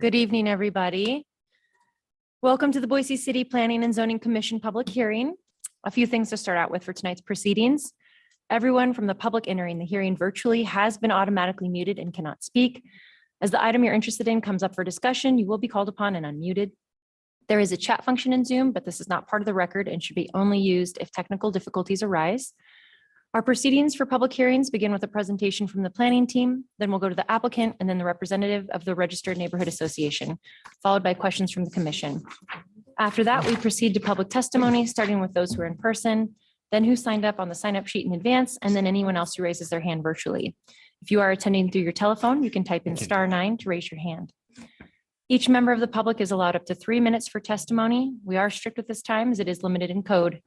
Good evening, everybody. Welcome to the Boise City Planning and Zoning Commission public hearing. A few things to start out with for tonight's proceedings. Everyone from the public entering the hearing virtually has been automatically muted and cannot speak. As the item you're interested in comes up for discussion, you will be called upon and unmuted. There is a chat function in Zoom, but this is not part of the record and should be only used if technical difficulties arise. Our proceedings for public hearings begin with a presentation from the planning team, then we'll go to the applicant and then the representative of the Registered Neighborhood Association, followed by questions from the commission. After that, we proceed to public testimony, starting with those who are in person, then who signed up on the sign-up sheet in advance, and then anyone else who raises their hand virtually. If you are attending through your telephone, you can type in *9 to raise your hand. Each member of the public is allowed up to 3 minutes for testimony. We are strict with this time as it is limited in code.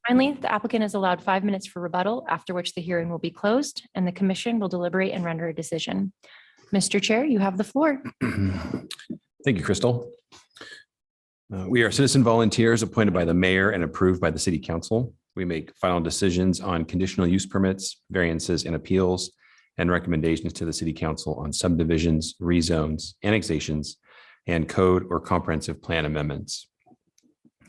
Finally, the applicant is allowed 5 minutes for rebuttal, after which the hearing will be closed and the commission will deliberate and render a decision. Mr. Chair, you have the floor. Thank you, Crystal. We are citizen volunteers appointed by the mayor and approved by the city council. We make final decisions on conditional use permits, variances, and appeals, and recommendations to the city council on subdivisions, rezones, annexations, and code or comprehensive plan amendments.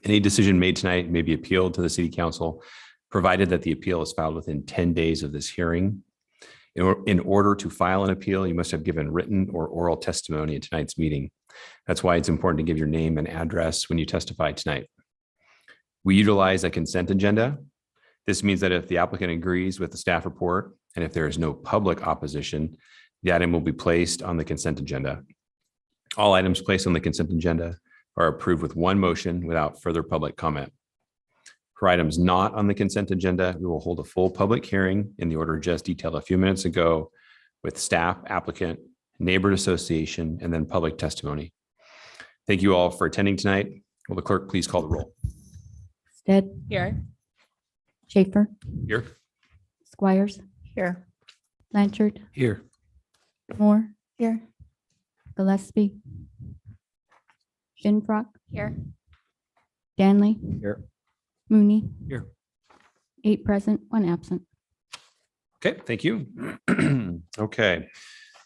Any decision made tonight may be appealed to the city council, provided that the appeal is filed within 10 days of this hearing. In order to file an appeal, you must have given written or oral testimony at tonight's meeting. That's why it's important to give your name and address when you testify tonight. We utilize a consent agenda. This means that if the applicant agrees with the staff report and if there is no public opposition, the item will be placed on the consent agenda. All items placed on the consent agenda are approved with one motion without further public comment. For items not on the consent agenda, we will hold a full public hearing in the order just detailed a few minutes ago with staff, applicant, neighborhood association, and then public testimony. Thank you all for attending tonight. Will the clerk please call the roll? Stead. Here. Schaefer. Here. Squires. Here. Blanchard. Here. Moore. Here. Gillespie. Shinfrock. Here. Danley. Here. Mooney. Here. 8 present, 1 absent. Okay, thank you. Okay, a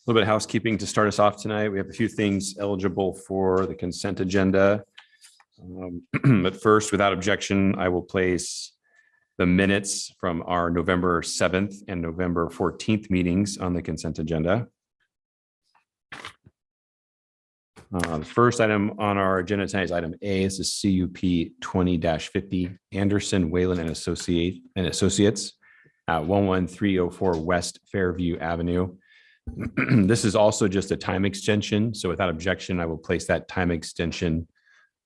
little bit of housekeeping to start us off tonight. We have a few things eligible for the consent agenda. But first, without objection, I will place the minutes from our November 7th and November 14th meetings on the consent agenda. The first item on our agenda tonight is item A. This is CUP 20-50 Anderson, Whalen and Associates at 11304 West Fairview Avenue. This is also just a time extension. So without objection, I will place that time extension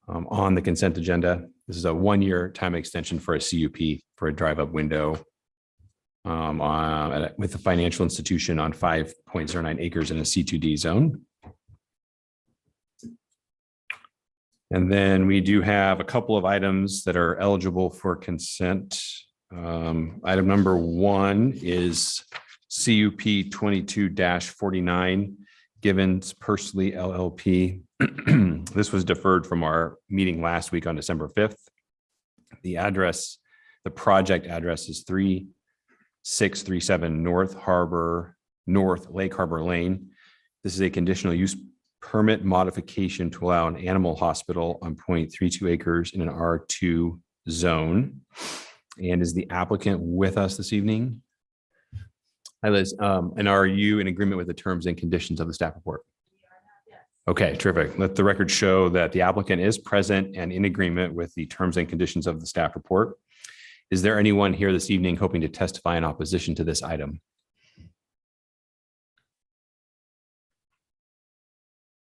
on the consent agenda. This is a 1-year time extension for a CUP for a drive-up window with a financial institution on 5.09 acres in a C2D zone. And then we do have a couple of items that are eligible for consent. Item number 1 is CUP 22-49, Givens Pursley LLP. This was deferred from our meeting last week on December 5th. The project address is 3637 North Lake Harbor Lane. This is a conditional use permit modification to allow an animal hospital on 0.32 acres in an R2 zone. And is the applicant with us this evening? Hi, Liz. And are you in agreement with the terms and conditions of the staff report? Okay, terrific. Let the record show that the applicant is present and in agreement with the terms and conditions of the staff report. Is there anyone here this evening hoping to testify in opposition to this item?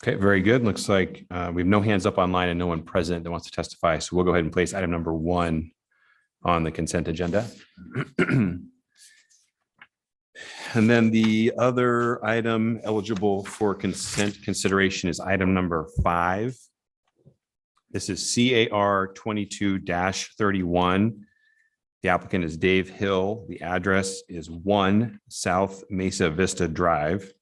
Okay, very good. Looks like we have no hands up online and no one present that wants to testify. So we'll go ahead and place item number 1 on the consent agenda. And then the other item eligible for consent consideration is item number 5. This is CAR 22-31. The applicant is Dave Hill. The address is 1 South Mesa Vista Drive.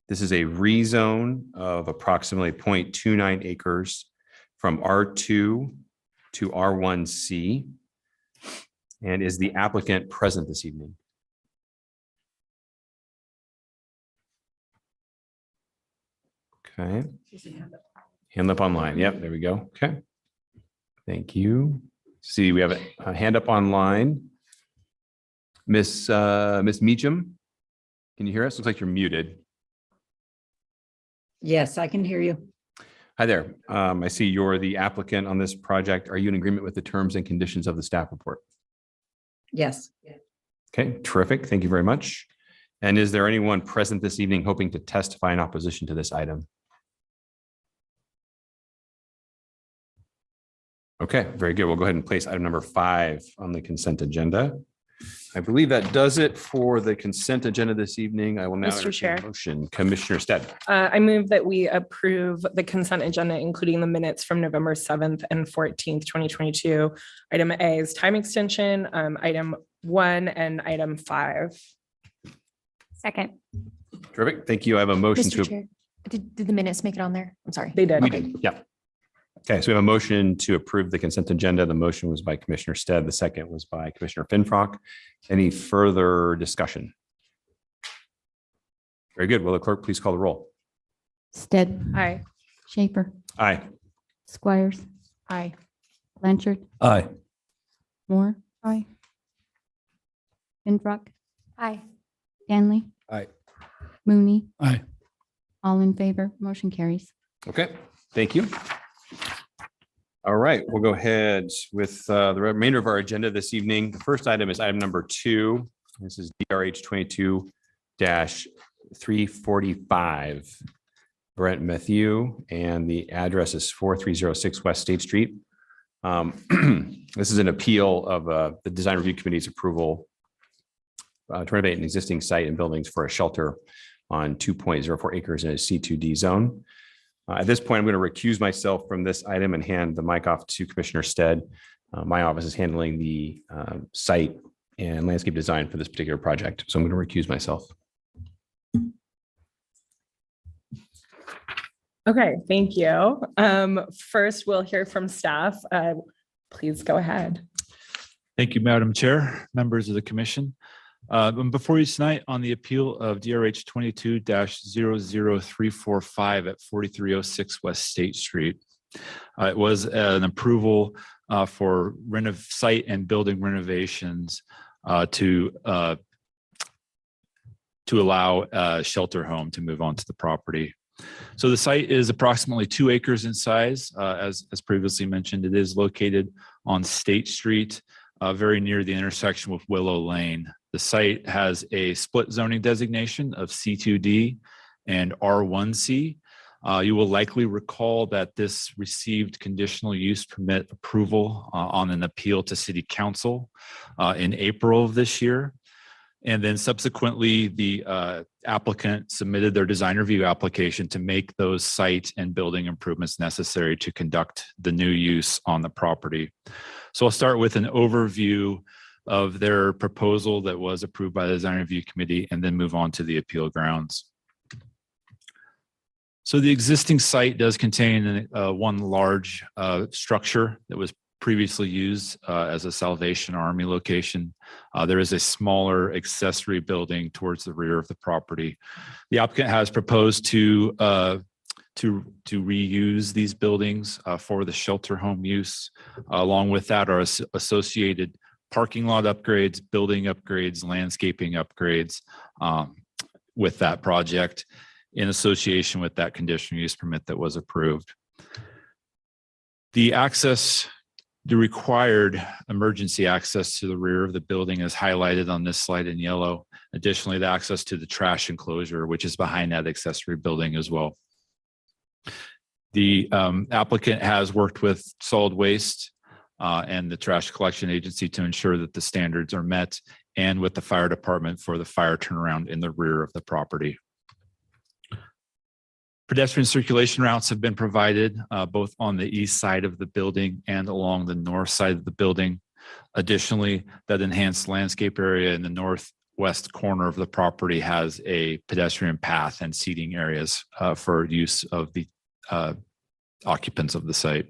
This is a rezone of approximately 0.29 acres from R2 to R1C. And is the applicant present this evening? Okay. Hand up online. Yep, there we go. Okay. Thank you. See, we have a hand up online. Miss Meacham, can you hear us? Looks like you're muted. Yes, I can hear you. Hi there. I see you're the applicant on this project. Are you in agreement with the terms and conditions of the staff report? Yes. Okay, terrific. Thank you very much. And is there anyone present this evening hoping to testify in opposition to this item? Okay, very good. We'll go ahead and place item number 5 on the consent agenda. I believe that does it for the consent agenda this evening. I will now Mr. entertain a Chair. motion. Commissioner Stead. I move that we approve the consent agenda, including the minutes from November 7th and 14th, 2022. Item A is time extension, item 1 and item 5. Second. Terrific. Thank you. I have a motion Mr. to. Chair, did the minutes make it on there? I'm sorry. They did. We did. Yeah. Okay, so we have a motion to approve the consent agenda. The motion was by Commissioner Stead. The second was by Commissioner Finfrock. Any further discussion? Very good. Will the clerk please call the roll? Stead. Aye. Schaefer. Aye. Squires. Aye. Blanchard. Aye. Moore. Aye. Finfrock. Aye. Danley. Aye. Mooney. Aye. All in favor, motion carries. Okay, thank you. All right, we'll go ahead with the remainder of our agenda this evening. The first item is item number 2. This is DRH 22-345. Brent Matthew, and the address is 4306 West State Street. This is an appeal of the Design Review Committee's approval to renovate an existing site and buildings for a shelter on 2.04 acres in a C2D zone. At this point, I'm going to recuse myself from this item and hand the mic off to Commissioner Stead. My office is handling the site and landscape design for this particular project, so I'm going to recuse myself. Okay, thank you. First, we'll hear from staff. Please go ahead. Thank you, Madam Chair, members of the commission. Before you tonight on the appeal of DRH 22-00345 at 4306 West State Street. It was an approval for site and building renovations to allow a shelter home to move onto the property. So the site is approximately 2 acres in size. As previously mentioned, it is located on State Street, very near the intersection with Willow Lane. The site has a split zoning designation of C2D and R1C. You will likely recall that this received conditional use permit approval on an appeal to City Council in April of this year. And then subsequently, the applicant submitted their design review application to make those site and building improvements necessary to conduct the new use on the property. So I'll start with an overview of their proposal that was approved by the Design Review Committee and then move on to the appeal grounds. So the existing site does contain one large structure that was previously used as a Salvation Army location. There is a smaller accessory building towards the rear of the property. The applicant has proposed to reuse these buildings for the shelter home use. Along with that are associated parking lot upgrades, building upgrades, landscaping upgrades with that project in association with that conditional use permit that was approved. The required emergency access to the rear of the building is highlighted on this slide in yellow. Additionally, the access to the trash enclosure, which is behind that accessory building as well. The applicant has worked with solid waste and the trash collection agency to ensure that the standards are met, and with the fire department for the fire turnaround in the rear of the property. Pedestrian circulation routes have been provided both on the east side of the building and along the north side of the building. Additionally, that enhanced landscape area in the northwest corner of the property has a pedestrian path and seating areas for use of the occupants of the site.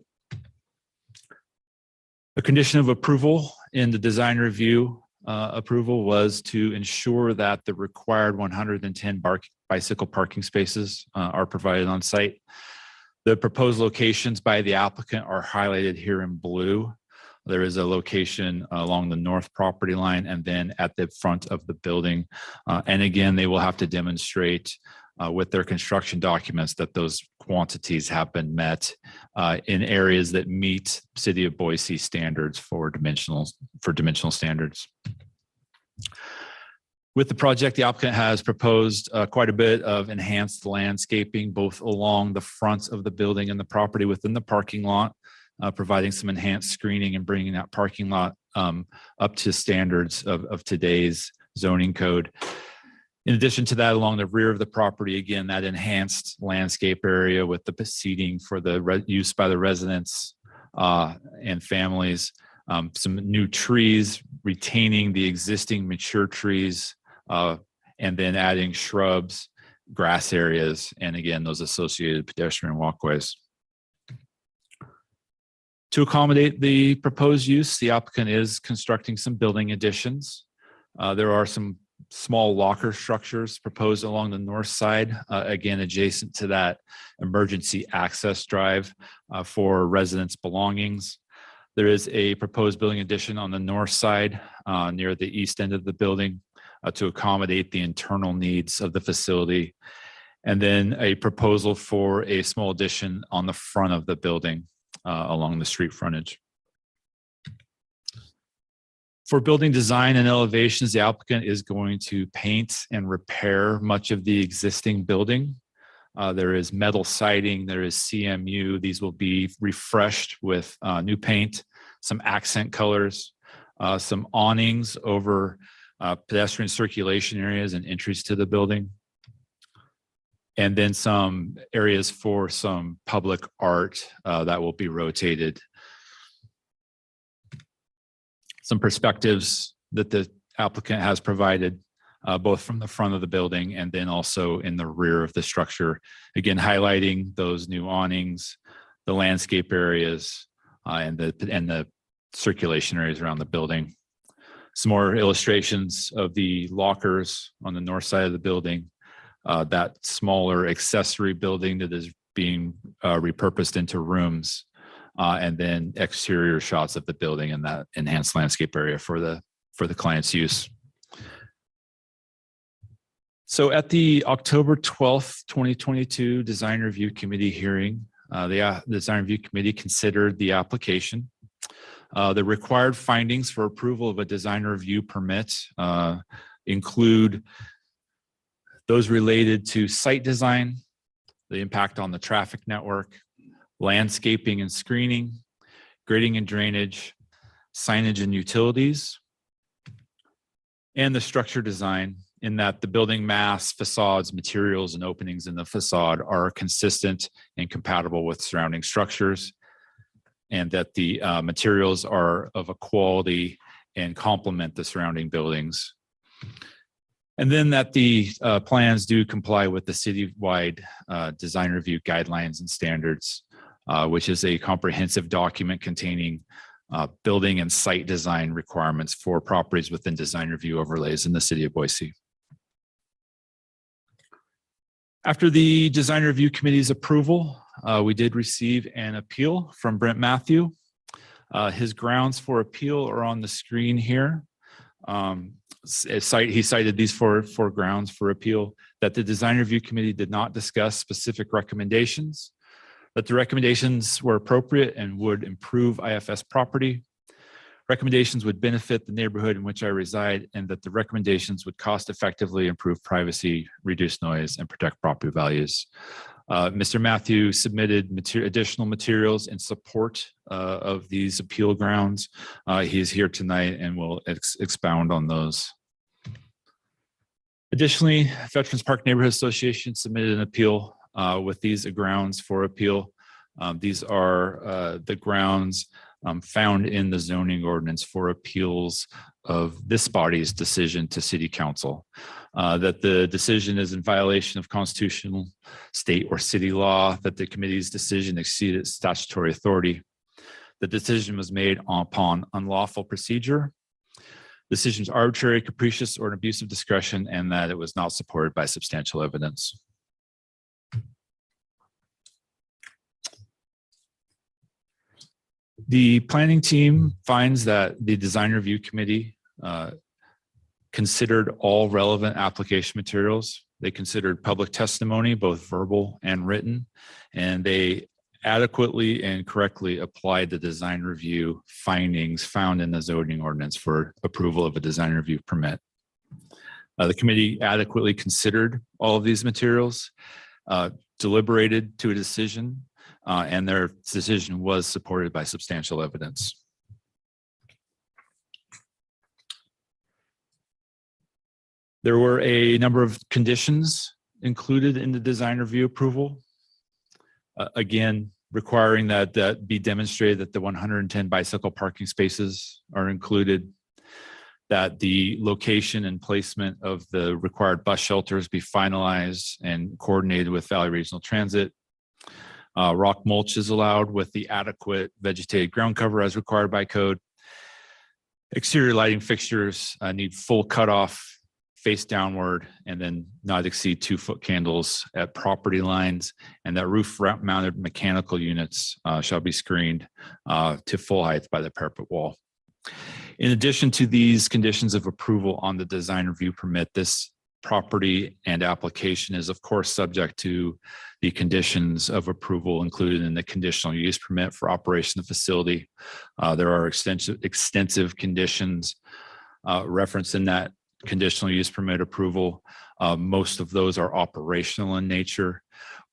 A condition of approval in the design review approval was to ensure that the required 110 bicycle parking spaces are provided on site. The proposed locations by the applicant are highlighted here in blue. There is a location along the north property line and then at the front of the building. And again, they will have to demonstrate with their construction documents that those quantities have been met in areas that meet City of Boise standards for dimensional standards. With the project, the applicant has proposed quite a bit of enhanced landscaping, both along the front of the building and the property within the parking lot, providing some enhanced screening and bringing that parking lot up to standards of today's zoning code. In addition to that, along the rear of the property, again, that enhanced landscape area with the seating for the use by the residents and families, some new trees, retaining the existing mature trees, and then adding shrubs, grass areas, and again, those associated pedestrian walkways. To accommodate the proposed use, the applicant is constructing some building additions. There are some small locker structures proposed along the north side, again, adjacent to that emergency access drive for residents' belongings. There is a proposed building addition on the north side near the east end of the building to accommodate the internal needs of the facility. And then a proposal for a small addition on the front of the building along the street frontage. For building design and elevations, the applicant is going to paint and repair much of the existing building. There is metal siding, there is CMU. These will be refreshed with new paint, some accent colors, some awnings over pedestrian circulation areas and entries to the building. And then some areas for some public art that will be rotated. Some perspectives that the applicant has provided, both from the front of the building and then also in the rear of the structure. Again, highlighting those new awnings, the landscape areas, and the circulation areas around the building. Some more illustrations of the lockers on the north side of the building, that smaller accessory building that is being repurposed into rooms, and then exterior shots of the building and that enhanced landscape area for the client's use. So at the October 12th, 2022 Design Review Committee hearing, the Design Review Committee considered the application. The required findings for approval of a design review permit include those related to site design, the impact on the traffic network, landscaping and screening, grading and drainage, signage and utilities, and the structure design, in that the building mass, facades, materials, and openings in the facade are consistent and compatible with surrounding structures, and that the materials are of a quality and complement the surrounding buildings. And then that the plans do comply with the citywide design review guidelines and standards, which is a comprehensive document containing building and site design requirements for properties within design review overlays in the City of Boise. After the Design Review Committee's approval, we did receive an appeal from Brent Matthew. His grounds for appeal are on the screen here. He cited these four grounds for appeal: that the Design Review Committee did not discuss specific recommendations, that the recommendations were appropriate and would improve IFS property, recommendations would benefit the neighborhood in which I reside, and that the recommendations would cost effectively improve privacy, reduce noise, and protect property values. Mr. Matthew submitted additional materials in support of these appeal grounds. He is here tonight and will expound on those. Additionally, Veterans Park Neighborhood Association submitted an appeal with these grounds for appeal. These are the grounds found in the zoning ordinance for appeals of this body's decision to City Council. That the decision is in violation of constitutional, state, or city law, that the committee's decision exceeded statutory authority. The decision was made upon unlawful procedure. decisions arbitrary, capricious, or an abuse of discretion, and that it was not supported by substantial evidence. The planning team finds that the design review committee considered all relevant application materials. They considered public testimony, both verbal and written, and they adequately and correctly applied the design review findings found in the zoning ordinance for approval of a design review permit. The committee adequately considered all of these materials, deliberated to a decision, and their decision was supported by substantial evidence. There were a number of conditions included in the design review approval. Again, requiring that be demonstrated that the 110 bicycle parking spaces are included, that the location and placement of the required bus shelters be finalized and coordinated with Valley Regional Transit. Rock mulch is allowed with the adequate vegetated ground cover as required by code. Exterior lighting fixtures need full cutoff, face downward, and then not exceed 2-foot candles at property lines, and that roof mounted mechanical units shall be screened to full height by the parapet wall. In addition to these conditions of approval on the design review permit, this property and application is of course subject to the conditions of approval included in the conditional use permit for operation of the facility. There are extensive conditions referenced in that conditional use permit approval. Most of those are operational in nature.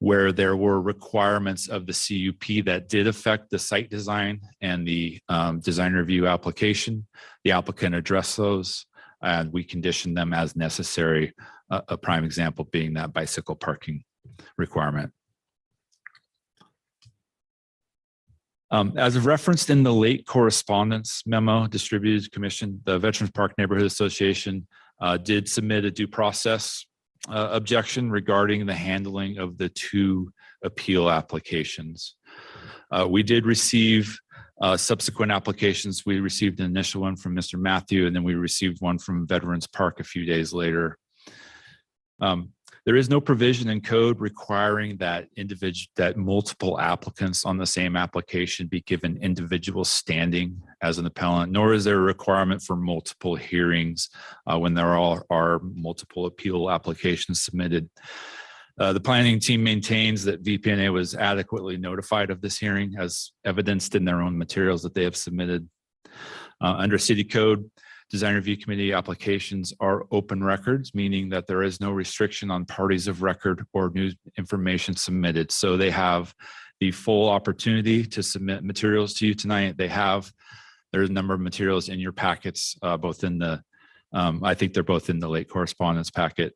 Where there were requirements of the CUP that did affect the site design and the design review application, the applicant addressed those and we conditioned them as necessary. A prime example being that bicycle parking requirement. As referenced in the late correspondence memo distributed to Commission, the Veterans Park Neighborhood Association did submit a due process objection regarding the handling of the 2 appeal applications. We did receive subsequent applications. We received an initial one from Mr. Matthew, and then we received one from Veterans Park a few days later. There is no provision in code requiring that multiple applicants on the same application be given individual standing as an appellant, nor is there a requirement for multiple hearings when there are multiple appeal applications submitted. The planning team maintains that VPNA was adequately notified of this hearing as evidenced in their own materials that they have submitted. Under city code, design review committee applications are open records, meaning that there is no restriction on parties of record or new information submitted. So they have the full opportunity to submit materials to you tonight. There's a number of materials in your packets, both in the, I think they're both in the late correspondence packet,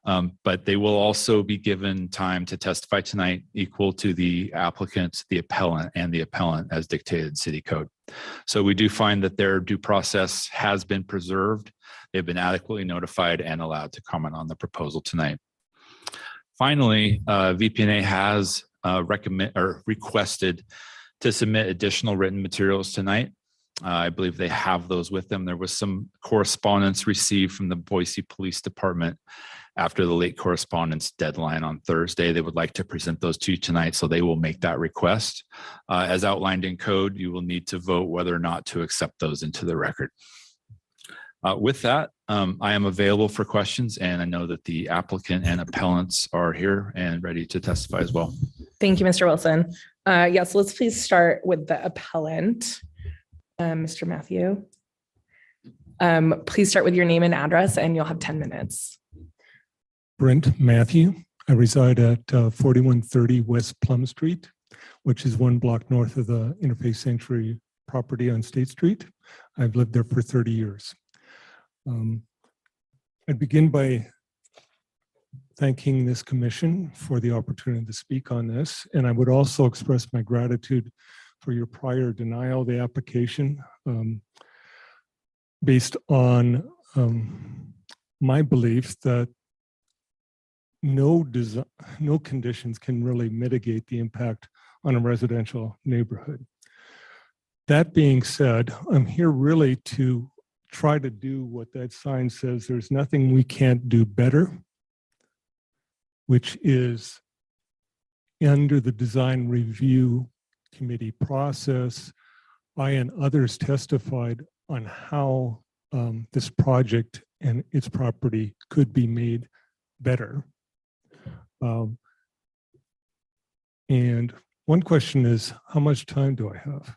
but they will also be given time to testify tonight equal to the applicant, the appellant, and the appellant as dictated in city code. So we do find that their due process has been preserved. They've been adequately notified and allowed to comment on the proposal tonight. Finally, VPNA has requested to submit additional written materials tonight. I believe they have those with them. There was some correspondence received from the Boise Police Department after the late correspondence deadline on Thursday. They would like to present those to you tonight, so they will make that request. As outlined in code, you will need to vote whether or not to accept those into the record. With that, I am available for questions, and I know that the applicant and appellants are here and ready to testify as well. Thank you, Mr. Wilson. Yes, let's please start with the appellant. Mr. Matthew. Please start with your name and address, and you'll have 10 minutes. Brent Matthew. I reside at 4130 West Plum Street, which is 1 block north of the Interfaith Sanctuary property on State Street. I've lived there for 30 years. I'd begin by thanking this commission for the opportunity to speak on this, and I would also express my gratitude for your prior denial of the application based on my belief that no conditions can really mitigate the impact on a residential neighborhood. That being said, I'm here really to try to do what that sign says, there's nothing we can't do better, which is under the design review committee process, I and others testified on how this project and its property could be made better. And one question is, how much time do I have?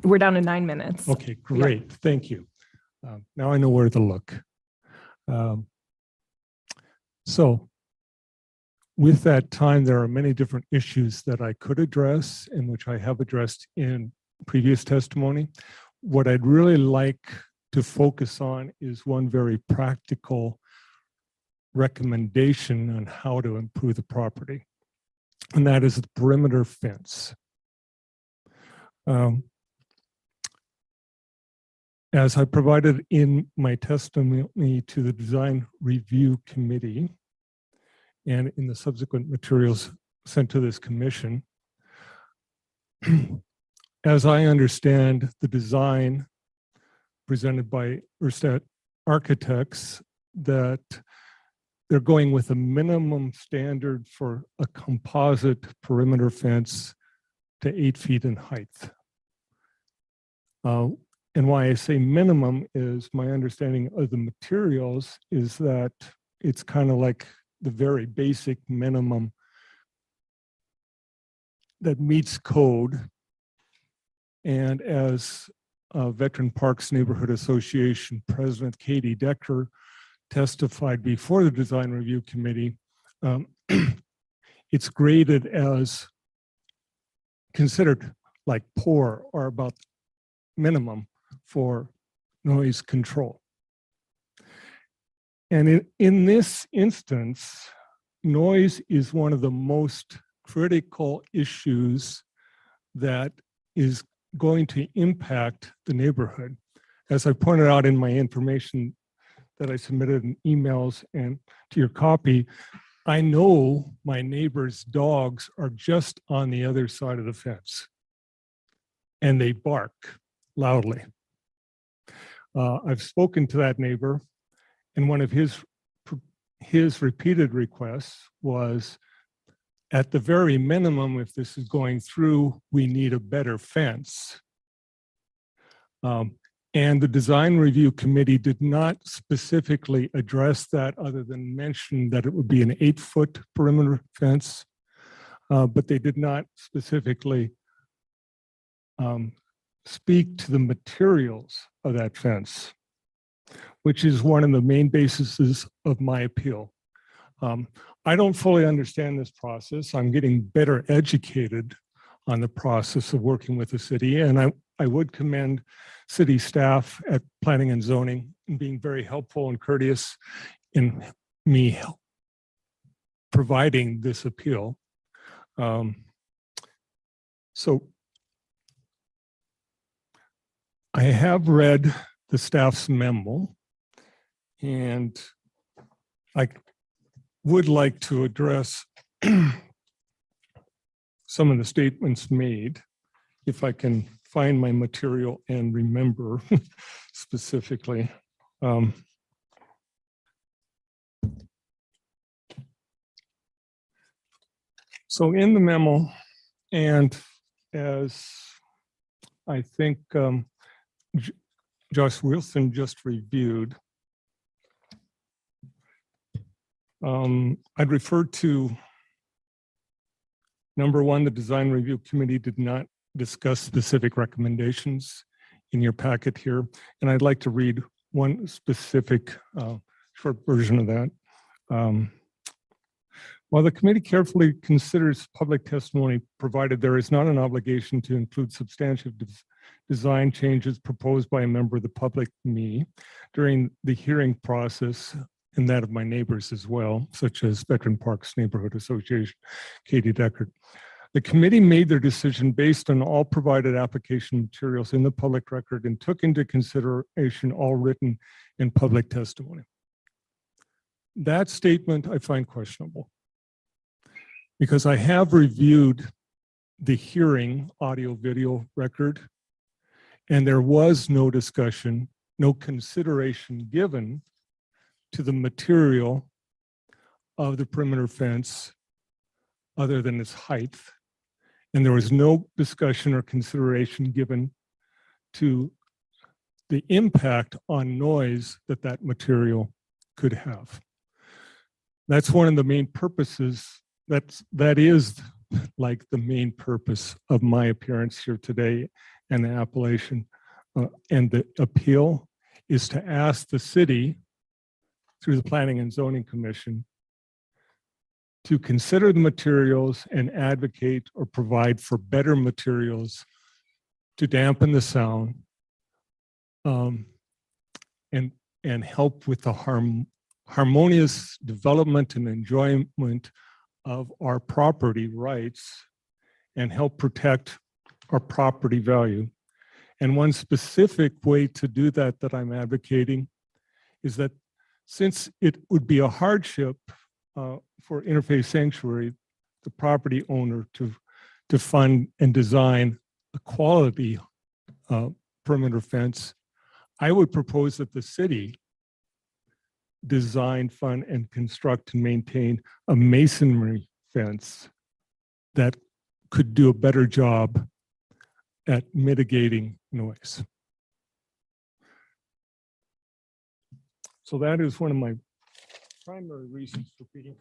We're down to 9 minutes. Okay, great. Thank you. Now I know where to look. So with that time, there are many different issues that I could address and which I have addressed in previous testimony. What I'd really like to focus on is one very practical recommendation on how to improve the property, and that is the perimeter fence. As I provided in my testimony to the design review committee and in the subsequent materials sent to this commission, as I understand the design presented by Erstad Architects, that they're going with a minimum standard for a composite perimeter fence to 8 feet in height. And why I say minimum is my understanding of the materials is that it's kind of like the very basic minimum that meets code. And as Veteran Parks Neighborhood Association President Katie Decker testified before the Design Review Committee, it's graded as considered like poor or about minimum for noise control. And in this instance, noise is one of the most critical issues that is going to impact the neighborhood. As I pointed out in my information that I submitted in emails and to your copy, I know my neighbor's dogs are just on the other side of the fence and they bark loudly. I've spoken to that neighbor, and one of his repeated requests was, at the very minimum, if this is going through, we need a better fence. And the design review committee did not specifically address that other than mention that it would be an 8-foot perimeter fence, but they did not specifically speak to the materials of that fence, which is one of the main bases of my appeal. I don't fully understand this process. I'm getting better educated on the process of working with the city, and I would commend city staff at Planning and Zoning in being very helpful and courteous in me providing this appeal. So I have read the staff's memo, and I would like to address some of the statements made, if I can find my material and remember specifically. So in the memo, and as I think Josh Wilson just reviewed, I'd refer to number one, the design review committee did not discuss specific recommendations in your packet here. And I'd like to read one specific short version of that. While the committee carefully considers public testimony provided, there is not an obligation to include substantive design changes proposed by a member of the public, me, during the hearing process, and that of my neighbors as well, such as Veteran Parks Neighborhood Association, Katie Deckard. The committee made their decision based on all provided application materials in the public record and took into consideration all written and public testimony. That statement I find questionable, because I have reviewed the hearing audio video record, And there was no discussion, no consideration given to the material of the perimeter fence other than its height. And there was no discussion or consideration given to the impact on noise that that material could have. That's one of the main purposes. That is like the main purpose of my appearance here today and the appellation and the appeal is to ask the city through the Planning and Zoning Commission to consider the materials and advocate or provide for better materials to dampen the sound and help with the harmonious development and enjoyment of our property rights and help protect our property value. And one specific way to do that I'm advocating is that since it would be a hardship for Interfaith Sanctuary, the property owner, to fund and design a quality perimeter fence, I would propose that the city design, fund, and construct and maintain a masonry fence that could do a better job at mitigating noise. So that is one of my primary reasons for being here.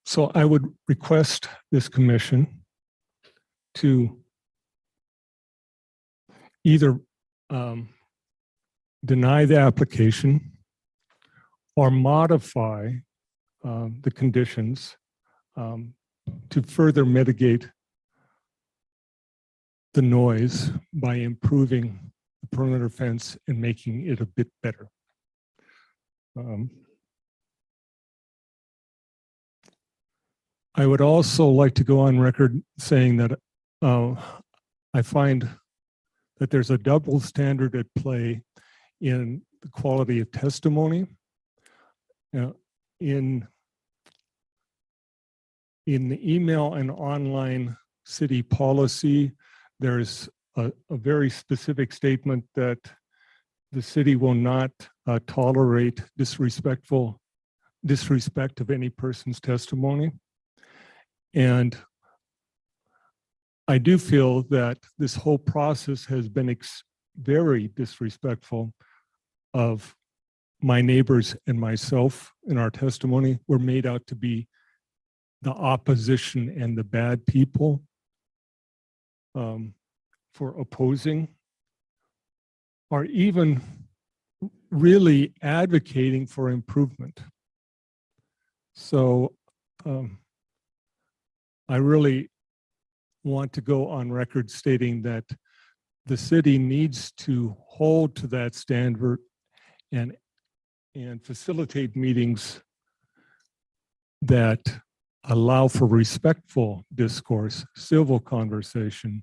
So I would request this commission to either deny the application or modify the conditions to further mitigate the noise by improving the perimeter fence and making it a bit better. I would also like to go on record saying that I find that there's a double standard at play in the quality of testimony. In the email and online city policy, there's a very specific statement that the city will not tolerate disrespect of any person's testimony. And I do feel that this whole process has been very disrespectful of my neighbors and myself in our testimony. We're made out to be the opposition and the bad people for opposing, or even really advocating for improvement. So I really want to go on record stating that the city needs to hold to that standard and facilitate meetings that allow for respectful discourse, civil conversation.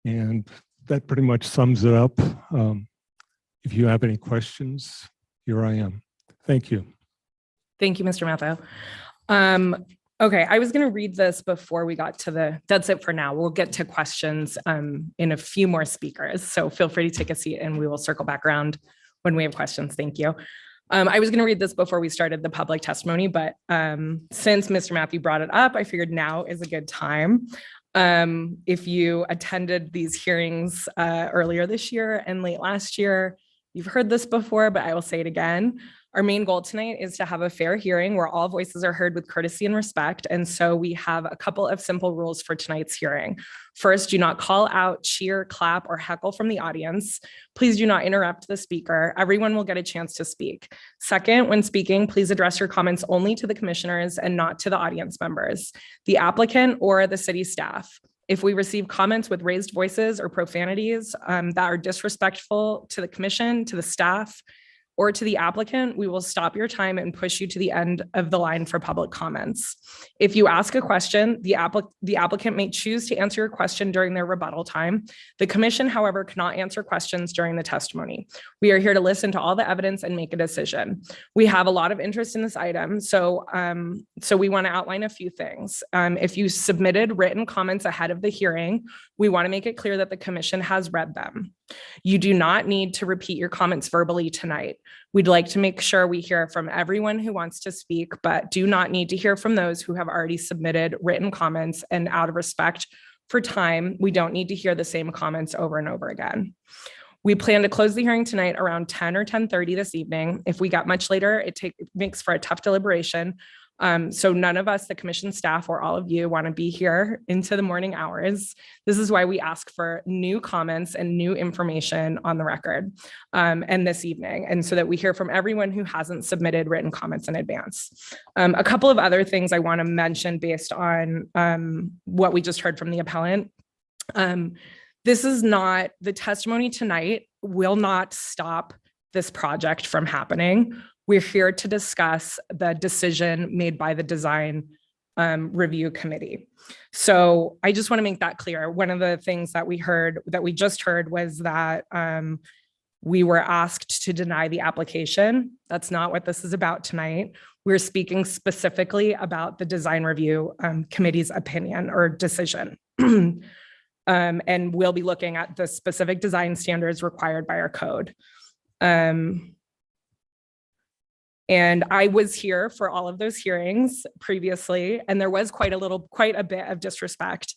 And that pretty much sums it up. If you have any questions, here I am. Thank you. Thank you, Mr. Matho. Okay, I was going to read this before we got to that's it for now. We'll get to questions in a few more speakers. So feel free to take a seat and we will circle back around when we have questions. Thank you. I was going to read this before we started the public testimony, but since Mr. Matthew brought it up, I figured now is a good time. If you attended these hearings earlier this year and late last year, you've heard this before, but I will say it again. Our main goal tonight is to have a fair hearing where all voices are heard with courtesy and respect. And so we have a couple of simple rules for tonight's hearing. First, do not call out, cheer, clap, or heckle from the audience. Please do not interrupt the speaker. Everyone will get a chance to speak. Second, when speaking, please address your comments only to the commissioners and not to the audience members, the applicant, or the city staff. If we receive comments with raised voices or profanities that are disrespectful to the commission, to the staff, or to the applicant, we will stop your time and push you to the end of the line for public comments. If you ask a question, the applicant may choose to answer your question during their rebuttal time. The commission, however, cannot answer questions during the testimony. We are here to listen to all the evidence and make a decision. We have a lot of interest in this item, so we want to outline a few things. If you submitted written comments ahead of the hearing, we want to make it clear that the commission has read them. You do not need to repeat your comments verbally tonight. We'd like to make sure we hear from everyone who wants to speak, but do not need to hear from those who have already submitted written comments, and out of respect for time, we don't need to hear the same comments over and over again. We plan to close the hearing tonight around 10 or 10:30 this evening. If we got much later, it makes for a tough deliberation. So none of us, the commission staff or all of you, want to be here into the morning hours. This is why we ask for new comments and new information on the record and this evening, and so that we hear from everyone who hasn't submitted written comments in advance. A couple of other things I want to mention based on what we just heard from the appellant. This is not, the testimony tonight will not stop this project from happening. We're here to discuss the decision made by the design review committee. So I just want to make that clear. One of the things that we just heard was that we were asked to deny the application. That's not what this is about tonight. We're speaking specifically about the design review committee's opinion or decision. And we'll be looking at the specific design standards required by our code. And I was here for all of those hearings previously, and there was quite a bit of disrespect.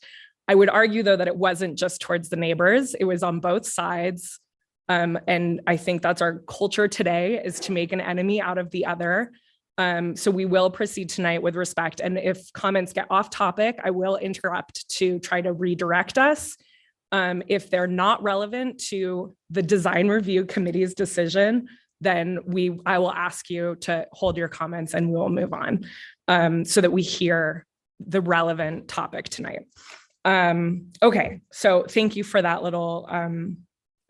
I would argue, though, that it wasn't just towards the neighbors, it was on both sides. And I think that's our culture today, is to make an enemy out of the other. So we will proceed tonight with respect. And if comments get off topic, I will interrupt to try to redirect us. If they're not relevant to the design review committee's decision, then I will ask you to hold your comments and we will move on so that we hear the relevant topic tonight. Okay, so thank you for that little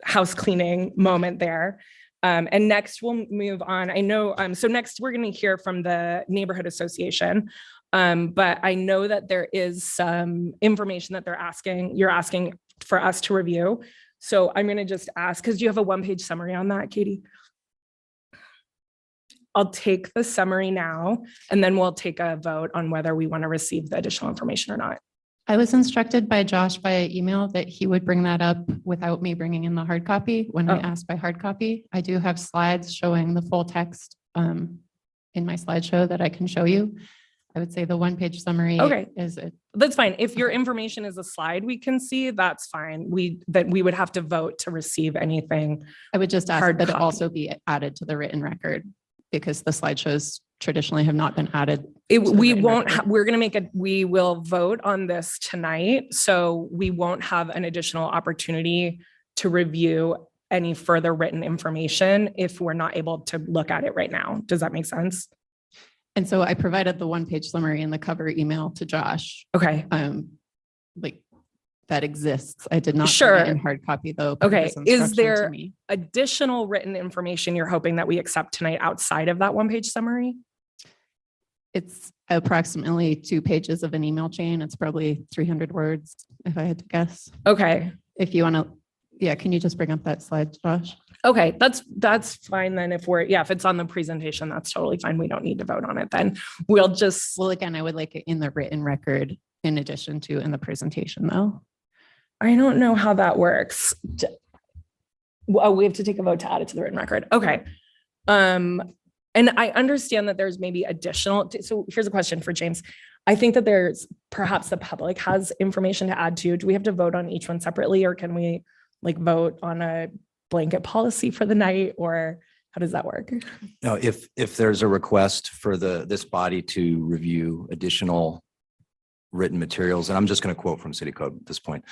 house cleaning moment there. And next we'll move on. I know, so next we're going to hear from the neighborhood association, but I know that there is some information that you're asking for us to review. So I'm going to just ask, because you have a one-page summary on that, Katie. I'll take the summary now, and then we'll take a vote on whether we want to receive the additional information or not. I was instructed by Josh via email that he would bring that up without me bringing in the hard copy when I asked by hard copy. I do have slides showing the full text in my slideshow that I can show you. I would say the one-page summary is it. That's fine. If your information is a slide we can see, that's fine. We would have to vote to receive anything. I would just ask hard that it copy. also be added to the written record, because the slideshows traditionally have not been added. We will vote on this tonight. So we won't have an additional opportunity to review any further written information if we're not able to look at it right now. Does that make sense? And so I provided the one-page summary in the cover email to Josh. Okay. Like that exists. I did not Sure. put it in hard copy though. per Okay. his Is instruction there to me. additional written information you're hoping that we accept tonight outside of that one-page summary? It's approximately 2 pages of an email chain. It's probably 300 words if I had to guess. Okay. If you want to, can you just bring up that slide, Josh? Okay, that's fine then. If it's on the presentation, that's totally fine. We don't need to vote on it then. We'll just, Well, again, I would like it in the written record in addition to in the presentation though. I don't know how that works. Well, we have to take a vote to add it to the written record. Okay. And I understand that there's maybe additional, so here's a question for James. I think that there's perhaps the public has information to add to. Do we have to vote on each one separately, or can we vote on a blanket policy for the night, or how does that work? No, if there's a request for this body to review additional written materials, and I'm just going to quote from City Code at this point,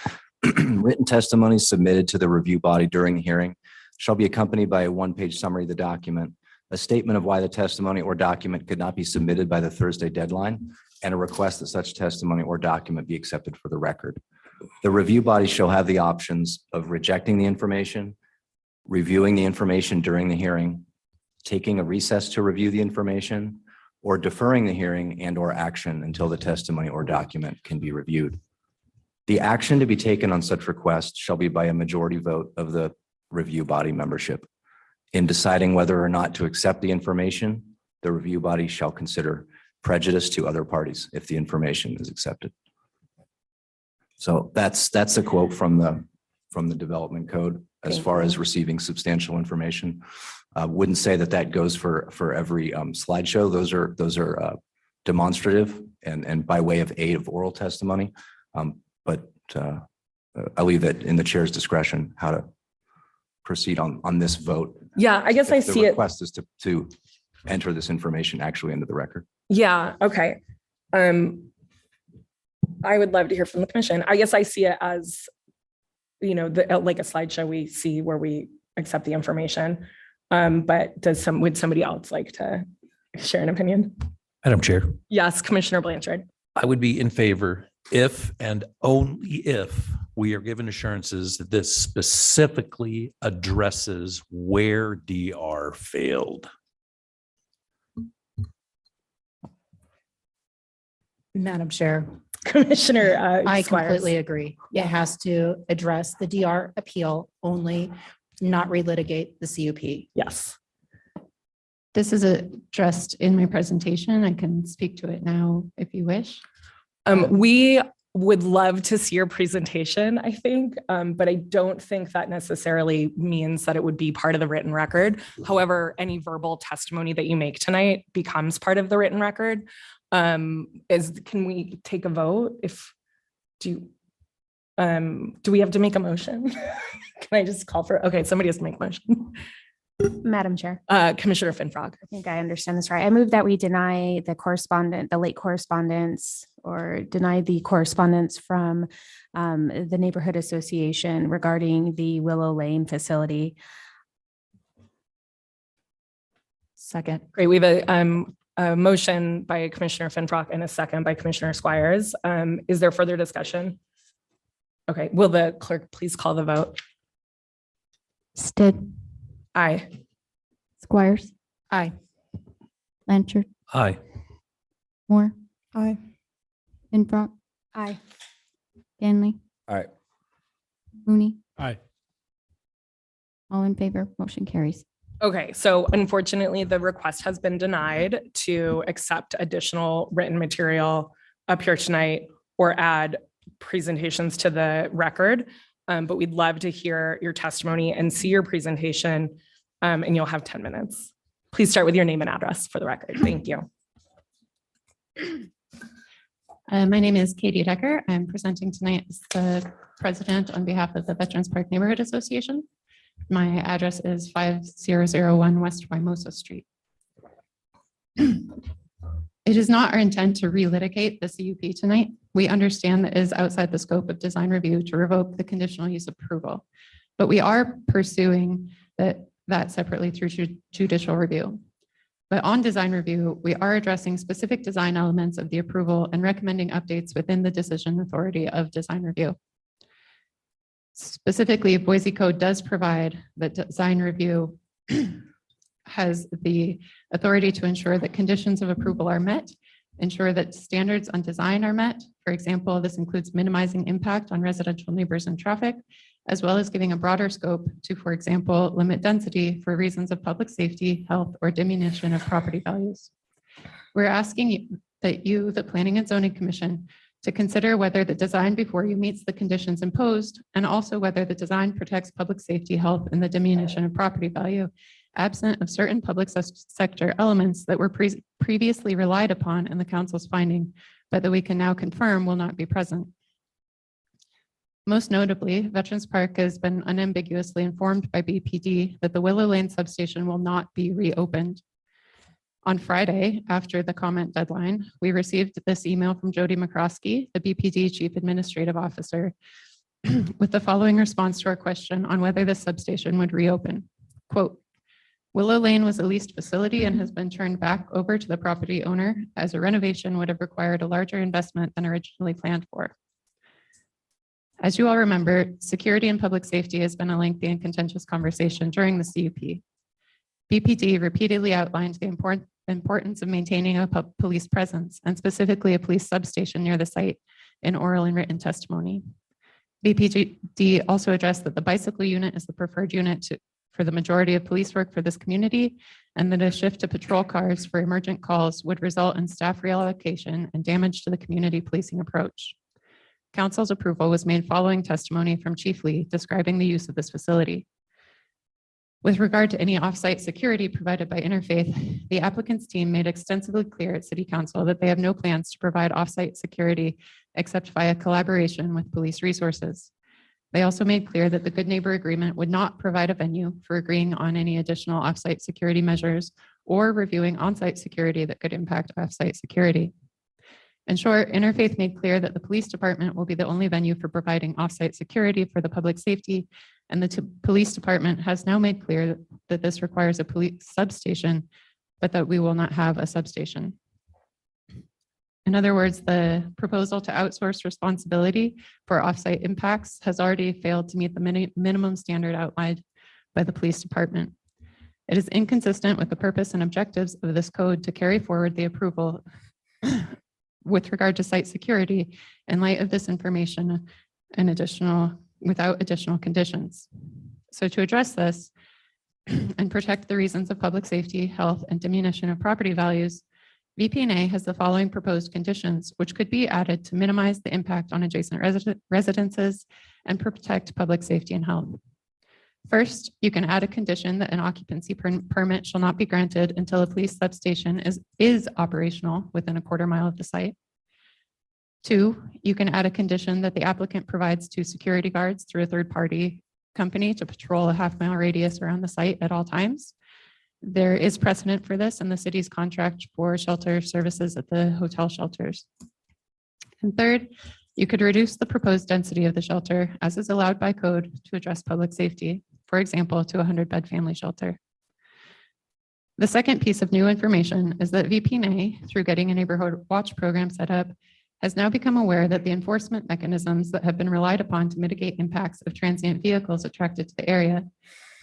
written testimony submitted to the review body during the hearing shall be accompanied by a one-page summary of the document, a statement of why the testimony or document could not be submitted by the Thursday deadline, and a request that such testimony or document be accepted for the record. The review body shall have the options of rejecting the information, reviewing the information during the hearing, taking a recess to review the information, or deferring the hearing and or action until the testimony or document can be reviewed. The action to be taken on such request shall be by a majority vote of the review body membership. In deciding whether or not to accept the information, the review body shall consider prejudice to other parties if the information is accepted. So that's a quote from the development code as far as receiving substantial information. Wouldn't say that goes for every slideshow. Those are demonstrative and by way of aid of oral testimony. But I'll leave it in the chair's discretion how to proceed on this vote. Yeah, I guess I see The it. request is to enter this information actually into the record. Yeah, okay. I would love to hear from the commission. I guess I see it as, like a slideshow we see where we accept the information. But would somebody else like to share an opinion? Madam Chair, Yes, Commissioner Blanchard. I would be in favor if and only if we are given assurances that this specifically addresses where DR failed. Madam Chair, Commissioner I Squires. completely agree. It has to address the DR appeal only, not relitigate the CUP. Yes. This is addressed in my presentation. I can speak to it now if you wish. We would love to see your presentation, I think, but I don't think that necessarily means that it would be part of the written record. However, any verbal testimony that you make tonight becomes part of the written record. Can we take a vote? Do we have to make a motion? Can I just call for, okay, somebody has to make a motion. Madam Chair, Commissioner Finfrog. I think I understand this right. I move that we deny the late correspondence or deny the correspondence from the neighborhood association regarding the Willow Lane facility. Second. Great. We have a motion by Commissioner Finfrock and a second by Commissioner Squires. Is there further discussion? Okay. Will the clerk please call the vote? Stead, Aye. Squires, Aye. Blanchard, Aye. Moore, Aye. Infrock, Aye. Ganley. Aye. Rooney. Aye. All in favor, motion carries. Okay, so unfortunately, the request has been denied to accept additional written material up here tonight or add presentations to the record. But we'd love to hear your testimony and see your presentation, and you'll have 10 minutes. Please start with your name and address for the record. Thank you. My name is Katie Decker. I'm presenting tonight as the president on behalf of the Veterans Park Neighborhood Association. My address is 5001 West Mimosa Street. It is not our intent to relitigate the CUP tonight. We understand that it is outside the scope of design review to revoke the conditional use approval, but we are pursuing that separately through judicial review. But on design review, we are addressing specific design elements of the approval and recommending updates within the decision authority of design review. Specifically, Boise Code does provide that design review has the authority to ensure that conditions of approval are met, ensure that standards on design are met. For example, this includes minimizing impact on residential neighbors and traffic, as well as giving a broader scope to, for example, limit density for reasons of public safety, health, or diminution of property values. We're asking that you, the Planning and Zoning Commission, to consider whether the design before you meets the conditions imposed, and also whether the design protects public safety, health, and the diminution of property value, absent of certain public sector elements that were previously relied upon in the council's finding, but that we can now confirm will not be present. Most notably, Veterans Park has been unambiguously informed by BPD that the Willow Lane substation will not be reopened. On Friday, after the comment deadline, we received this email from Jody McCroskey, the BPD Chief Administrative Officer, with the following response to our question on whether the substation would reopen. Quote, Willow Lane was a leased facility and has been turned back over to the property owner as a renovation would have required a larger investment than originally planned for. As you all remember, security and public safety has been a lengthy and contentious conversation during the CUP. BPD repeatedly outlined the importance of maintaining a police presence and specifically a police substation near the site in oral and written testimony. BPD also addressed that the bicycle unit is the preferred unit for the majority of police work for this community, and that a shift to patrol cars for emergent calls would result in staff reallocation and damage to the community policing approach. Council's approval was made following testimony from Chief Lee describing the use of this facility. With regard to any offsite security provided by Interfaith, the applicant's team made extensively clear at City Council that they have no plans to provide offsite security except via collaboration with police resources. They also made clear that the Good Neighbor Agreement would not provide a venue for agreeing on any additional offsite security measures or reviewing onsite security that could impact offsite security. In short, Interfaith made clear that the police department will be the only venue for providing offsite security for the public safety, and the police department has now made clear that this requires a police substation, but that we will not have a substation. In other words, the proposal to outsource responsibility for offsite impacts has already failed to meet the minimum standard outlined by the police department. It is inconsistent with the purpose and objectives of this code to carry forward the approval with regard to site security in light of this information and without additional conditions. So to address this and protect the reasons of public safety, health, and diminution of property values, VP&A has the following proposed conditions, which could be added to minimize the impact on adjacent residences and protect public safety and health. First, you can add a condition that an occupancy permit shall not be granted until a police substation is operational within a quarter mile of the site. 2, you can add a condition that the applicant provides 2 security guards through a third-party company to patrol a half-mile radius around the site at all times. There is precedent for this in the city's contract for shelter services at the hotel shelters. And third, you could reduce the proposed density of the shelter as is allowed by code to address public safety, for example, to a 100-bed family shelter. The second piece of new information is that VP&A, through getting a neighborhood watch program set up, has now become aware that the enforcement mechanisms that have been relied upon to mitigate impacts of transient vehicles attracted to the area,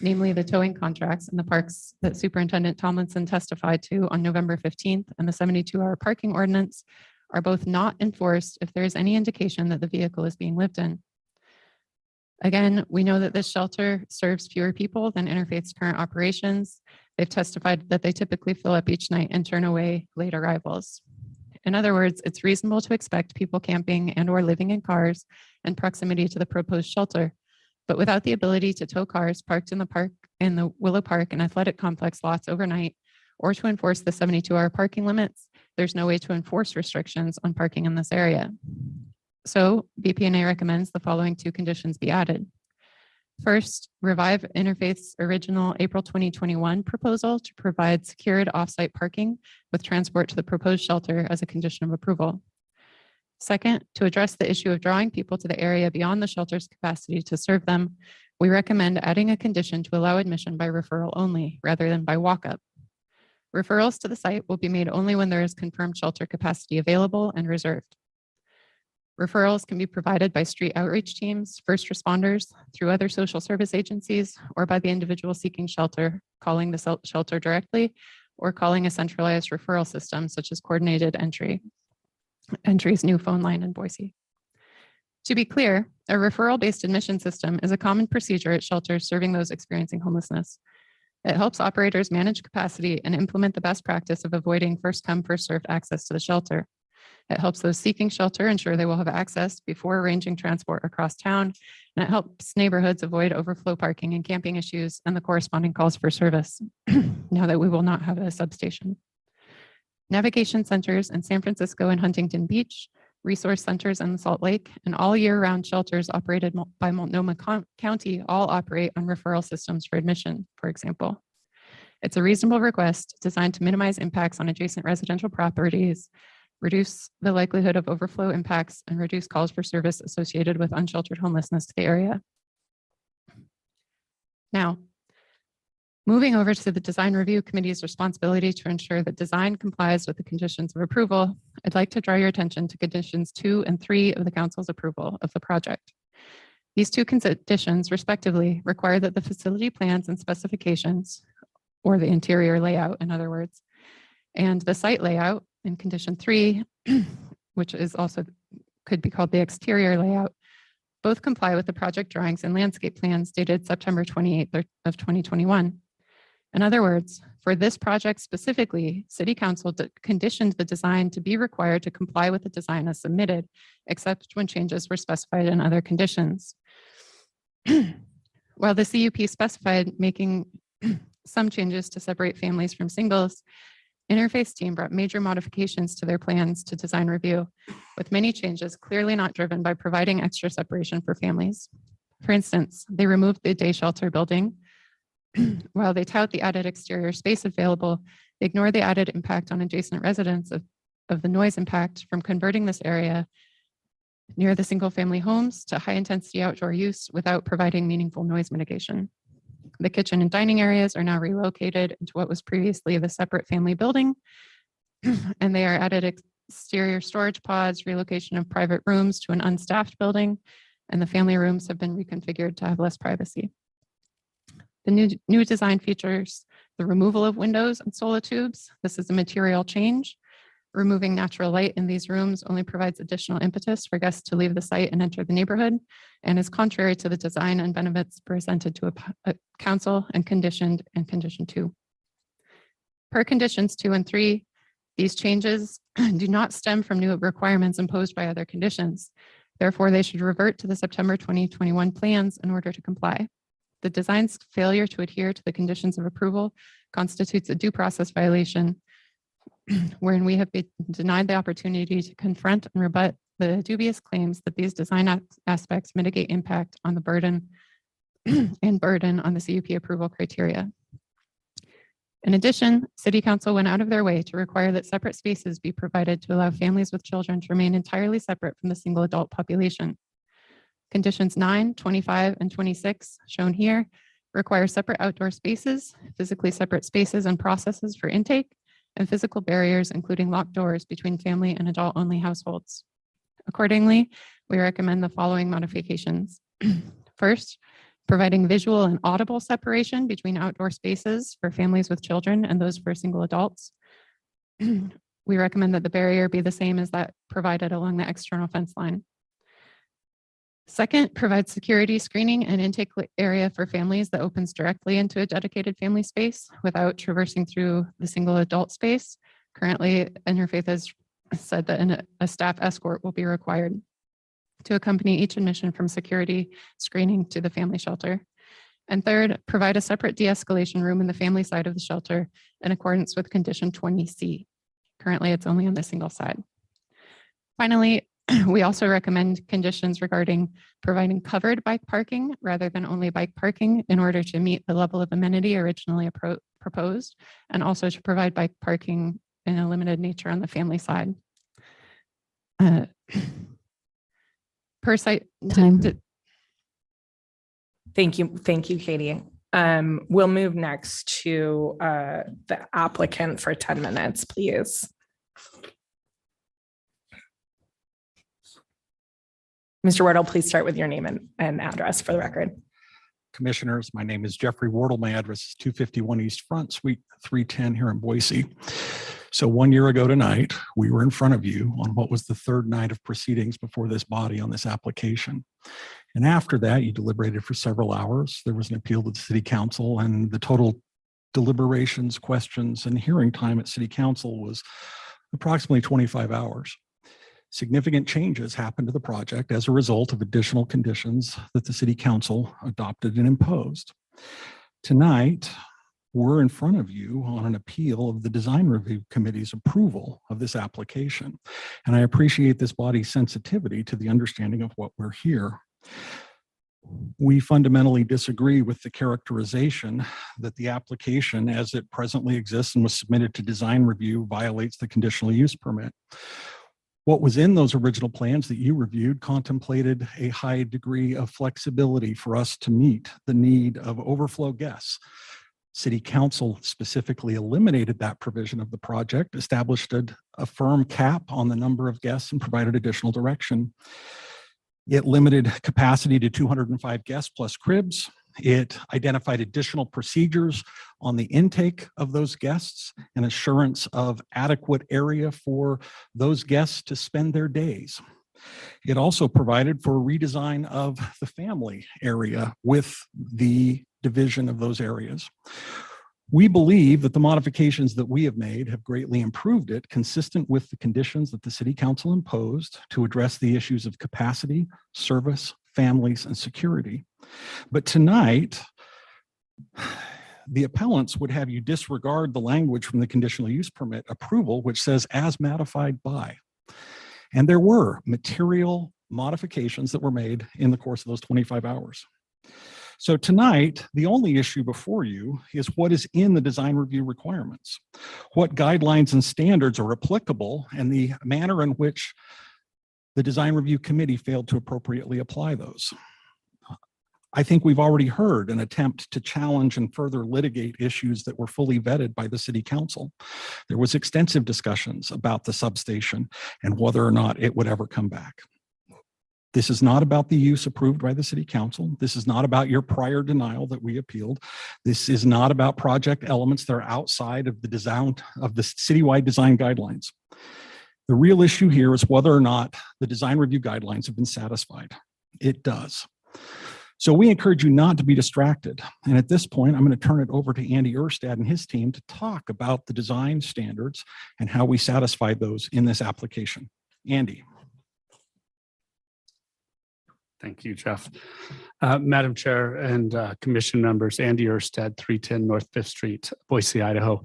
namely the towing contracts and the parks that Superintendent Tomlinson testified to on November 15th and the 72-hour parking ordinance, are both not enforced if there is any indication that the vehicle is being lived in. Again, we know that this shelter serves fewer people than Interfaith's current operations. They've testified that they typically fill up each night and turn away late arrivals. In other words, it's reasonable to expect people camping and or living in cars in proximity to the proposed shelter, but without the ability to tow cars parked in the Willow Park and Athletic Complex lots overnight, or to enforce the 72-hour parking limits, there's no way to enforce restrictions on parking in this area. So VP&A recommends the following 2 conditions be added. First, revive Interfaith's original April 2021 proposal to provide secured offsite parking with transport to the proposed shelter as a condition of approval. Second, to address the issue of drawing people to the area beyond the shelter's capacity to serve them, we recommend adding a condition to allow admission by referral only rather than by walk-up. Referrals to the site will be made only when there is confirmed shelter capacity available and reserved. Referrals can be provided by street outreach teams, first responders, through other social service agencies, or by the individual seeking shelter, calling the shelter directly, or calling a centralized referral system such as Coordinated Entry's new phone line in Boise. To be clear, a referral-based admission system is a common procedure at shelters serving those experiencing homelessness. It helps operators manage capacity and implement the best practice of avoiding first come, first served access to the shelter. It helps those seeking shelter ensure they will have access before arranging transport across town, and it helps neighborhoods avoid overflow parking and camping issues and the corresponding calls for service now that we will not have a substation. Navigation centers in San Francisco and Huntington Beach, resource centers in Salt Lake, and all year-round shelters operated by Multnomah County all operate on referral systems for admission, for example. It's a reasonable request designed to minimize impacts on adjacent residential properties, reduce the likelihood of overflow impacts, and reduce calls for service associated with unsheltered homelessness to the area. Now, moving over to the Design Review Committee's responsibility to ensure that design complies with the conditions of approval, I'd like to draw your attention to conditions 2 and 3 of the Council's approval of the project. These 2 conditions, respectively, require that the facility plans and specifications or the interior layout, in other words. And the site layout in condition 3, which is also could be called the exterior layout, both comply with the project drawings and landscape plans dated September 28th of 2021. In other words, for this project specifically, City Council conditioned the design to be required to comply with the design as submitted, except when changes were specified in other conditions. While the CUP specified making some changes to separate families from singles, Interface team brought major modifications to their plans to design review, with many changes clearly not driven by providing extra separation for families. For instance, they removed the day shelter building. While they tout the added exterior space available, they ignore the added impact on adjacent residents of the noise impact from converting this area near the single-family homes to high-intensity outdoor use without providing meaningful noise mitigation. The kitchen and dining areas are now relocated into what was previously the separate family building, and they are added exterior storage pods, relocation of private rooms to an unstaffed building, and the family rooms have been reconfigured to have less privacy. The new design features the removal of windows and solar tubes. This is a material change. Removing natural light in these rooms only provides additional impetus for guests to leave the site and enter the neighborhood, and is contrary to the design and benefits presented to a council and conditioned in condition 2. Per conditions 2 and 3, these changes do not stem from new requirements imposed by other conditions. Therefore, they should revert to the September 2021 plans in order to comply. The design's failure to adhere to the conditions of approval constitutes a due process violation, wherein we have been denied the opportunity to confront and rebut the dubious claims that these design aspects mitigate impact on the burden and burden on the CUP approval criteria. In addition, City Council went out of their way to require that separate spaces be provided to allow families with children to remain entirely separate from the single adult population. Conditions 9, 25, and 26, shown here, require separate outdoor spaces, physically separate spaces and processes for intake, and physical barriers, including locked doors between family and adult-only households. Accordingly, we recommend the following modifications. First, providing visual and audible separation between outdoor spaces for families with children and those for single adults. We recommend that the barrier be the same as that provided along the external fence line. Second, provide security screening and intake area for families that opens directly into a dedicated family space without traversing through the single adult space. Currently, Interfaith has said that a staff escort will be required to accompany each admission from security screening to the family shelter. And third, provide a separate de-escalation room in the family side of the shelter in accordance with condition 20C. Currently, it's only on the single side. Finally, we also recommend conditions regarding providing covered bike parking rather than only bike parking in order to meet the level of amenity originally proposed, and also to provide bike parking in a limited nature on the family side. Per site. Time. Thank you, Katie. We'll move next to the applicant for 10 minutes, please. Mr. Wardle, please start with your name and address for the record. Commissioners, my name is Jeffrey Wardle. My address is 251 East Front, Suite 310 here in Boise. So 1 year ago tonight, we were in front of you on what was the third night of proceedings before this body on this application. And after that, you deliberated for several hours. There was an appeal to the City Council, and the total deliberations, questions, and hearing time at City Council was approximately 25 hours. Significant changes happened to the project as a result of additional conditions that the City Council adopted and imposed. Tonight, we're in front of you on an appeal of the Design Review Committee's approval of this application. And I appreciate this body's sensitivity to the understanding of what we're here. We fundamentally disagree with the characterization that the application as it presently exists and was submitted to design review violates the conditional use permit. What was in those original plans that you reviewed contemplated a high degree of flexibility for us to meet the need of overflow guests. City Council specifically eliminated that provision of the project, established a firm cap on the number of guests, and provided additional direction. It limited capacity to 205 guests plus cribs. It identified additional procedures on the intake of those guests and assurance of adequate area for those guests to spend their days. It also provided for a redesign of the family area with the division of those areas. We believe that the modifications that we have made have greatly improved it, consistent with the conditions that the City Council imposed to address the issues of capacity, service, families, and security. But tonight, the appellants would have you disregard the language from the conditional use permit approval, which says as modified by. And there were material modifications that were made in the course of those 25 hours. So tonight, the only issue before you is what is in the design review requirements, what guidelines and standards are applicable, and the manner in which the design review committee failed to appropriately apply those. I think we've already heard an attempt to challenge and further litigate issues that were fully vetted by the City Council. There was extensive discussions about the substation and whether or not it would ever come back. This is not about the use approved by the City Council. This is not about your prior denial that we appealed. This is not about project elements that are outside of the design of the citywide design guidelines. The real issue here is whether or not the design review guidelines have been satisfied. It does. So we encourage you not to be distracted. And at this point, I'm going to turn it over to Andy Erstad and his team to talk about the design standards and how we satisfied those in this application. Andy. Thank you, Jeff. Madam Chair and Commission members, Andy Erstad, 310 North 5th Street, Boise, Idaho.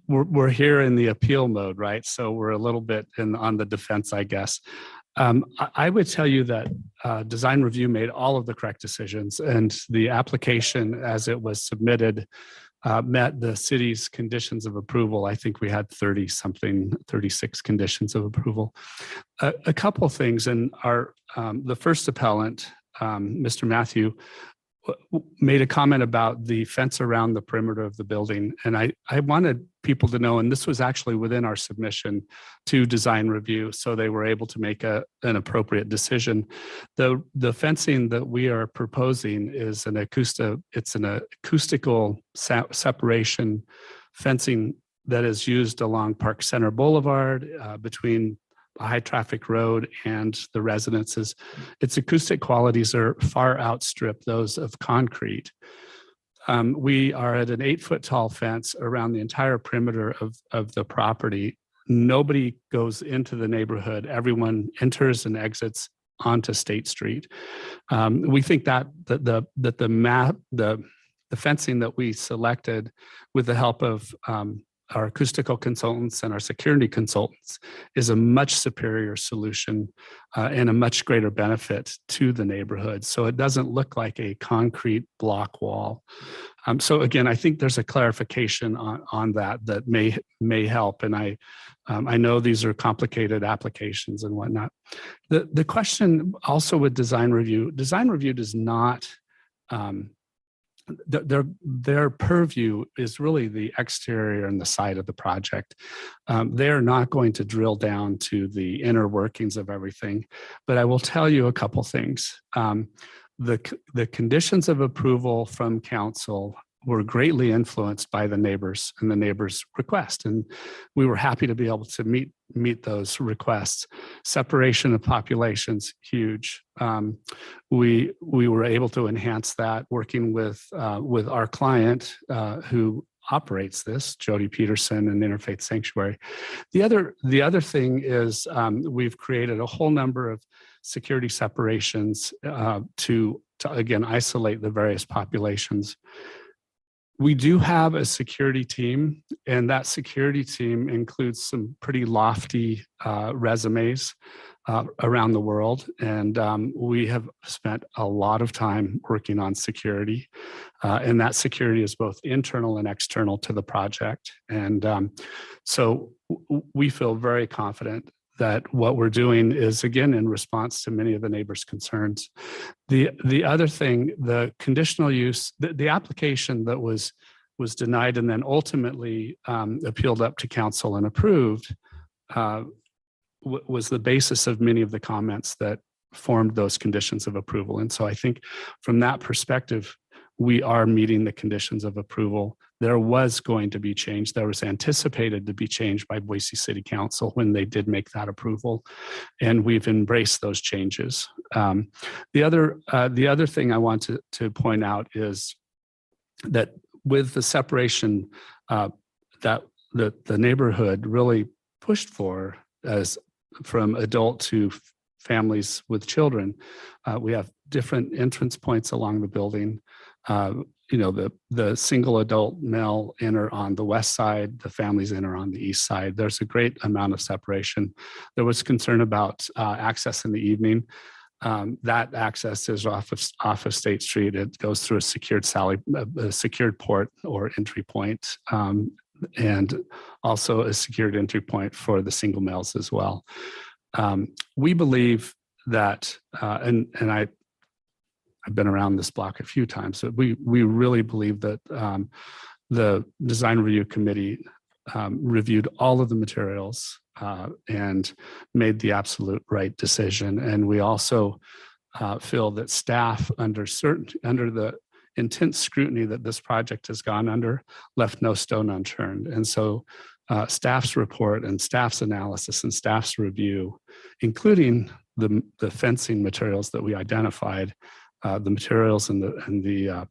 We're here in the appeal mode, right? So we're a little bit on the defense, I guess. I would tell you that design review made all of the correct decisions, and the application as it was submitted met the city's conditions of approval. I think we had 36 conditions of approval. A couple of things, and the first appellant, Mr. Matthew, made a comment about the fence around the perimeter of the building. And I wanted people to know, and this was actually within our submission to design review, so they were able to make an appropriate decision. The fencing that we are proposing is an acoustical separation fencing that is used along Park Center Boulevard between a high traffic road and the residences. Its acoustic qualities are far outstrip those of concrete. We are at an 8-foot tall fence around the entire perimeter of the property. Nobody goes into the neighborhood. Everyone enters and exits onto State Street. We think that the fencing that we selected with the help of our acoustical consultants and our security consultants is a much superior solution and a much greater benefit to the neighborhood. So it doesn't look like a concrete block wall. So again, I think there's a clarification on that may help. And I know these are complicated applications and whatnot. The question also with design review does not, their purview is really the exterior and the side of the project. They're not going to drill down to the inner workings of everything, but I will tell you a couple things. The conditions of approval from council were greatly influenced by the neighbors and the neighbors' request, and we were happy to be able to meet those requests. Separation of populations, huge. We were able to enhance that working with our client who operates this, Jody Peterson and Interfaith Sanctuary. The other thing is we've created a whole number of security separations to again isolate the various populations. We do have a security team, and that security team includes some pretty lofty resumes around the world. And we have spent a lot of time working on security. And that security is both internal and external to the project. And so we feel very confident that what we're doing is, again, in response to many of the neighbors' concerns. The other thing, the conditional use, the application that was denied and then ultimately appealed up to council and approved was the basis of many of the comments that formed those conditions of approval. And so I think from that perspective, we are meeting the conditions of approval. There was going to be change. There was anticipated to be change by Boise City Council when they did make that approval, and we've embraced those changes. The other thing I want to point out is that with the separation that the neighborhood really pushed for, as from adult to families with children, we have different entrance points along the building. The single adult male enter on the west side, the families enter on the east side. There's a great amount of separation. There was concern about access in the evening. That access is off of State Street. It goes through a secured port or entry point, and also a secured entry point for the single males as well. We believe that, and I've been around this block a few times, so we really believe that the design review committee reviewed all of the materials and made the absolute right decision. And we also feel that staff, under the intense scrutiny that this project has gone under, left no stone unturned. And so staff's report and staff's analysis and staff's review, including the fencing materials that we identified, the materials and the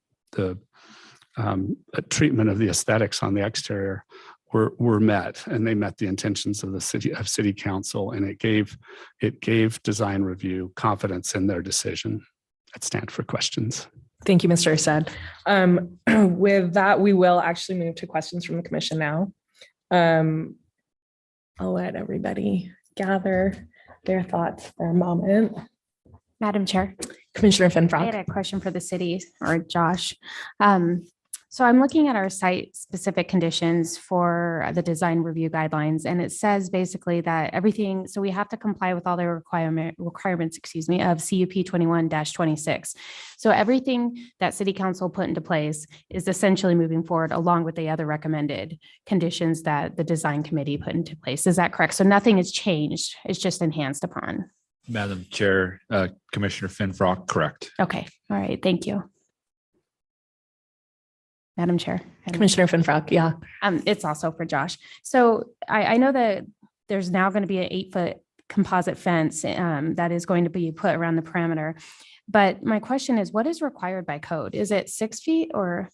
treatment of the aesthetics on the exterior were met, and they met the intentions of the city council, and it gave design review confidence in their decision. I'd stand for questions. Thank you, Mr. Assad. With that, we will actually move to questions from the commission now. I'll let everybody gather their thoughts for a moment. Madam Chair, Commissioner I had Finfrock. a question for the city or Josh. So I'm looking at our site specific conditions for the design review guidelines, and it says basically that everything, so we have to comply with all the requirements, of CUP 21-26. So everything that city council put into place is essentially moving forward along with the other recommended conditions that the design committee put into place. Is that correct? So nothing has changed. It's just enhanced upon. Madam Chair, Commissioner Finfrock, correct. Okay. All right. Thank you. Madam Chair. Commissioner Finfrock, yeah. It's also for Josh. So I know that there's now going to be an 8-foot composite fence that is going to be put around the perimeter. But my question is, what is required by code? Is it 6 feet or?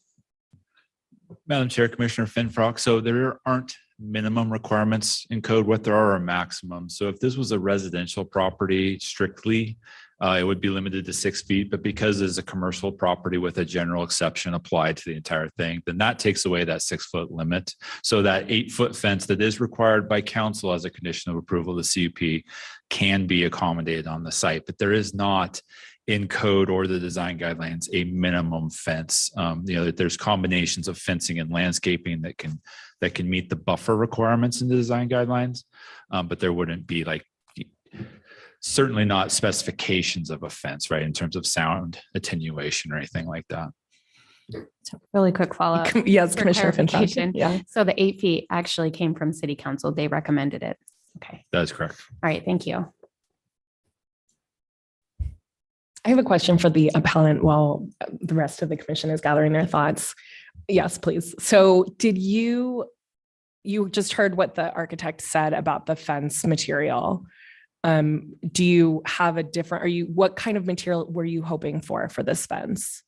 Madam Chair, Commissioner Finfrock, so there aren't minimum requirements in code. What there are maximum. So if this was a residential property strictly, it would be limited to 6 feet, but because it's a commercial property with a general exception applied to the entire thing, then that takes away that 6-foot limit. So that 8-foot fence that is required by council as a condition of approval of the CUP can be accommodated on the site, but there is not in code or the design guidelines a minimum fence. There's combinations of fencing and landscaping that can meet the buffer requirements in the design guidelines, but there wouldn't be certainly not specifications of a fence, right, in terms of sound attenuation or anything like that. So really quick follow-up. Yes, for Commissioner Finfrock. clarification. Yeah. So the 8 feet actually came from city council. They recommended it. Okay. That is correct. All right. Thank you. I have a question for the appellant while the rest of the commission is gathering their thoughts. Yes, please. So did you just heard what the architect said about the fence material? Do you have what kind of material were you hoping for this fence?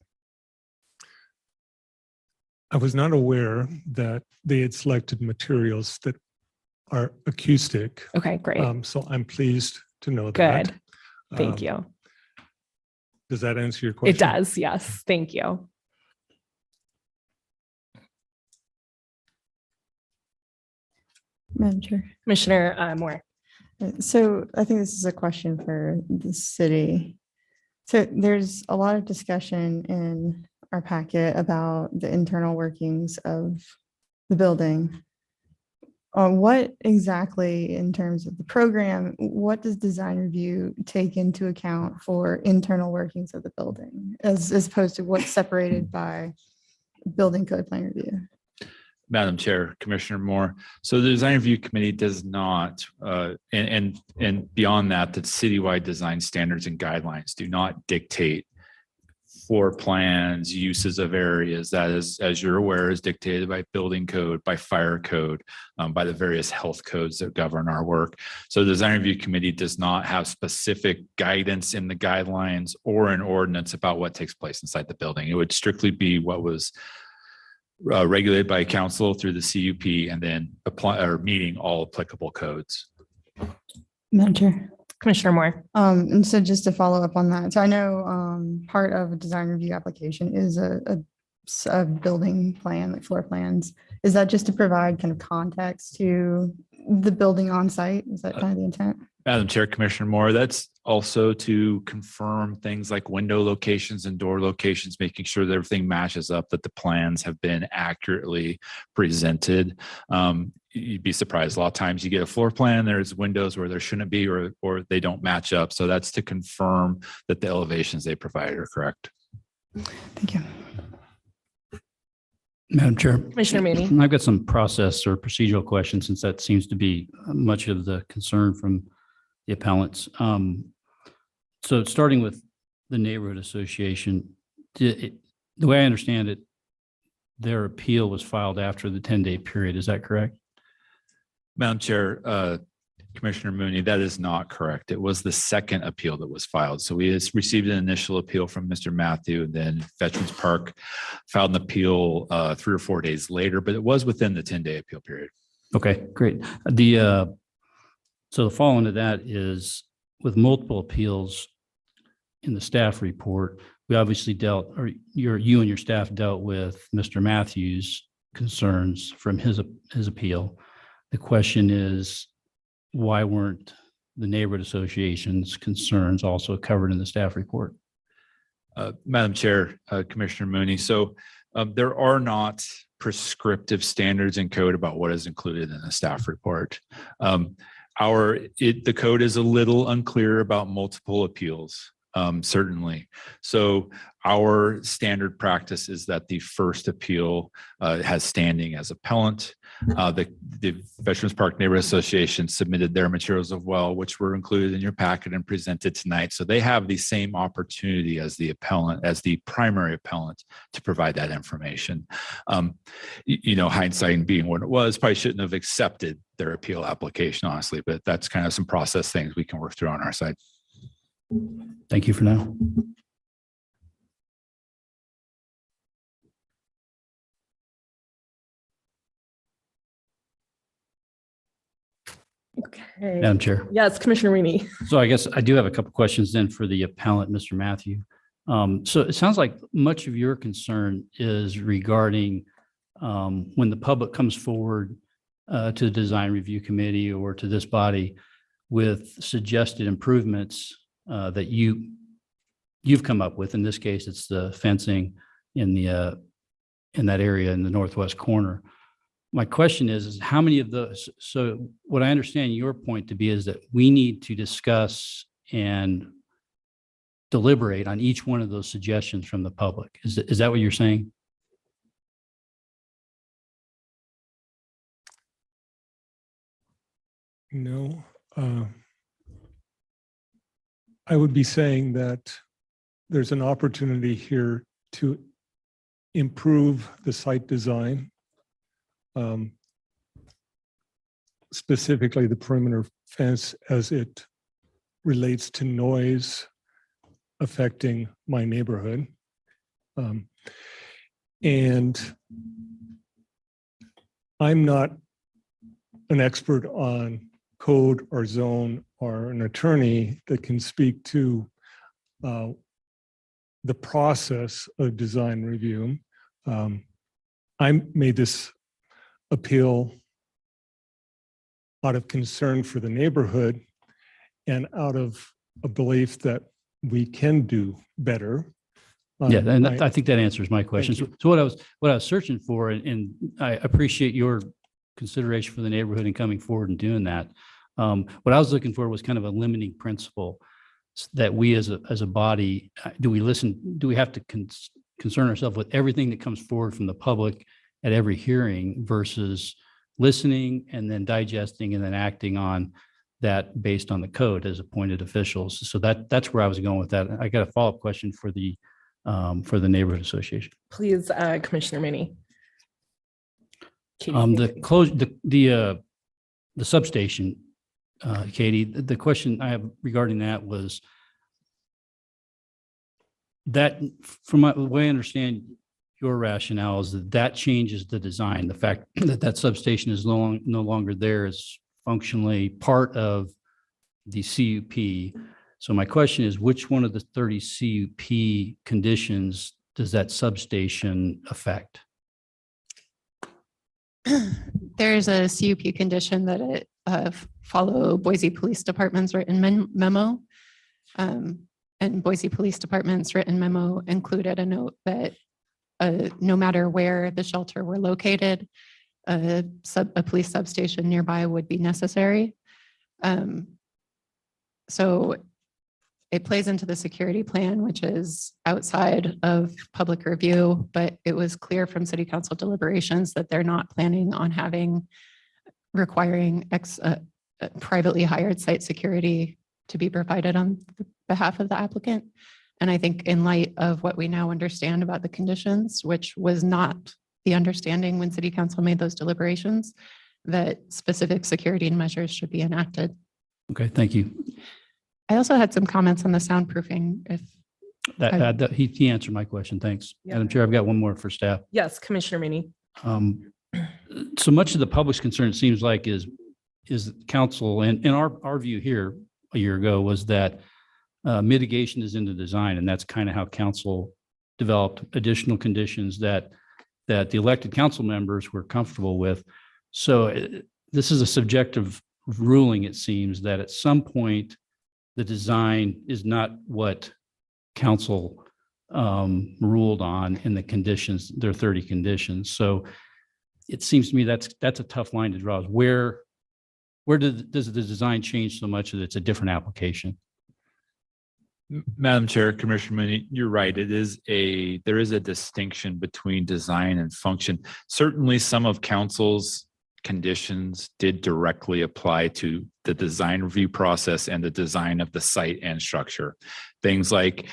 I was not aware that they had selected materials that are acoustic. Okay, great. So I'm pleased to know that. Good. Thank you. Does that answer your question? It does. Yes. Thank you. Madam Chair. Commissioner Moore. So I think this is a question for the city. So there's a lot of discussion in our packet about the internal workings of the building. What exactly, in terms of the program, what does design review take into account for internal workings of the building as opposed to what's separated by building code plan review? Madam Chair, Commissioner Moore. So the design review committee does not, and beyond that, that citywide design standards and guidelines do not dictate floor plans, uses of areas. That is, as you're aware, is dictated by building code, by fire code, by the various health codes that govern our work. So the design review committee does not have specific guidance in the guidelines or an ordinance about what takes place inside the building. It would strictly be what was regulated by council through the CUP and then apply or meeting all applicable codes. Madam Chair. Commissioner Moore. And so just to follow up on that, so I know part of a design review application is a building plan, like floor plans. Is that just to provide kind of context to the building on site? Is that kind of the intent? Madam Chair, Commissioner Moore, that's also to confirm things like window locations and door locations, making sure that everything matches up, that the plans have been accurately presented. You'd be surprised. A lot of times you get a floor plan, there's windows where there shouldn't be, or they don't match up. So that's to confirm that the elevations they provide are correct. Thank you. Madam Chair. Commissioner Mooney. I've got some process or procedural questions, since that seems to be much of the concern from the appellants. So starting with the neighborhood association, the way I understand it, their appeal was filed after the 10-day period. Is that correct? Madam Chair, Commissioner Mooney, that is not correct. It was the second appeal that was filed. So we received an initial appeal from Mr. Matthew, and then Veterans Park filed an appeal 3 or 4 days later, but it was within the 10-day appeal period. Okay, great. So the follow-on to that is, with multiple appeals in the staff report, we obviously you and your staff dealt with Mr. Matthews' concerns from his appeal. The question is, why weren't the neighborhood association's concerns also covered in the staff report? Madam Chair, Commissioner Mooney, so there are not prescriptive standards in code about what is included in the staff report. The code is a little unclear about multiple appeals, certainly. So our standard practice is that the first appeal has standing as appellant. The Veterans Park Neighborhood Association submitted their materials as well, which were included in your packet and presented tonight. So they have the same opportunity as the appellant, as the primary appellant, to provide that information. Hindsight being what it was, probably shouldn't have accepted their appeal application, honestly, but that's kind of some process things we can work through on our side. Thank you for now. Okay. Madam Chair. Yes, Commissioner Mooney. So I guess I do have a couple questions then for the appellant, Mr. Matthew. So it sounds like much of your concern is regarding when the public comes forward to the design review committee or to this body with suggested improvements that you've come up with. In this case, it's the fencing in that area in the northwest corner. My question is how many of those? So what I understand your point to be is that we need to discuss and deliberate on each one of those suggestions from the public. Is that what you're saying? No. I would be saying that there's an opportunity here to improve the site design, specifically the perimeter fence as it relates to noise affecting my neighborhood. And I'm not an expert on code or zone or an attorney that can speak to the process of design review. I made this appeal out of concern for the neighborhood and out of a belief that we can do better. Yeah, and I think that answers my question. So what I was searching for, and I appreciate your consideration for the neighborhood and coming forward and doing that. What I was looking for was kind of a limiting principle that we as a body, do we have to concern ourselves with everything that comes forward from the public at every hearing versus listening and then digesting and then acting on that based on the code as appointed officials. So that's where I was going with that. I got a follow-up question for the neighborhood association. Please, Commissioner Mini. The substation, Katie, the question I have regarding that was that, from the way I understand your rationale, is that changes the design. The fact that substation is no longer there is functionally part of the CUP. So my question is, which one of the 30 CUP conditions does that substation affect? There's a CUP condition that it follow Boise Police Department's written memo. And Boise Police Department's written memo included a note that no matter where the shelter were located, a police substation nearby would be necessary. So it plays into the security plan, which is outside of public review, but it was clear from city council deliberations that they're not planning on requiring privately hired site security to be provided on behalf of the applicant. And I think in light of what we now understand about the conditions, which was not the understanding when city council made those deliberations, that specific security measures should be enacted. Okay, thank you. I also had some comments on the soundproofing. If He answered my question. Thanks. Yeah. Madam Chair, I've got one more for staff. Yes, Commissioner Mini. So much of the public's concern, it seems like, is council, and in our view here a year ago was that mitigation is in the design, and that's kind of how council developed additional conditions that the elected council members were comfortable with. So this is a subjective ruling, it seems, that at some point the design is not what council ruled on in the conditions, there are 30 conditions. So it seems to me that's a tough line to draw. Where does the design change so much that it's a different application? Madam Chair, Commissioner Mooney, you're right. There is a distinction between design and function. Certainly some of council's conditions did directly apply to the design review process and the design of the site and structure. Things like,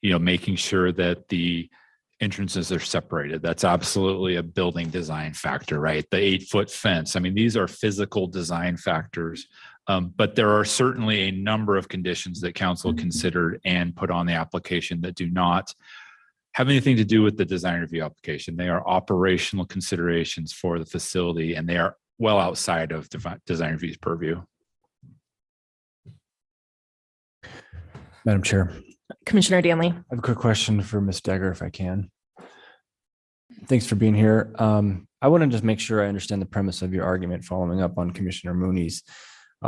making sure that the entrances are separated. That's absolutely a building design factor, right? The 8-foot fence. I mean, these are physical design factors. But there are certainly a number of conditions that council considered and put on the application that do not have anything to do with the design review application. They are operational considerations for the facility, and they are well outside of design review's purview. Madam Chair. Commissioner Danley. I have a quick question for Ms. Degger, if I can. Thanks for being here. I want to just make sure I understand the premise of your argument following up on Commissioner Mooney's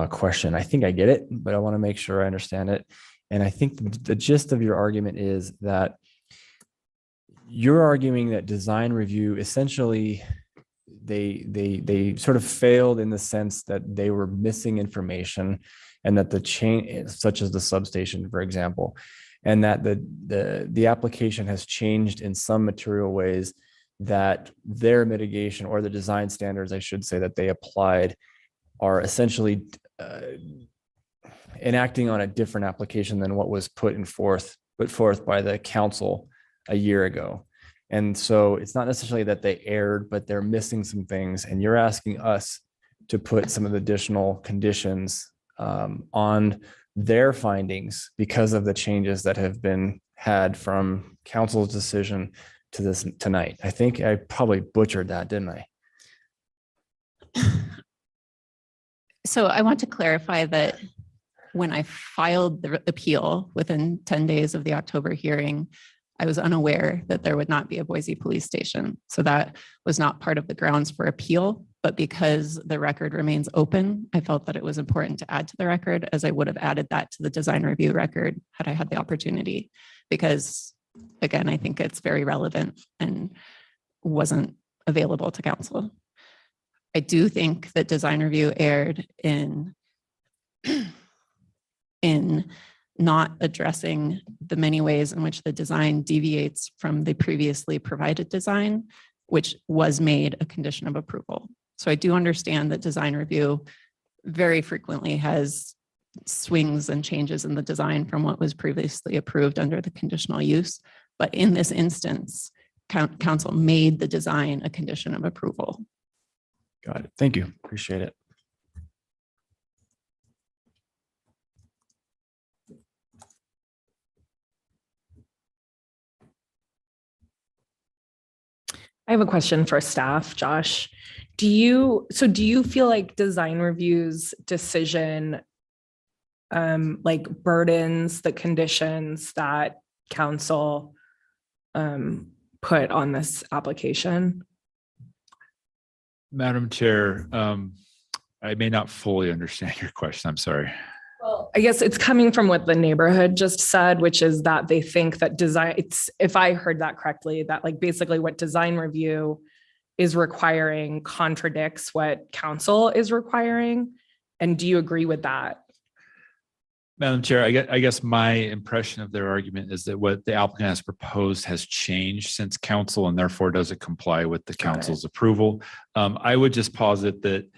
question. I think I get it, but I want to make sure I understand it. And I think the gist of your argument is that you're arguing that design review essentially they sort of failed in the sense that they were missing information, and that the change, such as the substation, for example, and that the application has changed in some material ways, that their mitigation, or the design standards, I should say, that they applied are essentially enacting on a different application than what was put forth by the council a year ago. And so it's not necessarily that they erred, but they're missing some things. And you're asking us to put some of the additional conditions on their findings because of the changes that have been had from council's decision to this tonight. I think I probably butchered that, didn't I? So I want to clarify that when I filed the appeal within 10 days of the October hearing, I was unaware that there would not be a Boise police station. So that was not part of the grounds for appeal, but because the record remains open, I felt that it was important to add to the record, as I would have added that to the design review record had I had the opportunity, because again, I think it's very relevant and wasn't available to council. I do think that design review erred in not addressing the many ways in which the design deviates from the previously provided design. which was made a condition of approval. So I do understand that design review very frequently has swings and changes in the design from what was previously approved under the conditional use. But in this instance, council made the design a condition of approval. Got it. Thank you. Appreciate it. I have a question for staff, Josh. Do you feel like design review's decision like burdens the conditions that council put on this application? Madam Chair, I may not fully understand your question. I'm sorry. Well, I guess it's coming from what the neighborhood just said, which is that they think that if I heard that correctly, that like basically what design review is requiring contradicts what council is requiring. And do you agree with that? Madam Chair, I guess my impression of their argument is that what the applicant has proposed has changed since council and therefore doesn't comply with the council's approval. I would just posit that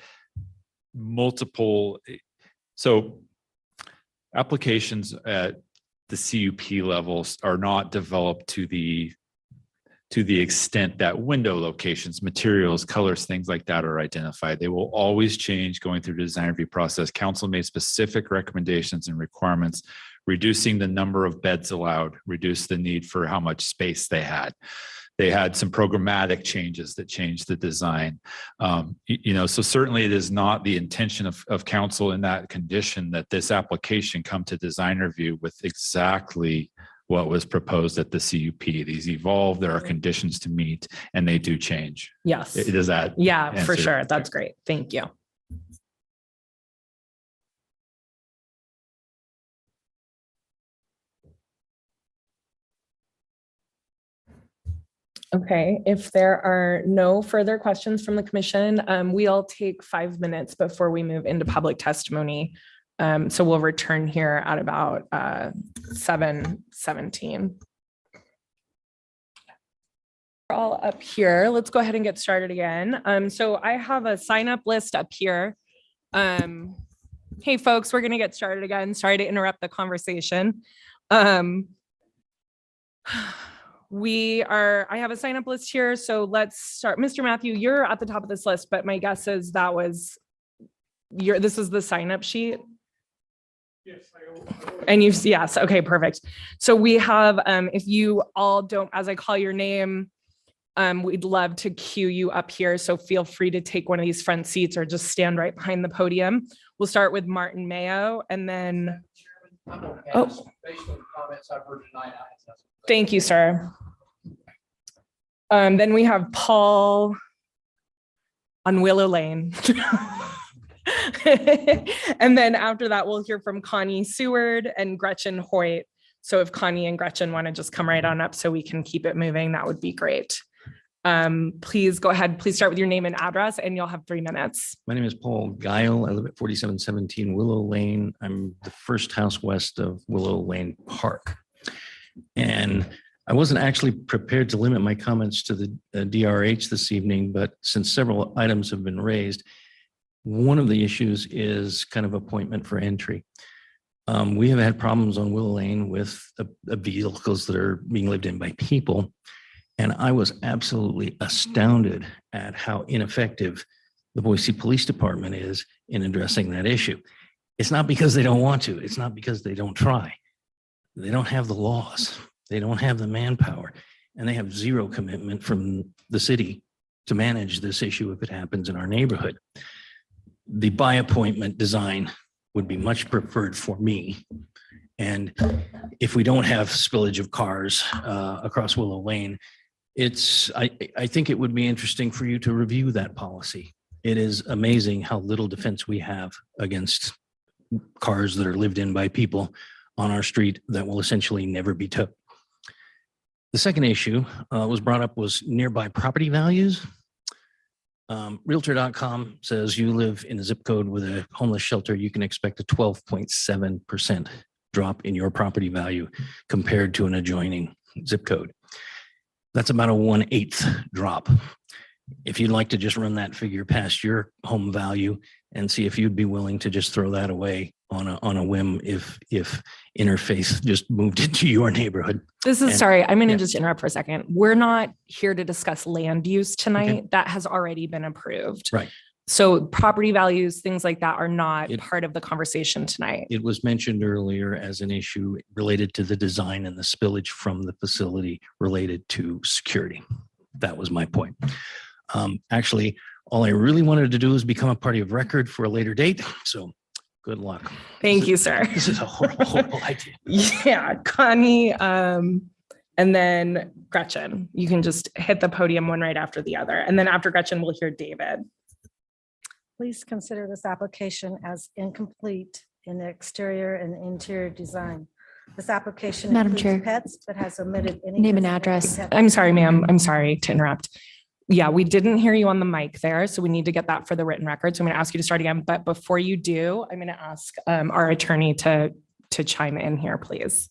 applications at the CUP levels are not developed to the extent that window locations, materials, colors, things like that are identified. They will always change going through the design review process. Council made specific recommendations and requirements, reducing the number of beds allowed, reduce the need for how much space they had. They had some programmatic changes that changed the design. So certainly it is not the intention of council in that condition that this application come to design review with exactly what was proposed at the CUP. These evolve, there are conditions to meet, and they do change. Yes. Does that? Yeah, for answer? sure. That's great. Thank you. Okay, if there are no further questions from the commission, we'll take 5 minutes before we move into public testimony. So we'll return here at about 7:17. We're all up here. Let's go ahead and get started again. So I have a sign up list up here. Hey folks, we're gonna get started again. Sorry to interrupt the conversation. I have a sign up list here. So let's start. Mr. Matthew, you're at the top of this list, but my guess is this is the sign up sheet. Yes. And yes. Okay, perfect. So we have, if you all don't, as I call your name, we'd love to queue you up here. So feel free to take one of these front seats or just stand right behind the podium. We'll start with Martin Mayo and then. Based on the comments I've heard tonight. Thank you, sir. Then we have Paul on Willow Lane. And then after that, we'll hear from Connie Seward and Gretchen Hoyt. So if Connie and Gretchen want to just come right on up so we can keep it moving, that would be great. Please go ahead. Please start with your name and address and you'll have 3 minutes. My name is Paul Guile. I live at 4717 Willow Lane. I'm the first house west of Willow Lane Park. And I wasn't actually prepared to limit my comments to the DRH this evening, but since several items have been raised, one of the issues is kind of appointment for entry. We have had problems on Willow Lane with vehicles that are being lived in by people. And I was absolutely astounded at how ineffective the Boise Police Department is in addressing that issue. It's not because they don't want to. It's not because they don't try. They don't have the laws. They don't have the manpower. And they have zero commitment from the city to manage this issue if it happens in our neighborhood. The by appointment design would be much preferred for me. And if we don't have spillage of cars across Willow Lane, I think it would be interesting for you to review that policy. It is amazing how little defense we have against cars that are lived in by people on our street that will essentially never be towed. The second issue was brought up was nearby property values. Realtor.com says you live in a zip code with a homeless shelter, you can expect a 12.7% drop in your property value compared to an adjoining zip code. That's about a 1/8 drop. If you'd like to just run that figure past your home value and see if you'd be willing to just throw that away on a whim if Interface just moved into your neighborhood. This is, And- sorry, I'm going to yeah. just interrupt for a second. We're not here to discuss land use tonight. That has already been approved. Right. So property values, things like that are not part of the conversation tonight. It was mentioned earlier as an issue related to the design and the spillage from the facility related to security. That was my point. Actually, all I really wanted to do is become a party of record for a later date. So good luck. Thank you, sir. This is a horrible idea. Yeah, Connie, and then Gretchen. You can just hit the podium one right after the other. And then after Gretchen, we'll hear David. Please consider this application as incomplete in the exterior and interior design. This application Madam includes Chair. pets, but has omitted any. Name and designated address. pet- I'm sorry, ma'am. I'm sorry to interrupt. Yeah, we didn't hear you on the mic there, so we need to get that for the written record. So I'm going to ask you to start again. But before you do, I'm going to ask our attorney to chime in here, please.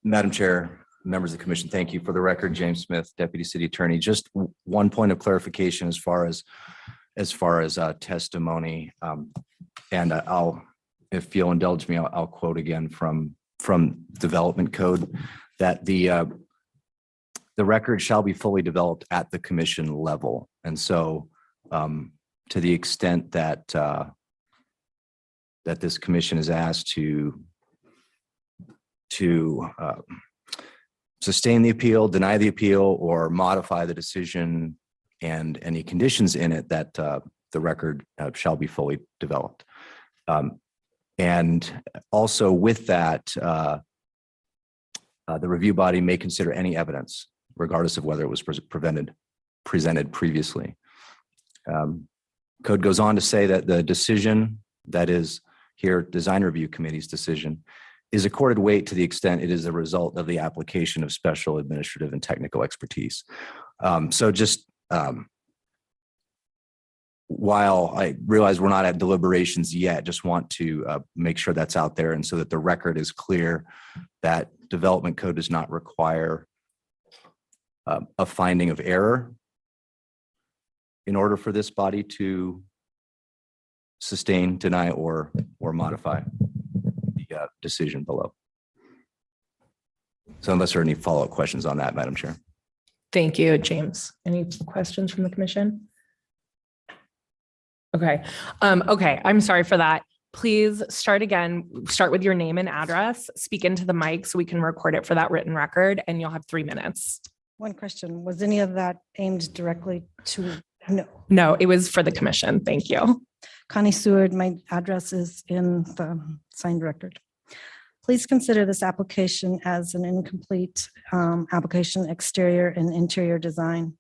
Madam Chair, members of the commission, thank you. For the record, James Smith, Deputy City Attorney. Just one point of clarification as far as testimony. And I'll, if you'll indulge me, I'll quote again from Development Code that the record shall be fully developed at the commission level. And so to the extent that that this commission is asked to sustain the appeal, deny the appeal, or modify the decision and any conditions in it, that the record shall be fully developed. And also with that, the review body may consider any evidence, regardless of whether it was presented previously. Code goes on to say that the decision, that is here, design review committee's decision, is accorded weight to the extent it is a result of the application of special administrative and technical expertise. So just while I realize we're not at deliberations yet, just want to make sure that's out there, and so that the record is clear that Development Code does not require a finding of error in order for this body to sustain, deny, or modify the decision below. So unless there are any follow-up questions on that, Madam Chair. Thank you, James. Any questions from the commission? Okay. Okay. I'm sorry for that. Please start again. Start with your name and address. Speak into the mic so we can record it for that written record, and you'll have 3 minutes. One question, was any of that aimed directly to, no? No, it was for the commission. Thank you. Connie Seward, my address is in the signed record. Please consider this application as an incomplete application, exterior and interior design.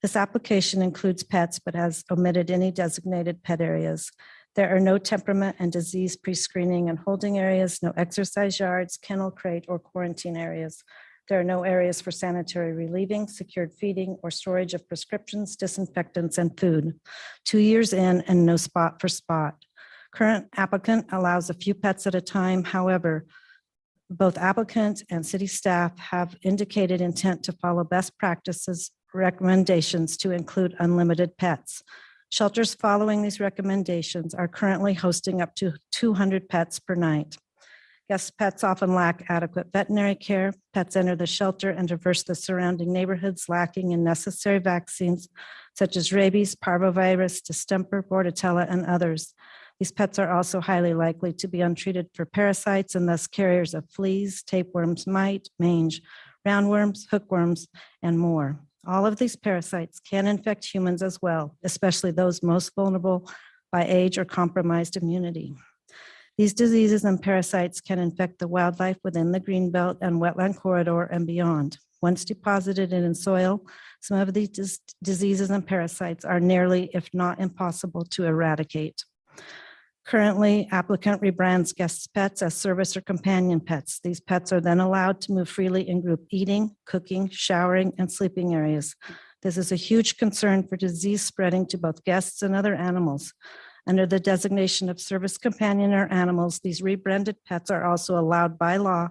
This application includes pets, but has omitted any designated pet areas. There are no temperament and disease pre-screening and holding areas, no exercise yards, kennel crate, or quarantine areas. There are no areas for sanitary relieving, secured feeding, or storage of prescriptions, disinfectants, and food. 2 years in and no spot for spot. Current applicant allows a few pets at a time. However, both applicant and city staff have indicated intent to follow best practices recommendations to include unlimited pets. Shelters following these recommendations are currently hosting up to 200 pets per night. Guest pets often lack adequate veterinary care. Pets enter the shelter and traverse the surrounding neighborhoods lacking in necessary vaccines such as rabies, parvovirus, distemper, bordetella, and others. These pets are also highly likely to be untreated for parasites and thus carriers of fleas, tapeworms, mite, mange, roundworms, hookworms, and more. All of these parasites can infect humans as well, especially those most vulnerable by age or compromised immunity. These diseases and parasites can infect the wildlife within the greenbelt and wetland corridor and beyond. Once deposited in soil, some of these diseases and parasites are nearly, if not impossible, to eradicate. Currently, applicant rebrands guest pets as service or companion pets. These pets are then allowed to move freely in group eating, cooking, showering, and sleeping areas. This is a huge concern for disease spreading to both guests and other animals. Under the designation of service companion or animals, these rebranded pets are also allowed by law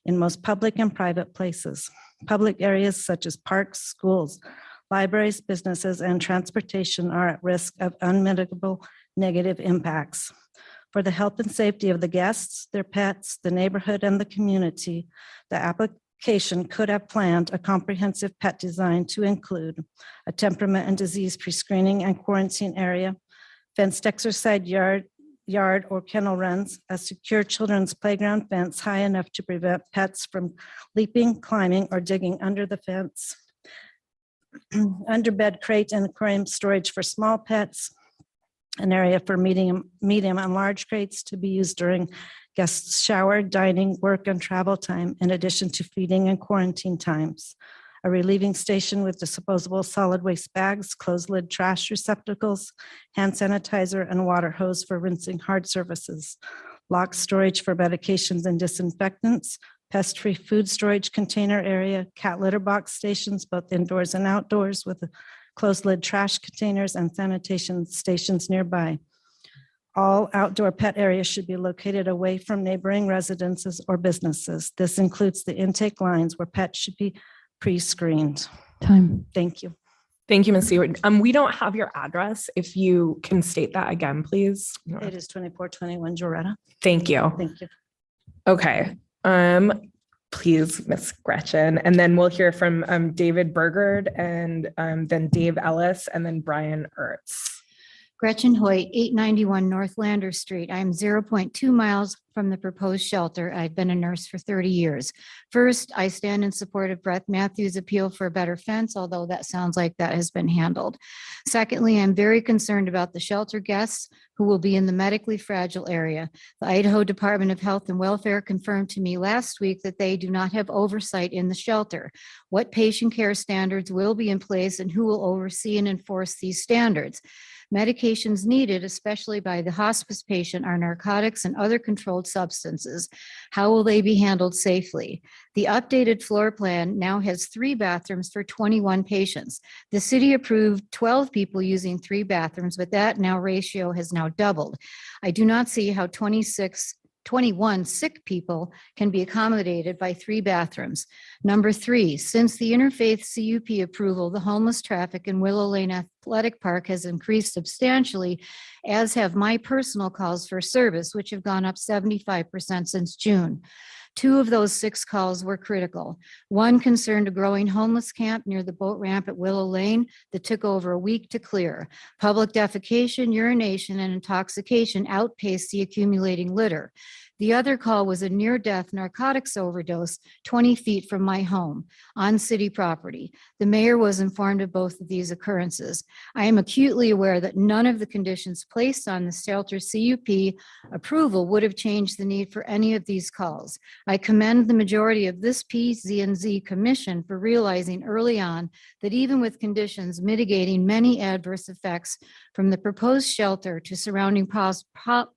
in most public and private places. Public areas such as parks, schools, libraries, businesses, and transportation are at risk of unmitigable negative impacts. For the health and safety of the guests, their pets, the neighborhood, and the community, the application could have planned a comprehensive pet design to include a temperament and disease pre-screening and quarantine area, fenced exercise yard or kennel runs, a secure children's playground fence high enough to prevent pets from leaping, climbing, or digging under the fence, underbed crate and aquarium storage for small pets, an area for medium and large crates to be used during guests' shower, dining, work, and travel time, in addition to feeding and quarantine times. A relieving station with disposable solid waste bags, closed lid trash receptacles, hand sanitizer, and water hose for rinsing hard surfaces. Locked storage for medications and disinfectants, pest-free food storage container area, cat litter box stations, both indoors and outdoors, with closed lid trash containers and sanitation stations nearby. All outdoor pet areas should be located away from neighboring residences or businesses. This includes the intake lines where pets should be pre-screened. Time. Thank you. Thank you, Ms. Seward. We don't have your address. If you can state that again, please. It is 2421 Joretta. Thank you. Thank you. Okay. Please, Ms. Gretchen, and then we'll hear from David Burgard and then Dave Ellis and then Brian Ertz. Gretchen Hoyt, 891 North Lander Street. I'm 0.2 miles from the proposed shelter. I've been a nurse for 30 years. First, I stand in support of Brett Matthews' appeal for a better fence, although that sounds like that has been handled. Secondly, I'm very concerned about the shelter guests who will be in the medically fragile area. The Idaho Department of Health and Welfare confirmed to me last week that they do not have oversight in the shelter. What patient care standards will be in place and who will oversee and enforce these standards? Medications needed, especially by the hospice patient, are narcotics and other controlled substances. How will they be handled safely? The updated floor plan now has 3 bathrooms for 21 patients. The city approved 12 people using 3 bathrooms, but that ratio has now doubled. I do not see how 21 sick people can be accommodated by 3 bathrooms. Number 3, since the interfaith CUP approval, the homeless traffic in Willow Lane Athletic Park has increased substantially, as have my personal calls for service, which have gone up 75% since June. 2 of those 6 calls were critical. One concerned a growing homeless camp near the boat ramp at Willow Lane that took over a week to clear. Public defecation, urination, and intoxication outpaced the accumulating litter. The other call was a near-death narcotics overdose 20 feet from my home on city property. The mayor was informed of both of these occurrences. I am acutely aware that none of the conditions placed on the shelter CUP approval would have changed the need for any of these calls. I commend the majority of this PZ&Z commission for realizing early on that even with conditions mitigating many adverse effects from the proposed shelter to surrounding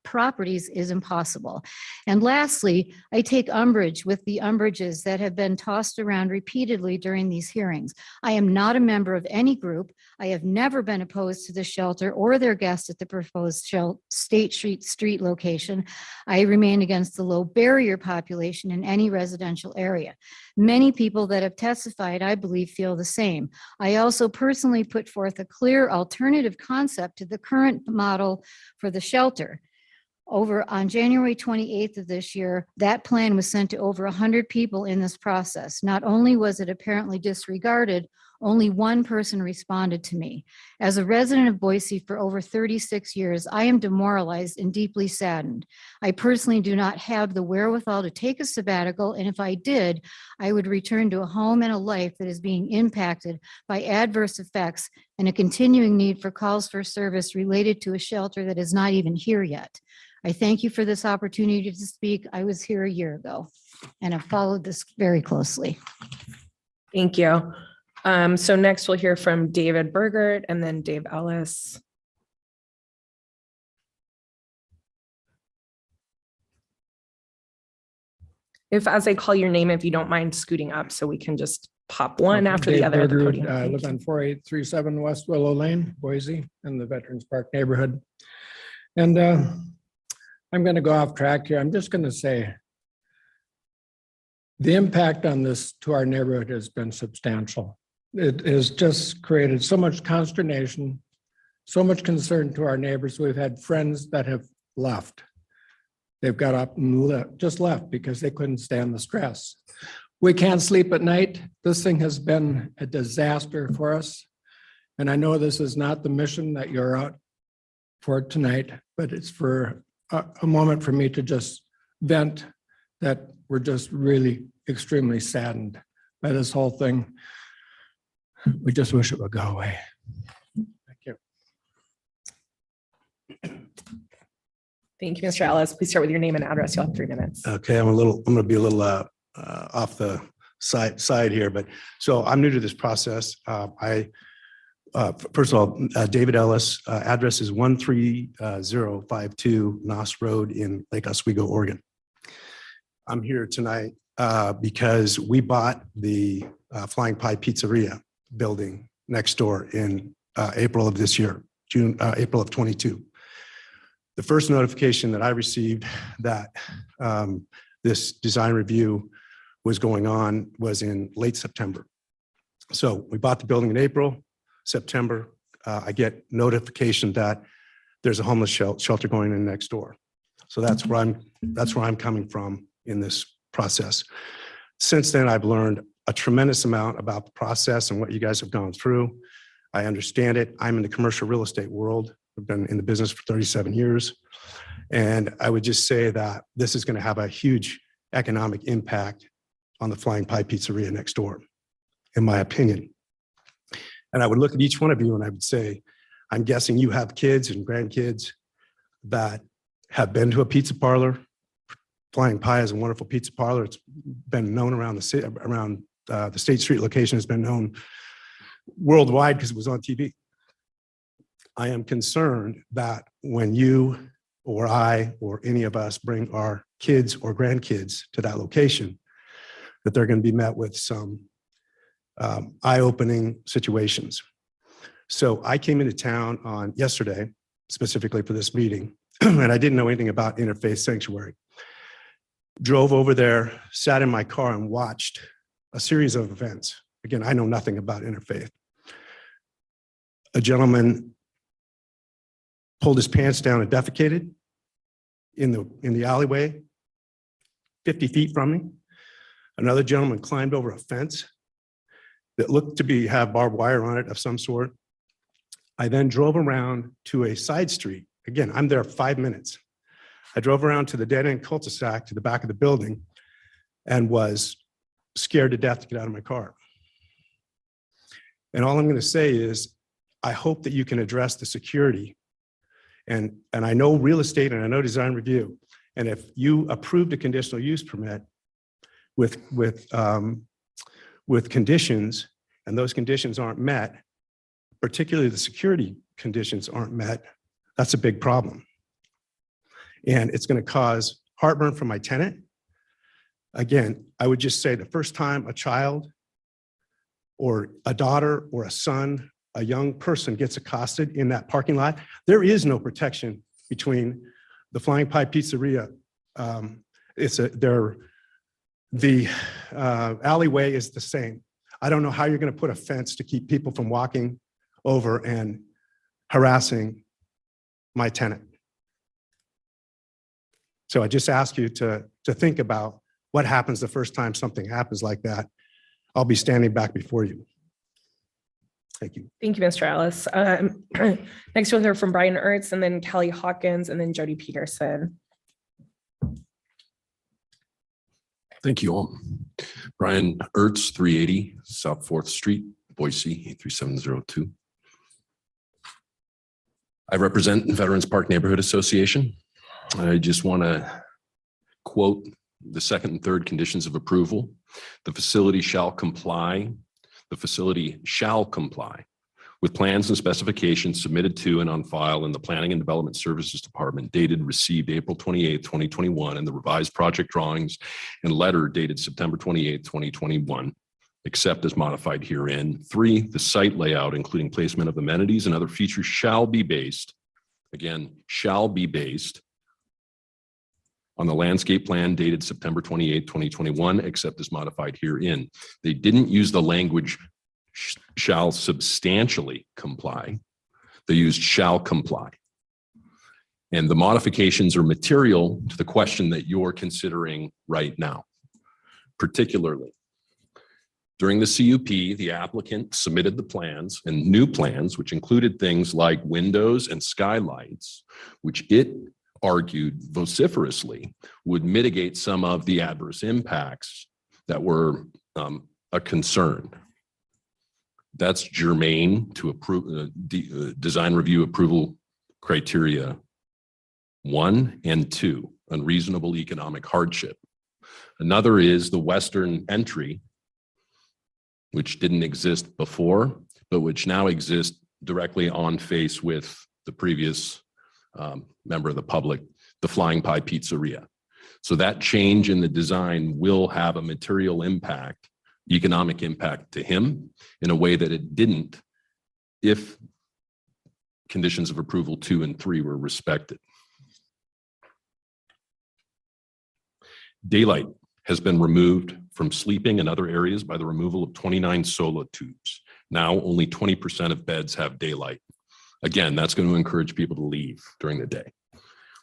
properties is impossible. And lastly, I take umbrage with the umbrages that have been tossed around repeatedly during these hearings. I am not a member of any group. I have never been opposed to the shelter or their guests at the proposed State Street location. I remain against the low barrier population in any residential area. Many people that have testified, I believe, feel the same. I also personally put forth a clear alternative concept to the current model for the shelter. On January 28th of this year, that plan was sent to over 100 people in this process. Not only was it apparently disregarded, only one person responded to me. As a resident of Boise for over 36 years, I am demoralized and deeply saddened. I personally do not have the wherewithal to take a sabbatical, and if I did, I would return to a home and a life that is being impacted by adverse effects and a continuing need for calls for service related to a shelter that is not even here yet. I thank you for this opportunity to speak. I was here a year ago and I've followed this very closely. Thank you. So next we'll hear from David Burgard and then Dave Ellis. If as I call your name, if you don't mind scooting up so we can just pop one after the other at the podium. I live on 4837 West Willow Lane, Boise, in the Veterans Park neighborhood. And I'm going to go off track here. I'm just going to say The impact on this to our neighborhood has been substantial. It has just created so much consternation, so much concern to our neighbors. We've had friends that have left. They've got up and just left because they couldn't stand the stress. We can't sleep at night. This thing has been a disaster for us. And I know this is not the mission that you're out for tonight, but it's for a moment for me to just vent that we're just really extremely saddened by this whole thing. We just wish it would go away. Thank you. Thank you, Mr. Ellis. Please start with your name and address. You'll have 3 minutes. Okay, I'm going to be a little off the side here, but so I'm new to this process. First of all, David Ellis, address is 13052 Noss Road in Lake Oswego, Oregon. I'm here tonight because we bought the Flying Pie Pizzeria building next door in April of this year, April of 22. The first notification that I received that this design review was going on was in late September. So we bought the building in April. September, I get notification that there's a homeless shelter going in next door. So that's where I'm coming from in this process. Since then, I've learned a tremendous amount about the process and what you guys have gone through. I understand it. I'm in the commercial real estate world. I've been in the business for 37 years. And I would just say that this is going to have a huge economic impact on the Flying Pie Pizzeria next door, in my opinion. And I would look at each one of you and I would say, I'm guessing you have kids and grandkids that have been to a pizza parlor. Flying Pie is a wonderful pizza parlor. It's been known around the city, around the State Street location has been known worldwide because it was on TV. I am concerned that when you or I or any of us bring our kids or grandkids to that location, that they're going to be met with some eye-opening situations. So I came into town on yesterday, specifically for this meeting, and I didn't know anything about Interfaith Sanctuary. Drove over there, sat in my car and watched a series of events. Again, I know nothing about interfaith. A gentleman pulled his pants down and defecated in the alleyway, 50 feet from me. Another gentleman climbed over a fence that looked to have barbed wire on it of some sort. I then drove around to a side street. Again, I'm there 5 minutes. I drove around to the dead-end cul-de-sac to the back of the building and was scared to death to get out of my car. And all I'm going to say is, I hope that you can address the security. And I know real estate and I know design review. And if you approved a conditional use permit with conditions, and those conditions aren't met, particularly the security conditions aren't met, that's a big problem. And it's going to cause heartburn for my tenant. Again, I would just say the first time a child or a daughter or a son, a young person gets accosted in that parking lot, there is no protection between the Flying Pie Pizzeria. The alleyway is the same. I don't know how you're going to put a fence to keep people from walking over and harassing my tenant. So I just ask you to think about what happens the first time something happens like that. I'll be standing back before you. Thank you. Thank you, Mr. Ellis. Next we'll hear from Brian Ertz and then Kelly Hawkins and then Jody Peterson. Thank you all. Brian Ertz, 380 South 4th Street, Boise, 83702. I represent Veterans Park Neighborhood Association. I just want to quote the second and third conditions of approval. The facility shall comply with plans and specifications submitted to and on file in the Planning and Development Services Department dated received April 28, 2021, and the revised project drawings and letter dated September 28, 2021, except as modified herein. 3, the site layout, including placement of amenities and other features, shall be based on the landscape plan dated September 28, 2021, except as modified herein. They didn't use the language shall substantially comply. They used shall comply. And the modifications are material to the question that you're considering right now. Particularly, during the CUP, the applicant submitted the plans and new plans, which included things like windows and skylights, which it argued vociferously would mitigate some of the adverse impacts that were a concern. That's germane to approve design review approval criteria 1 and 2, unreasonable economic hardship. Another is the western entry, which didn't exist before, but which now exists directly on face with the previous member of the public, the Flying Pie Pizzeria. So that change in the design will have a material impact, economic impact to him in a way that it didn't if conditions of approval 2 and 3 were respected. Daylight has been removed from sleeping and other areas by the removal of 29 solar tubes. Now only 20% of beds have daylight. Again, that's going to encourage people to leave during the day.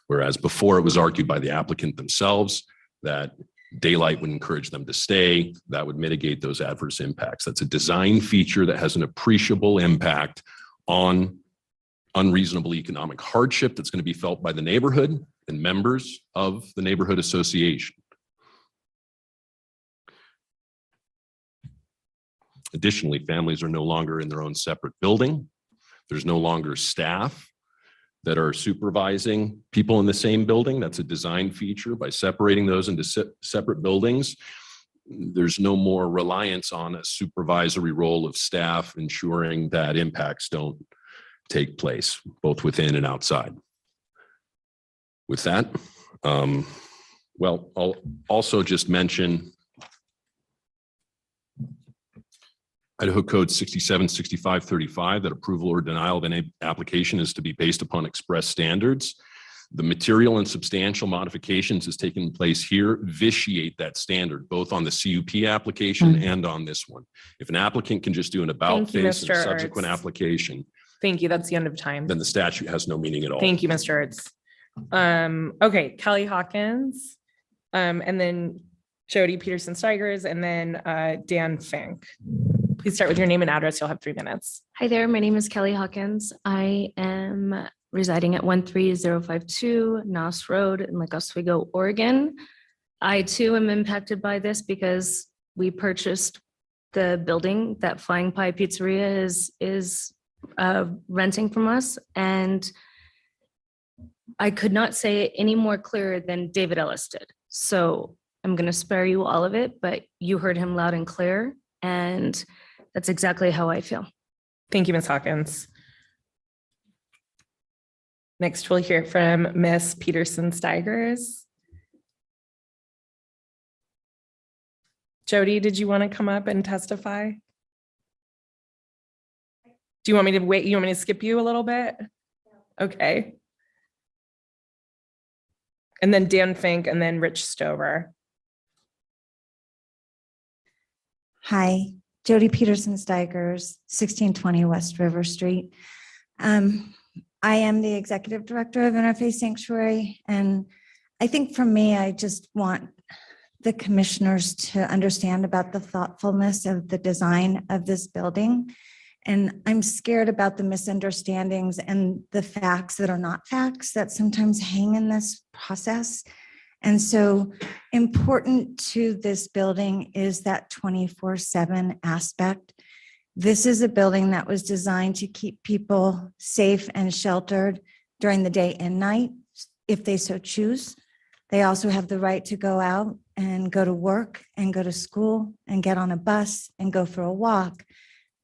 Whereas before it was argued by the applicant themselves that daylight would encourage them to stay, that would mitigate those adverse impacts. That's a design feature that has an appreciable impact on unreasonable economic hardship that's going to be felt by the neighborhood and members of the neighborhood association. Additionally, families are no longer in their own separate building. There's no longer staff that are supervising people in the same building. That's a design feature. By separating those into separate buildings, there's no more reliance on a supervisory role of staff ensuring that impacts don't take place, both within and outside. With that, well, I'll also just mention Idaho Code 676535, that approval or denial of any application is to be based upon express standards. The material and substantial modifications as taking place here vitiate that standard, both on the CUP application and on this one. If an applicant can just do an about face and a subsequent application. Thank you. That's the end of time. Then the statute has no meaning at all. Thank you, Mr. Ertz. Okay, Kelly Hawkins, and then Jody Peterson-Steigers, and then Dan Fink. Please start with your name and address. You'll have 3 minutes. Hi there. My name is Kelly Hawkins. I am residing at 13052 Noss Road in Lake Oswego, Oregon. I too am impacted by this because we purchased the building that Flying Pie Pizzeria is renting from us, and I could not say it any more clear than David Ellis did. So I'm going to spare you all of it, but you heard him loud and clear, and that's exactly how I feel. Thank you, Ms. Hawkins. Next, we'll hear from Ms. Peterson-Steigers. Jody, did you want to come up and testify? Do you want me to wait? You want me to skip you a little bit? Okay. And then Dan Fink, and then Rich Stover. Hi, Jody Peterson-Steigers, 1620 West River Street. I am the executive director of Interfaith Sanctuary, and I think for me, I just want the commissioners to understand about the thoughtfulness of the design of this building. And I'm scared about the misunderstandings and the facts that are not facts that sometimes hang in this process. And so important to this building is that 24/7 aspect. This is a building that was designed to keep people safe and sheltered during the day and night, if they so choose. They also have the right to go out and go to work and go to school and get on a bus and go for a walk,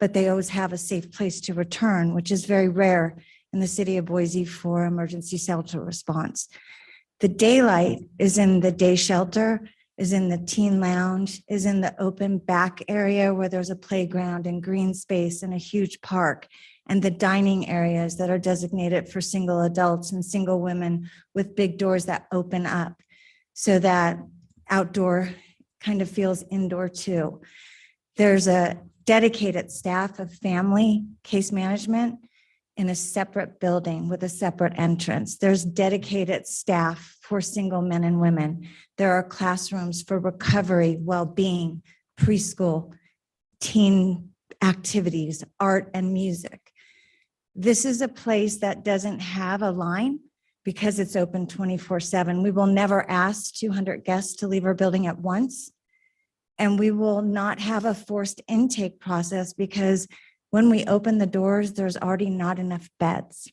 but they always have a safe place to return, which is very rare in the city of Boise for emergency shelter response. The daylight is in the day shelter, is in the teen lounge, is in the open back area where there's a playground and green space and a huge park, and the dining areas that are designated for single adults and single women with big doors that open up. so that outdoor kind of feels indoor too. There's a dedicated staff of family case management in a separate building with a separate entrance. There's dedicated staff for single men and women. There are classrooms for recovery, well-being, preschool, teen activities, art and music. This is a place that doesn't have a line because it's open 24/7. We will never ask 200 guests to leave our building at once. And we will not have a forced intake process because when we open the doors, there's already not enough beds.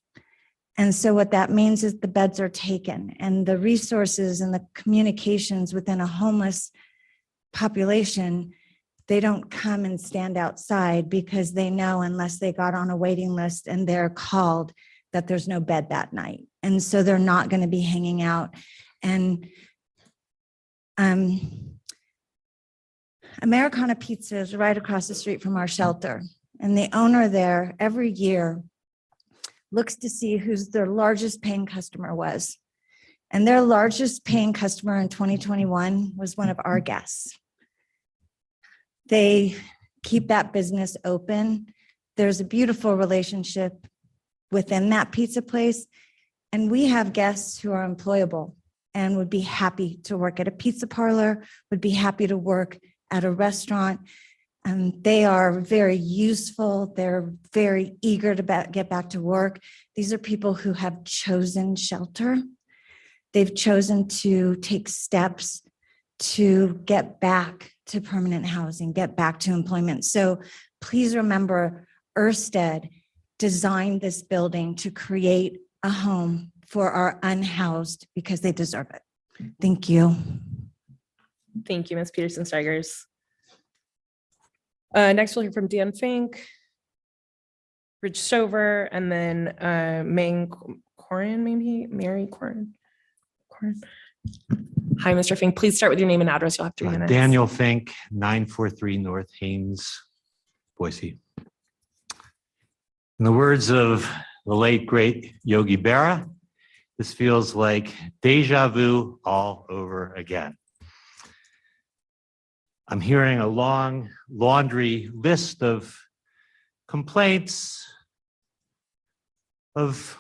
And so what that means is the beds are taken, and the resources and the communications within a homeless population, they don't come and stand outside because they know unless they got on a waiting list and they're called that there's no bed that night. And so they're not going to be hanging out. And Americana Pizza is right across the street from our shelter. And the owner there every year looks to see who's their largest paying customer was. And their largest paying customer in 2021 was one of our guests. They keep that business open. There's a beautiful relationship within that pizza place. And we have guests who are employable and would be happy to work at a pizza parlor, would be happy to work at a restaurant. They are very useful. They're very eager to get back to work. These are people who have chosen shelter. They've chosen to take steps to get back to permanent housing, get back to employment. So please remember, Ørsted designed this building to create a home for our unhoused because they deserve it. Thank you. Thank you, Ms. Peterson-Steigers. Next, we'll hear from Dan Fink, Rich Stover, and then Ming Corin, maybe Mary Corin. Hi, Mr. Fink. Please start with your name and address. You'll have 3 minutes. Daniel Fink, 943 North Haynes, Boise. In the words of the late, great Yogi Berra, this feels like deja vu all over again. I'm hearing a long laundry list of complaints, of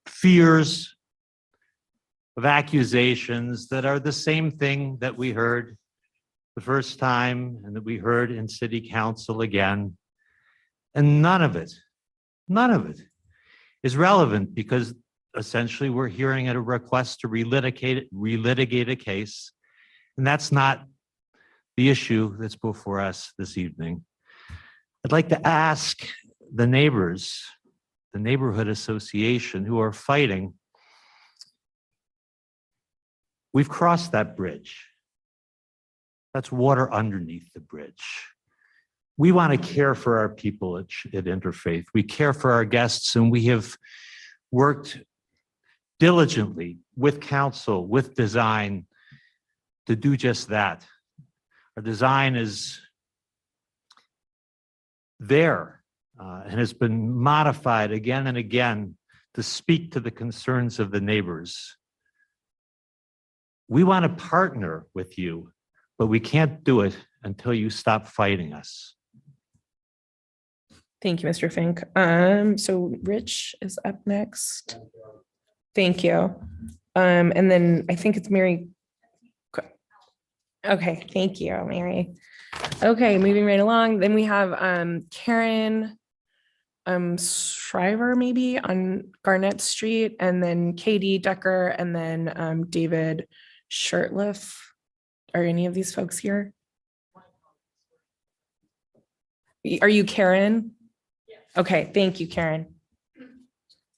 fears, of accusations that are the same thing that we heard the first time and that we heard in city council again. And none of it is relevant because essentially we're hearing a request to relitigate a case. And that's not the issue that's before us this evening. I'd like to ask the neighbors, the neighborhood association who are fighting, we've crossed that bridge. That's water underneath the bridge. We want to care for our people at Interfaith. We care for our guests, and we have worked diligently with council, with design to do just that. Our design is there and has been modified again and again to speak to the concerns of the neighbors. We want to partner with you, but we can't do it until you stop fighting us. Thank you, Mr. Fink. So Rich is up next. Thank you. And then I think it's Mary. Okay, thank you, Mary. Okay, moving right along. Then we have Karen Shriver, maybe on Garnett Street, and then Katie Decker, and then David Shirtliff. Are any of these folks here? Are you Karen? Okay, thank you, Karen.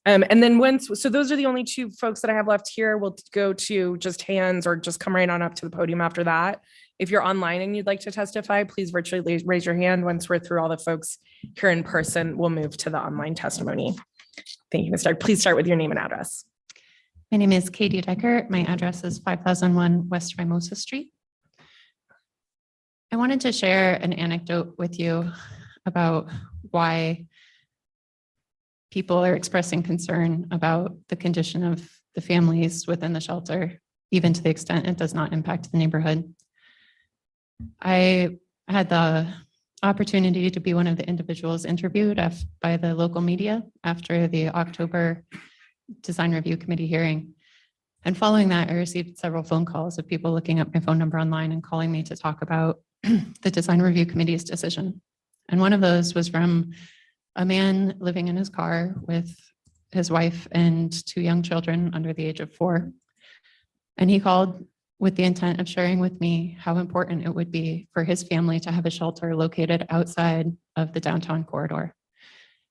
And then so those are the only 2 folks that I have left here. We'll go to just hands or just come right on up to the podium after that. If you're online and you'd like to testify, please virtually raise your hand. Once we're through all the folks here in person, we'll move to the online testimony. Thank you, Ms. Decker. Please start with your name and address. My name is Katie Decker. My address is 5001 West Mimosa Street. I wanted to share an anecdote with you about why people are expressing concern about the condition of the families within the shelter. even to the extent it does not impact the neighborhood. I had the opportunity to be one of the individuals interviewed by the local media after the October Design Review Committee hearing. And following that, I received several phone calls of people looking up my phone number online and calling me to talk about the Design Review Committee's decision. And one of those was from a man living in his car with his wife and 2 young children under the age of 4. And he called with the intent of sharing with me how important it would be for his family to have a shelter located outside of the downtown corridor.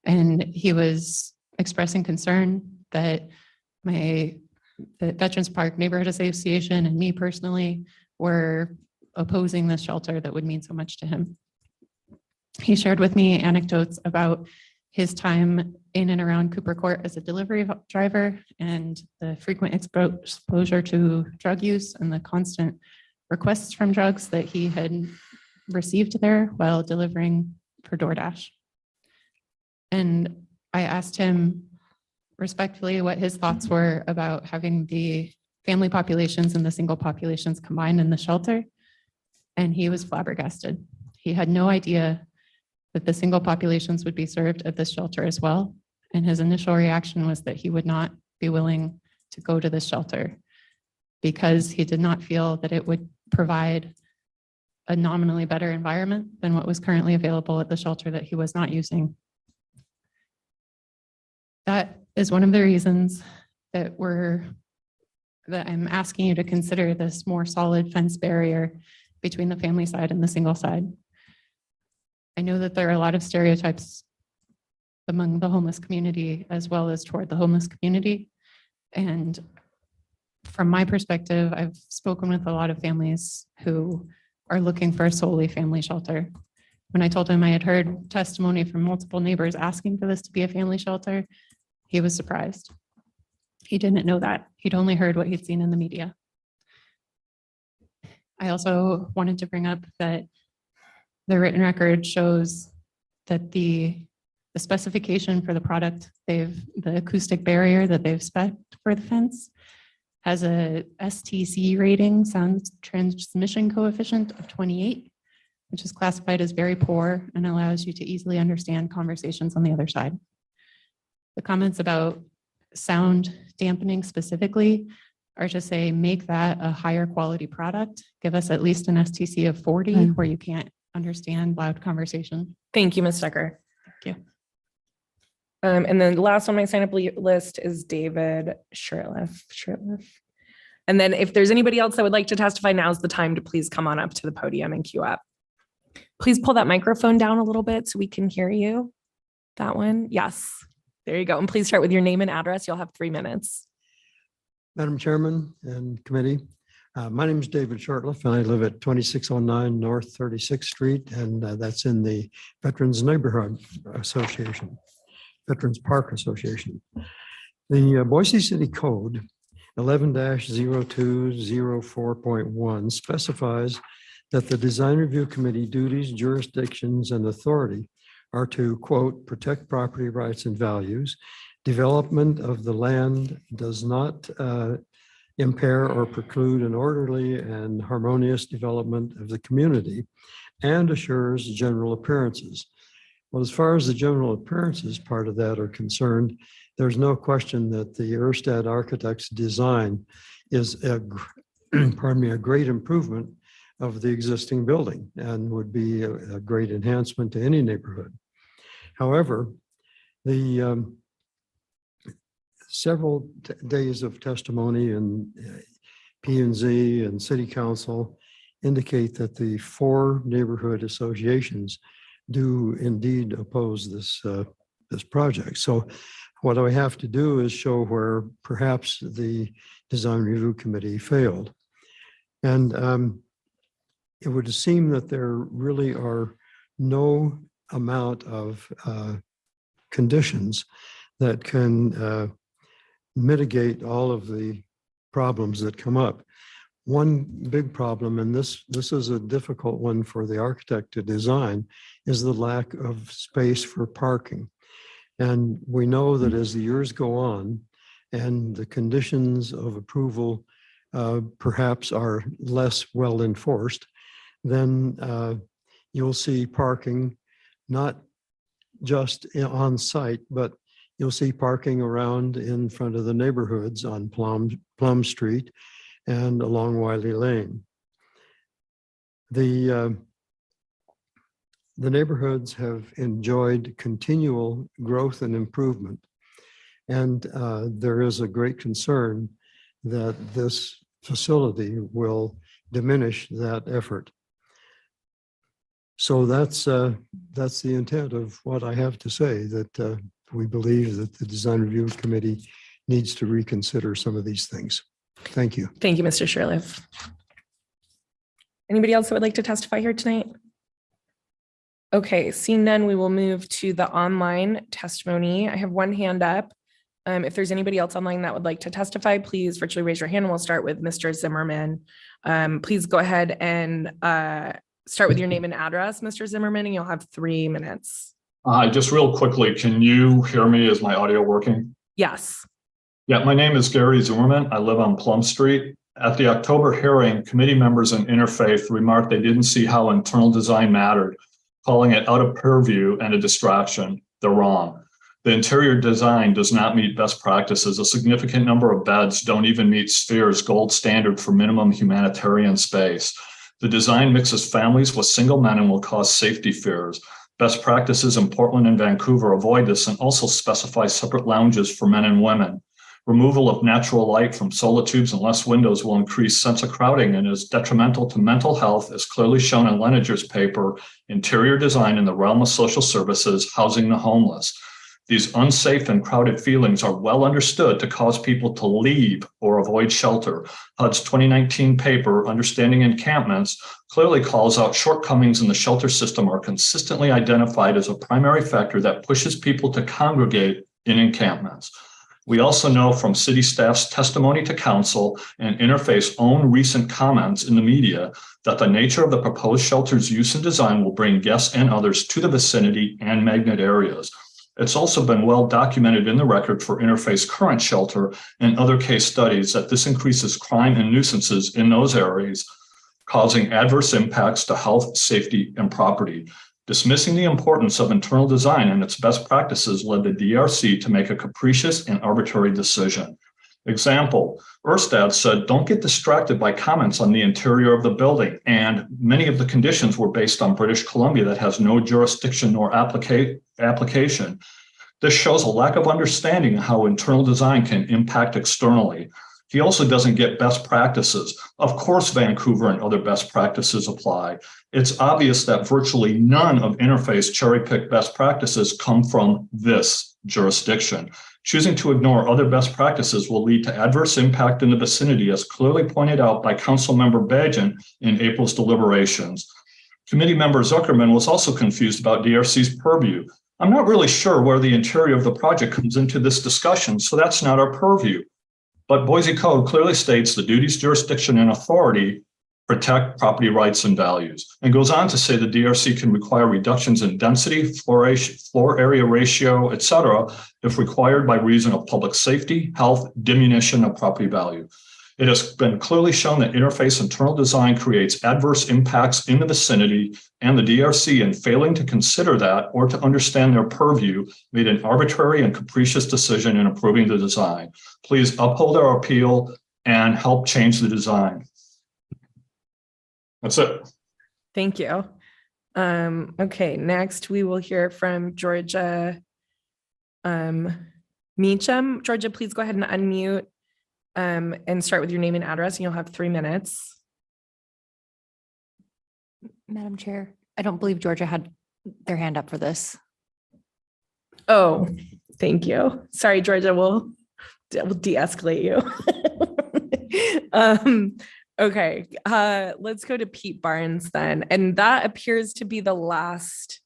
And he was expressing concern that the Veterans Park Neighborhood Association and me personally were opposing this shelter that would mean so much to him. He shared with me anecdotes about his time in and around Cooper Court as a delivery driver and the frequent exposure to drug use and the constant requests from drugs that he had received there while delivering for DoorDash. And I asked him respectfully what his thoughts were about having the family populations and the single populations combined in the shelter. And he was flabbergasted. He had no idea that the single populations would be served at this shelter as well. And his initial reaction was that he would not be willing to go to this shelter because he did not feel that it would provide a nominally better environment than what was currently available at the shelter that he was not using. That is one of the reasons that I'm asking you to consider this more solid fence barrier between the family side and the single side. I know that there are a lot of stereotypes among the homeless community as well as toward the homeless community. And from my perspective, I've spoken with a lot of families who are looking for a solely family shelter. When I told him I had heard testimony from multiple neighbors asking for this to be a family shelter, he was surprised. He didn't know that. He'd only heard what he'd seen in the media. I also wanted to bring up that the written record shows that the specification for the product, the acoustic barrier that they've spec'd for the fence has a STC rating, sound transmission coefficient of 28, which is classified as very poor and allows you to easily understand conversations on the other side. The comments about sound dampening specifically are to say, make that a higher quality product. Give us at least an STC of 40 where you can't understand loud conversation. Thank you, Ms. Decker. Thank you. And then the last on my sign up list is David Shirtliff. And then if there's anybody else that would like to testify, now's the time to please come on up to the podium and queue up. Please pull that microphone down a little bit so we can hear you. That one. Yes. There you go. And please start with your name and address. You'll have 3 minutes. Madam Chairman and committee, my name is David Shortliff and I live at 2609 North 36th Street, and that's in the Veterans Neighborhood Association, Veterans Park Association. The Boise City Code 11-0204.1 specifies that the Design Review Committee duties, jurisdictions, and authority are to, quote, protect property rights and values. Development of the land does not impair or preclude an orderly and harmonious development of the community and assures general appearances. Well, as far as the general appearances part of that are concerned, there's no question that the Erstad Architects design is a great improvement of the existing building and would be a great enhancement to any neighborhood. However, the several days of testimony in P&Z and City Council indicate that the 4 neighborhood associations do indeed oppose this project. So what I have to do is show where perhaps the Design Review Committee failed. And it would seem that there really are no amount of conditions that can mitigate all of the problems that come up. One big problem, and this is a difficult one for the architect to design, is the lack of space for parking. And we know that as the years go on and the conditions of approval perhaps are less well enforced, then you'll see parking not just on site, but you'll see parking around in front of the neighborhoods on Plum Street and along Wiley Lane. The neighborhoods have enjoyed continual growth and improvement. And there is a great concern that this facility will diminish that effort. So that's the intent of what I have to say, that we believe that the Design Review Committee needs to reconsider some of these things. Thank you. Thank you, Mr. Shirley. Anybody else that would like to testify here tonight? Okay, seeing none, we will move to the online testimony. I have one hand up. If there's anybody else online that would like to testify, please virtually raise your hand and we'll start with Mr. Zimmerman. Please go ahead and start with your name and address, Mr. Zimmerman, and you'll have 3 minutes. Just real quickly, can you hear me? Is my audio working? Yes. Yeah, my name is Gary Zimmerman. I live on Plum Street. At the October hearing, committee members in Interfaith remarked they didn't see how internal design mattered, calling it out of purview and a distraction. They're wrong. The interior design does not meet best practices. A significant number of beds don't even meet Sphere's gold standard for minimum humanitarian space. The design mixes families with single men and will cause safety fears. Best practices in Portland and Vancouver avoid this and also specify separate lounges for men and women. Removal of natural light from solar tubes and less windows will increase sense of crowding and is detrimental to mental health, as clearly shown in Leninger's paper, Interior Design in the Realm of Social Services, Housing the Homeless. These unsafe and crowded feelings are well understood to cause people to leave or avoid shelter. HUD's 2019 paper, Understanding Encampments, clearly calls out shortcomings in the shelter system are consistently identified as a primary factor that pushes people to congregate in encampments. We also know from city staff's testimony to council and Interfaith's own recent comments in the media that the nature of the proposed shelter's use and design will bring guests and others to the vicinity and magnet areas. It's also been well documented in the record for Interfaith's current shelter and other case studies that this increases crime and nuisances in those areas, causing adverse impacts to health, safety, and property. Dismissing the importance of internal design and its best practices led the DRC to make a capricious and arbitrary decision. Example, Erstad said, don't get distracted by comments on the interior of the building, and many of the conditions were based on British Columbia that has no jurisdiction nor application. This shows a lack of understanding of how internal design can impact externally. He also doesn't get best practices. Of course, Vancouver and other best practices apply. It's obvious that virtually none of Interfaith's cherry-picked best practices come from this jurisdiction. Choosing to ignore other best practices will lead to adverse impact in the vicinity, as clearly pointed out by Councilmember Bajan in April's deliberations. Committee member Zuckerman was also confused about DRC's purview. I'm not really sure where the interior of the project comes into this discussion, so that's not our purview. But Boise Code clearly states the duties, jurisdiction, and authority protect property rights and values, and goes on to say the DRC can require reductions in density, floor area ratio, etc., if required by reason of public safety, health, diminution of property value. It has been clearly shown that Interfaith's internal design creates adverse impacts in the vicinity, and the DRC, in failing to consider that or to understand their purview, made an arbitrary and capricious decision in approving the design. Please uphold our appeal and help change the design. That's it. Thank you. Okay, next we will hear from Georgia Meacham. Georgia, please go ahead and unmute and start with your name and address, and you'll have 3 minutes. Madam Chair, I don't believe Georgia had their hand up for this. Oh, thank you. Sorry, Georgia, we'll de-escalate you. Okay, let's go to Pete Barnes then. And that appears to be the last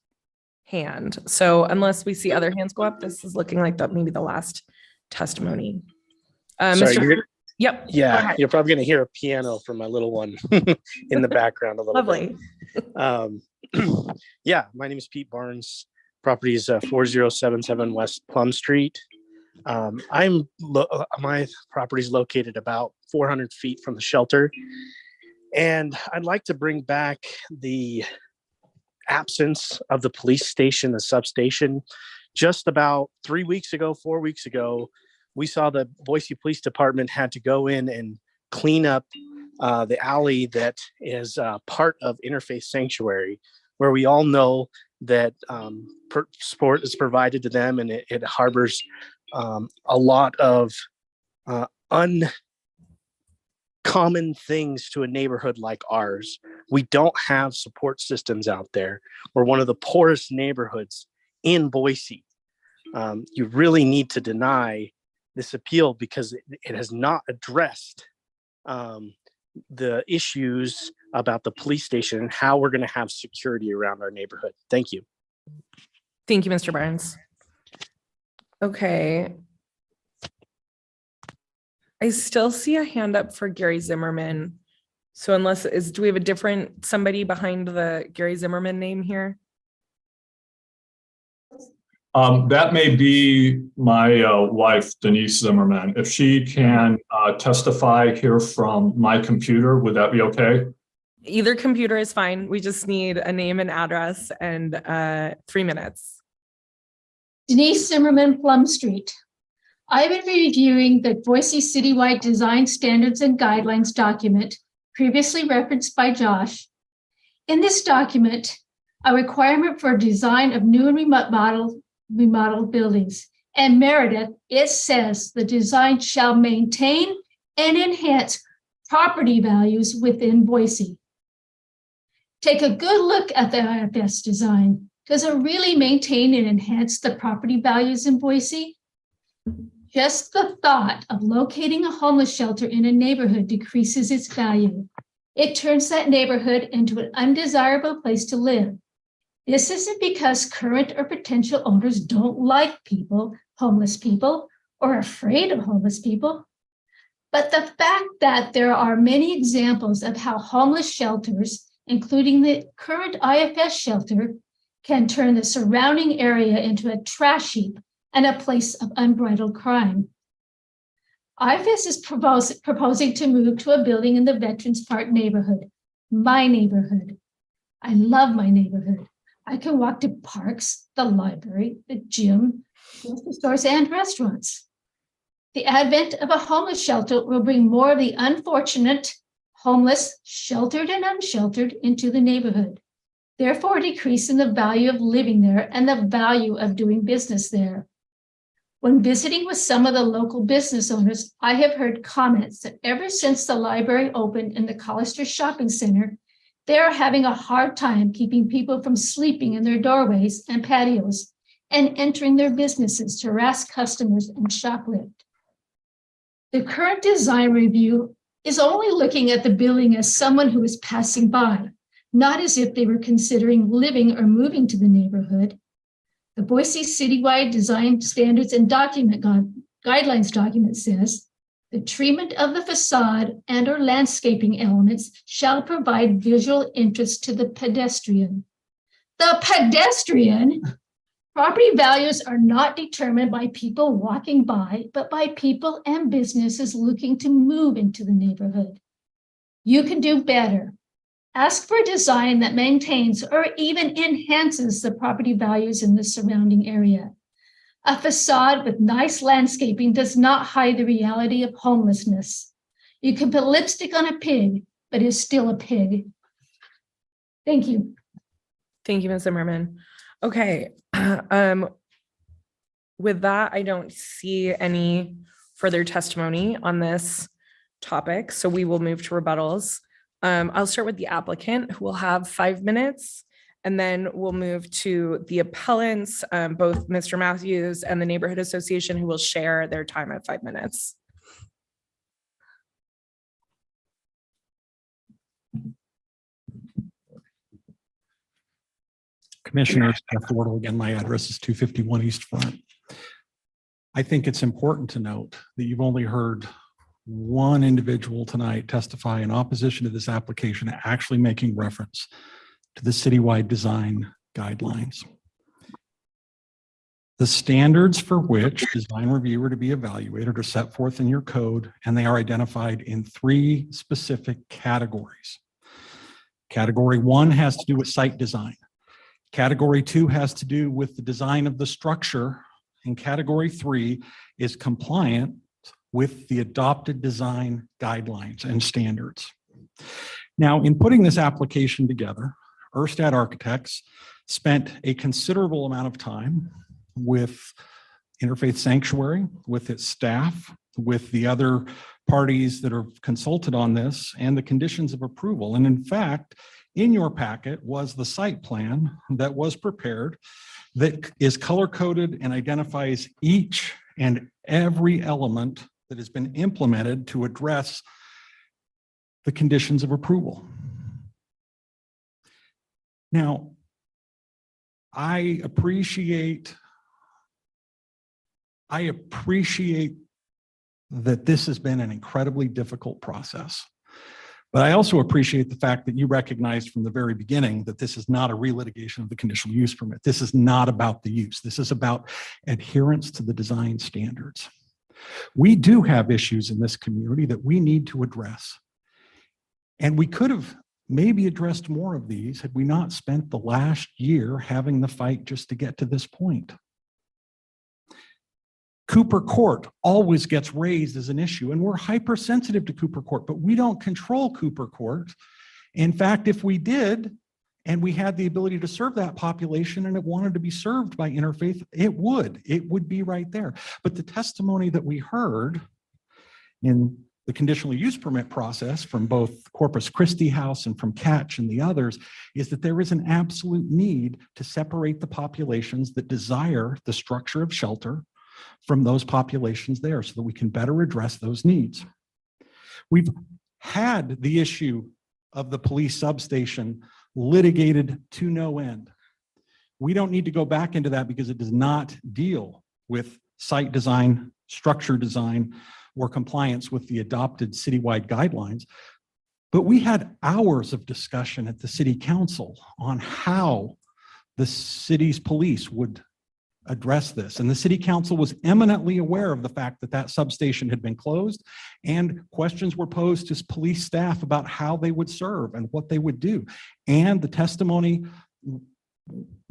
hand. So unless we see other hands go up, this is looking like that maybe the last testimony. Sorry, Yep. Yeah, you're probably going to hear a piano from my little one in the background a little Lovely. bit. Yeah, my name is Pete Barnes. Property is 4077 West Plum Street. My property is located about 400 feet from the shelter. And I'd like to bring back the absence of the police station, the substation. Just about 3 weeks ago, 4 weeks ago, we saw the Boise Police Department had to go in and clean up the alley that is part of Interfaith Sanctuary, where we all know that sport is provided to them, and it harbors a lot of uncommon things to a neighborhood like ours. We don't have support systems out there. We're one of the poorest neighborhoods in Boise. You really need to deny this appeal because it has not addressed the issues about the police station and how we're going to have security around our neighborhood. Thank you. Thank you, Mr. Barnes. Okay. I still see a hand up for Gary Zimmerman. So do we have a different somebody behind the Gary Zimmerman name here? That may be my wife, Denise Zimmerman. If she can testify here from my computer, would that be okay? Either computer is fine. We just need a name and address and 3 minutes. Denise Zimmerman, Plum Street. I've been reviewing the Boise Citywide Design Standards and Guidelines document previously referenced by Josh. In this document, a requirement for design of new and remodeled buildings. And Meredith, it says the design shall maintain and enhance property values within Boise. Take a good look at the IFS design. Does it really maintain and enhance the property values in Boise? Just the thought of locating a homeless shelter in a neighborhood decreases its value. It turns that neighborhood into an undesirable place to live. This isn't because current or potential owners don't like homeless people, or are afraid of homeless people, but the fact that there are many examples of how homeless shelters, including the current IFS shelter, can turn the surrounding area into a trash heap and a place of unbridled crime. IFS is proposing to move to a building in the Veterans Park neighborhood, my neighborhood. I love my neighborhood. I can walk to parks, the library, the gym, grocery stores, and restaurants. The advent of a homeless shelter will bring more of the unfortunate, homeless, sheltered and unsheltered into the neighborhood, therefore decreasing the value of living there and the value of doing business there. When visiting with some of the local business owners, I have heard comments that ever since the library opened in the Collister Shopping Center, they are having a hard time keeping people from sleeping in their doorways and patios and entering their businesses to harass customers and shoplift. The current design review is only looking at the building as someone who is passing by, not as if they were considering living or moving to the neighborhood. The Boise Citywide Design Standards and Guidelines document says, the treatment of the facade and or landscaping elements shall provide visual interest to the pedestrian. The pedestrian? Property values are not determined by people walking by, but by people and businesses looking to move into the neighborhood. You can do better. Ask for a design that maintains or even enhances the property values in the surrounding area. A facade with nice landscaping does not hide the reality of homelessness. You can put lipstick on a pig, but it's still a pig. Thank you. Thank you, Ms. Zimmerman. Okay. With that, I don't see any further testimony on this topic, so we will move to rebuttals. I'll start with the applicant, who will have 5 minutes, and then we'll move to the appellants, both Mr. Matthews and the Neighborhood Association, who will share their time at 5 minutes. Commissioners, Jeff Wardle again, my address is 251 East Front. I think it's important to note that you've only heard one individual tonight testify in opposition to this application, actually making reference to the citywide design guidelines. The standards for which design review are to be evaluated are set forth in your code, and they are identified in 3 specific categories. Category 1 has to do with site design. Category 2 has to do with the design of the structure, and category 3 is compliant with the adopted design guidelines and standards. Now, in putting this application together, Erstad Architects spent a considerable amount of time with Interfaith Sanctuary, with its staff, with the other parties that are consulted on this, and the conditions of approval. And in fact, in your packet was the site plan that was prepared that is color-coded and identifies each and every element that has been implemented to address the conditions of approval. Now, I appreciate that this has been an incredibly difficult process. But I also appreciate the fact that you recognized from the very beginning that this is not a relitigation of the conditional use permit. This is not about the use. This is about adherence to the design standards. We do have issues in this community that we need to address. And we could have maybe addressed more of these had we not spent the last year having the fight just to get to this point. Cooper Court always gets raised as an issue, and we're hypersensitive to Cooper Court, but we don't control Cooper Court. In fact, if we did, and we had the ability to serve that population and it wanted to be served by Interfaith, it would be right there. But the testimony that we heard in the conditional use permit process from both Corpus Christi House and from Catch and the others is that there is an absolute need to separate the populations that desire the structure of shelter from those populations there so that we can better address those needs. We've had the issue of the police substation litigated to no end. We don't need to go back into that because it does not deal with site design, structure design, or compliance with the adopted citywide guidelines. But we had hours of discussion at the city council on how the city's police would address this. And the city council was eminently aware of the fact that that substation had been closed, and questions were posed to police staff about how they would serve and what they would do. And the testimony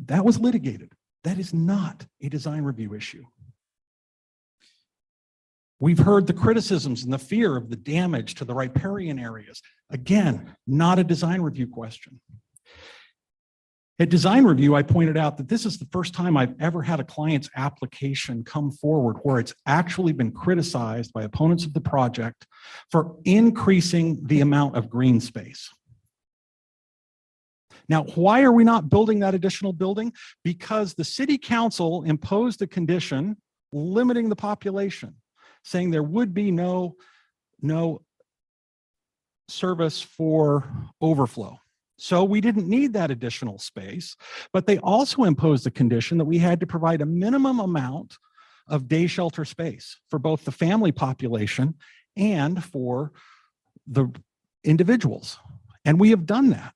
that was litigated. That is not a design review issue. We've heard the criticisms and the fear of the damage to the riparian areas. Again, not a design review question. At design review, I pointed out that this is the first time I've ever had a client's application come forward where it's actually been criticized by opponents of the project for increasing the amount of green space. Now, why are we not building that additional building? Because the city council imposed a condition limiting the population, saying there would be no service for overflow. So we didn't need that additional space, but they also imposed a condition that we had to provide a minimum amount of day shelter space for both the family population and for the individuals. And we have done that.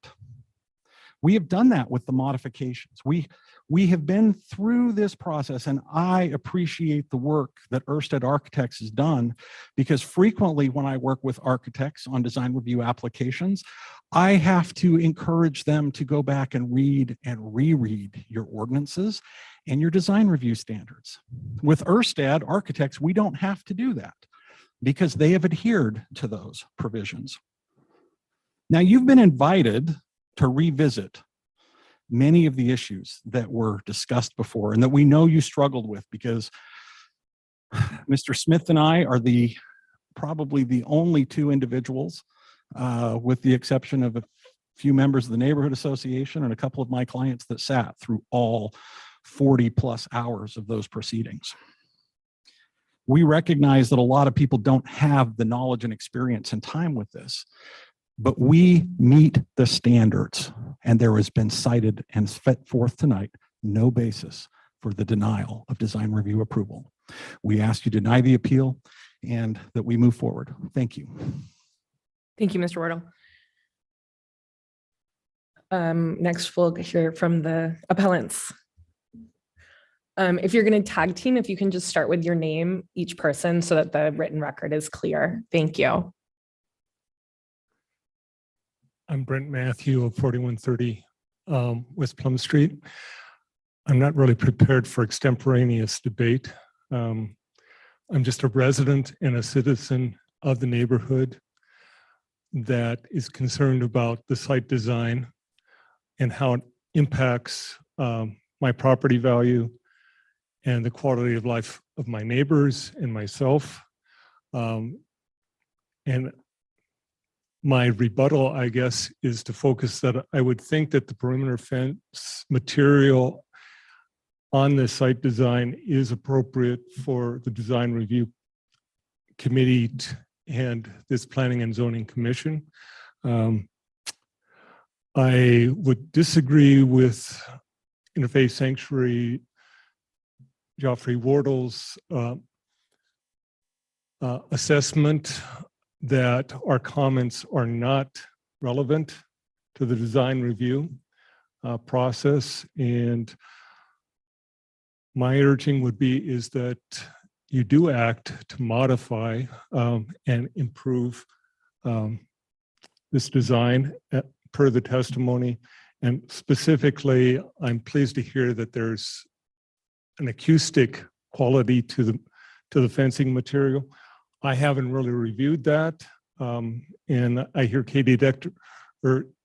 We have done that with the modifications. We have been through this process, and I appreciate the work that Erstad Architects has done, because frequently when I work with architects on design review applications, I have to encourage them to go back and read and reread your ordinances and your design review standards. With Erstad Architects, we don't have to do that because they have adhered to those provisions. Now, you've been invited to revisit many of the issues that were discussed before and that we know you struggled with, because Mr. Smith and I are probably the only two individuals, with the exception of a few members of the neighborhood association and a couple of my clients, that sat through all 40 plus hours of those proceedings. We recognize that a lot of people don't have the knowledge and experience and time with this, but we meet the standards, and there has been cited and set forth tonight no basis for the denial of design review approval. We ask you to deny the appeal and that we move forward. Thank you. Thank you, Mr. Wardle. Next, we'll hear from the appellants. If you're going to tag team, if you can just start with your name, each person, so that the written record is clear. Thank you. I'm Brent Matthew of 4130 West Plum Street. I'm not really prepared for extemporaneous debate. I'm just a resident and a citizen of the neighborhood that is concerned about the site design and how it impacts my property value and the quality of life of my neighbors and myself. And my rebuttal, I guess, is to focus that I would think that the perimeter fence material on the site design is appropriate for the design review committee and this planning and zoning commission. I would disagree with Interfaith Sanctuary Geoffrey Wardle's assessment that our comments are not relevant to the design review process. And my urging would be is that you do act to modify and improve this design per the testimony. And specifically, I'm pleased to hear that there's an acoustic quality to the fencing material. I haven't really reviewed that. And I hear Katie Decker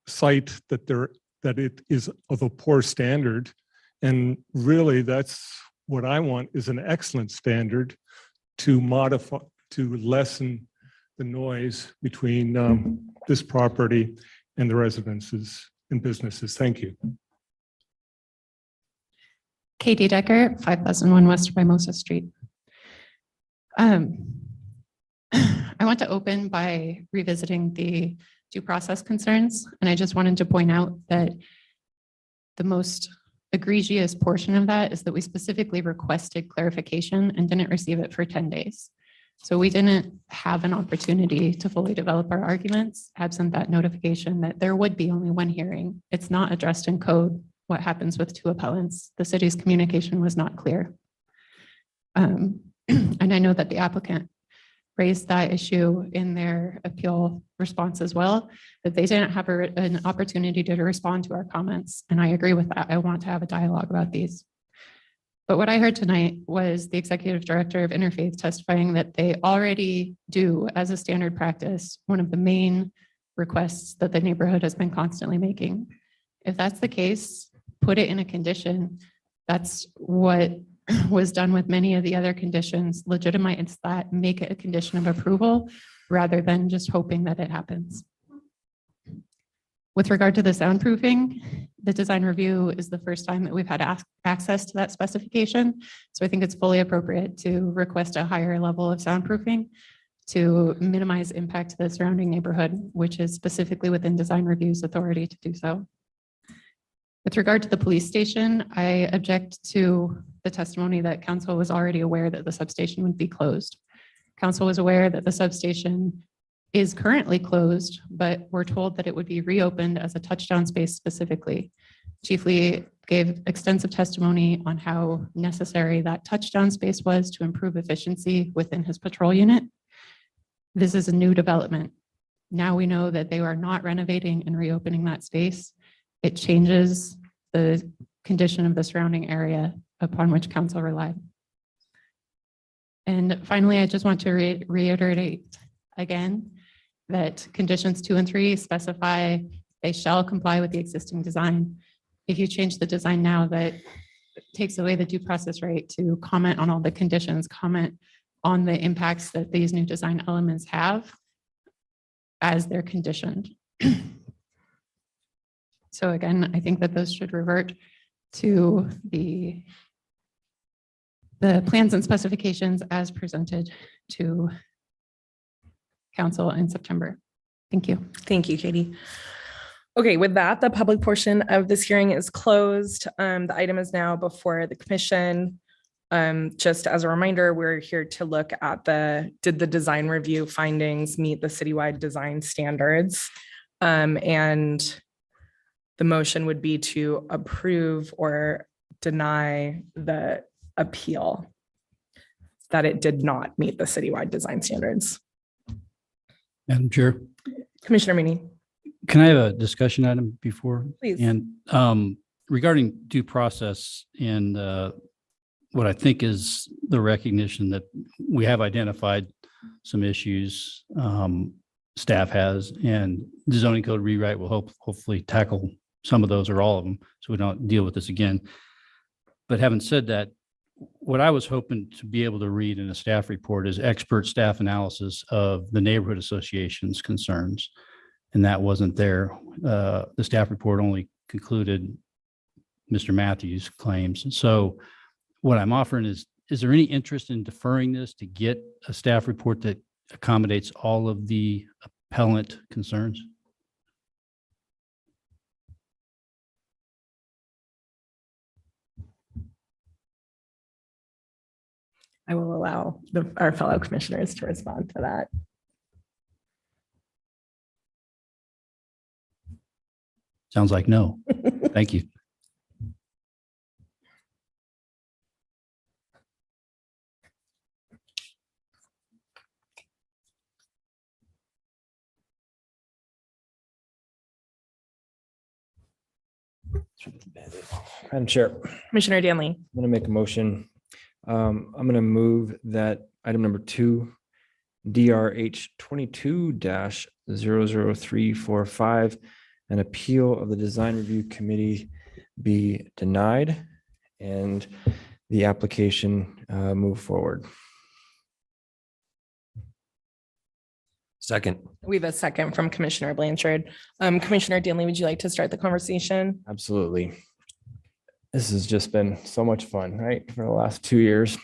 cite that it is of a poor standard. And really that's what I want, is an excellent standard to modify, to lessen the noise between this property and the residences and businesses. Thank you. Katie Decker, 5001 West Mimosa Street. I want to open by revisiting the due process concerns. And I just wanted to point out that the most egregious portion of that is that we specifically requested clarification and didn't receive it for 10 days. So we didn't have an opportunity to fully develop our arguments, absent that notification that there would be only one hearing. It's not addressed in code what happens with two appellants. The city's communication was not clear. And I know that the applicant raised that issue in their appeal response as well, that they didn't have an opportunity to respond to our comments. And I agree with that. I want to have a dialogue about these. But what I heard tonight was the executive director of Interfaith testifying that they already do, as a standard practice, one of the main requests that the neighborhood has been constantly making. If that's the case, put it in a condition. That's what was done with many of the other conditions. Legitimize that, make it a condition of approval rather than just hoping that it happens. With regard to the soundproofing, the design review is the first time that we've had access to that specification. So I think it's fully appropriate to request a higher level of soundproofing to minimize impact to the surrounding neighborhood, which is specifically within design review's authority to do so. With regard to the police station, I object to the testimony that council was already aware that the substation would be closed. Council was aware that the substation is currently closed, but we're told that it would be reopened as a touchdown space specifically. Chief Lee gave extensive testimony on how necessary that touchdown space was to improve efficiency within his patrol unit. This is a new development. Now we know that they are not renovating and reopening that space. It changes the condition of the surrounding area upon which council relied. And finally, I just want to reiterate again that conditions 2 and 3 specify they shall comply with the existing design. If you change the design now, that takes away the due process right to comment on all the conditions, comment on the impacts that these new design elements have as they're conditioned. So again, I think that those should revert to the plans and specifications as presented to council in September. Thank you. Thank you, Katie. Okay, with that, the public portion of this hearing is closed. The item is now before the commission. Just as a reminder, we're here to look at did the design review findings meet the citywide design standards? And the motion would be to approve or deny the appeal that it did not meet the citywide design standards. Madam Chair, Commissioner Meany. can I have a discussion item before? Please. And regarding due process and what I think is the recognition that we have identified some issues staff has, and the zoning code rewrite will hopefully tackle some of those or all of them, so we don't deal with this again. But having said that, what I was hoping to be able to read in a staff report is expert staff analysis of the neighborhood association's concerns. And that wasn't there. The staff report only concluded Mr. Matthews' claims. So what I'm offering is there any interest in deferring this to get a staff report that accommodates all of the appellant concerns? I will allow our fellow commissioners to respond to that. Sounds like no. Thank you. Madam Chair, Commissioner Danley. I'm going to make a motion. I'm going to move that item number 2, DRH 22-00345, an appeal of the design review committee be denied and the application move forward. Second. We have a second from Commissioner Blanchard. Commissioner Danley, would you like to start the conversation? Absolutely. This has just been so much fun, right? For the last 2 years.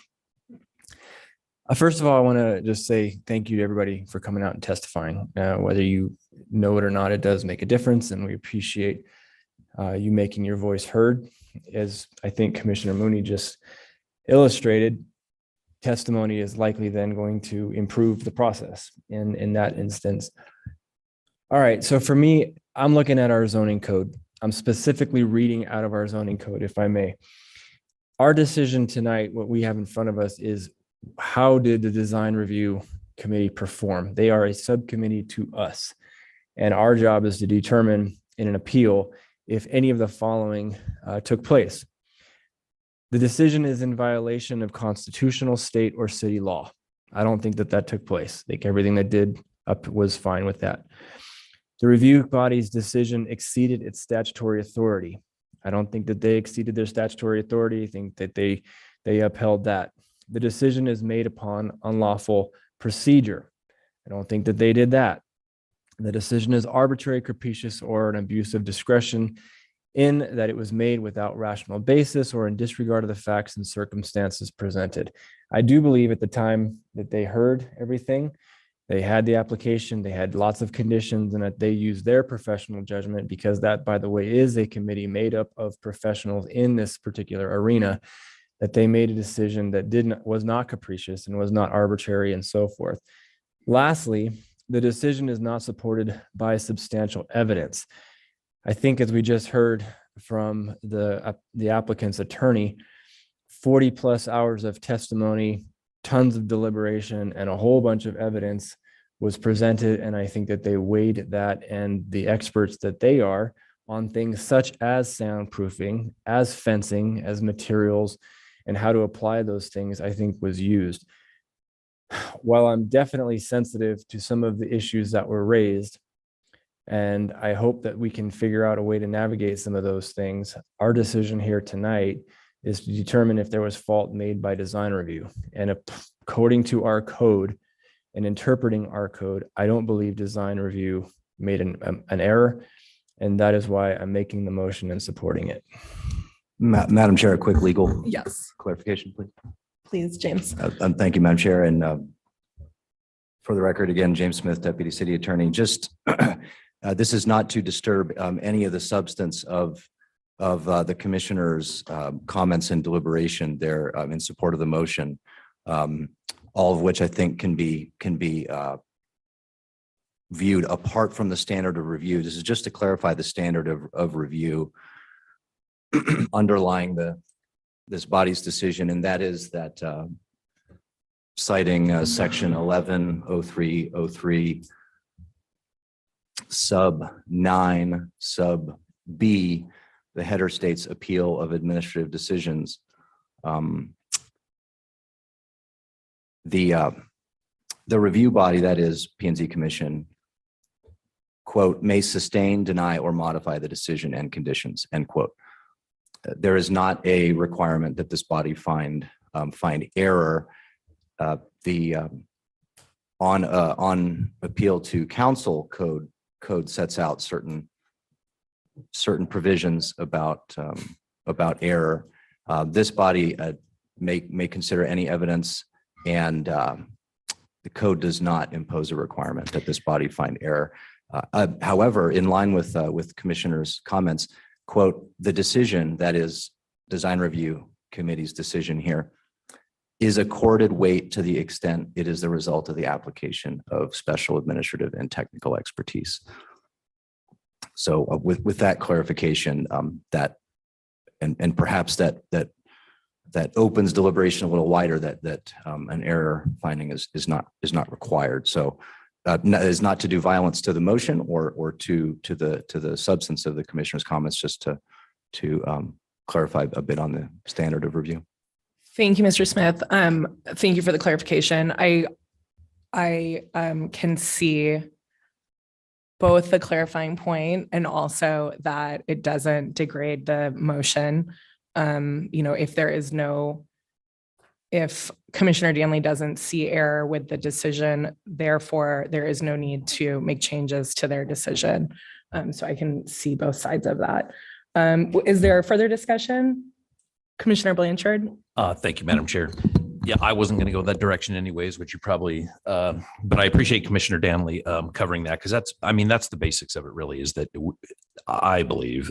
First of all, I want to just say thank you to everybody for coming out and testifying. Whether you know it or not, it does make a difference, and we appreciate you making your voice heard. As I think Commissioner Mooney just illustrated, testimony is likely then going to improve the process in that instance. All right, so for me, I'm looking at our zoning code. I'm specifically reading out of our zoning code, if I may. Our decision tonight, what we have in front of us is, how did the design review committee perform? They are a subcommittee to us. And our job is to determine in an appeal if any of the following took place. The decision is in violation of constitutional, state, or city law. I don't think that took place. I think everything that did up was fine with that. The review body's decision exceeded its statutory authority. I don't think that they exceeded their statutory authority. I think that they upheld that. The decision is made upon unlawful procedure. I don't think that they did that. The decision is arbitrary, capricious, or an abuse of discretion in that it was made without rational basis or in disregard of the facts and circumstances presented. I do believe at the time that they heard everything, they had the application, they had lots of conditions, and that they used their professional judgment, because that, by the way, is a committee made up of professionals in this particular arena, that they made a decision that was not capricious and was not arbitrary and so forth. Lastly, the decision is not supported by substantial evidence. I think, as we just heard from the applicant's attorney, 40 plus hours of testimony, tons of deliberation, and a whole bunch of evidence was presented. And I think that they weighed that, and the experts that they are on things such as soundproofing, as fencing, as materials, and how to apply those things, I think was used. While I'm definitely sensitive to some of the issues that were raised, and I hope that we can figure out a way to navigate some of those things, our decision here tonight is to determine if there was fault made by design review. And according to our code and interpreting our code, I don't believe design review made an error. And that is why I'm making the motion and supporting it. Madam Chair, a quick legal clarification, please. Please, James. Thank you, Madam Chair. And for the record, again, James Smith, Deputy City Attorney. Just this is not to disturb any of the substance of the commissioner's comments and deliberation there in support of the motion, all of which I think can be viewed apart from the standard of review. This is just to clarify the standard of review underlying this body's decision, and that is that citing section 110303 sub 9 sub B, the header states appeal of administrative decisions. The review body, that is P&Z Commission, quote, may sustain, deny, or modify the decision and conditions, end quote. There is not a requirement that this body find error. On appeal to council, code sets out certain provisions about error. This body may consider any evidence, and the code does not impose a requirement that this body find error. However, in line with Commissioner's comments, quote, the decision, that is Design Review Committee's decision here, is accorded weight to the extent it is the result of the application of special administrative and technical expertise. So with that clarification, that and perhaps that opens deliberation a little wider, that an error finding is not required. So is not to do violence to the motion or to the substance of the Commissioner's comments, just to clarify a bit on the standard of review. Thank you, Mr. Smith. Thank you for the clarification. I can see both the clarifying point and also that it doesn't degrade the motion. If Commissioner Danley doesn't see error with the decision, therefore there is no need to make changes to their decision. So I can see both sides of that. Is there further discussion? Commissioner Blanchard? Thank you, Madam Chair. Yeah, I wasn't going to go that direction anyways, which you probably, but I appreciate Commissioner Danley covering that, because that's the basics of it really, is that I believe,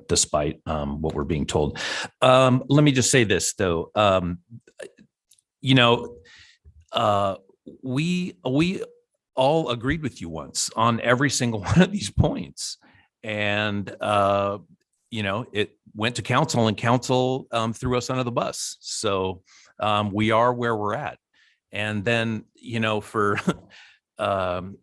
despite what we're being told. Let me just say this though. We all agreed with you once on every single one of these points, and it went to council, and council threw us under the bus. So we are where we're at. And then, for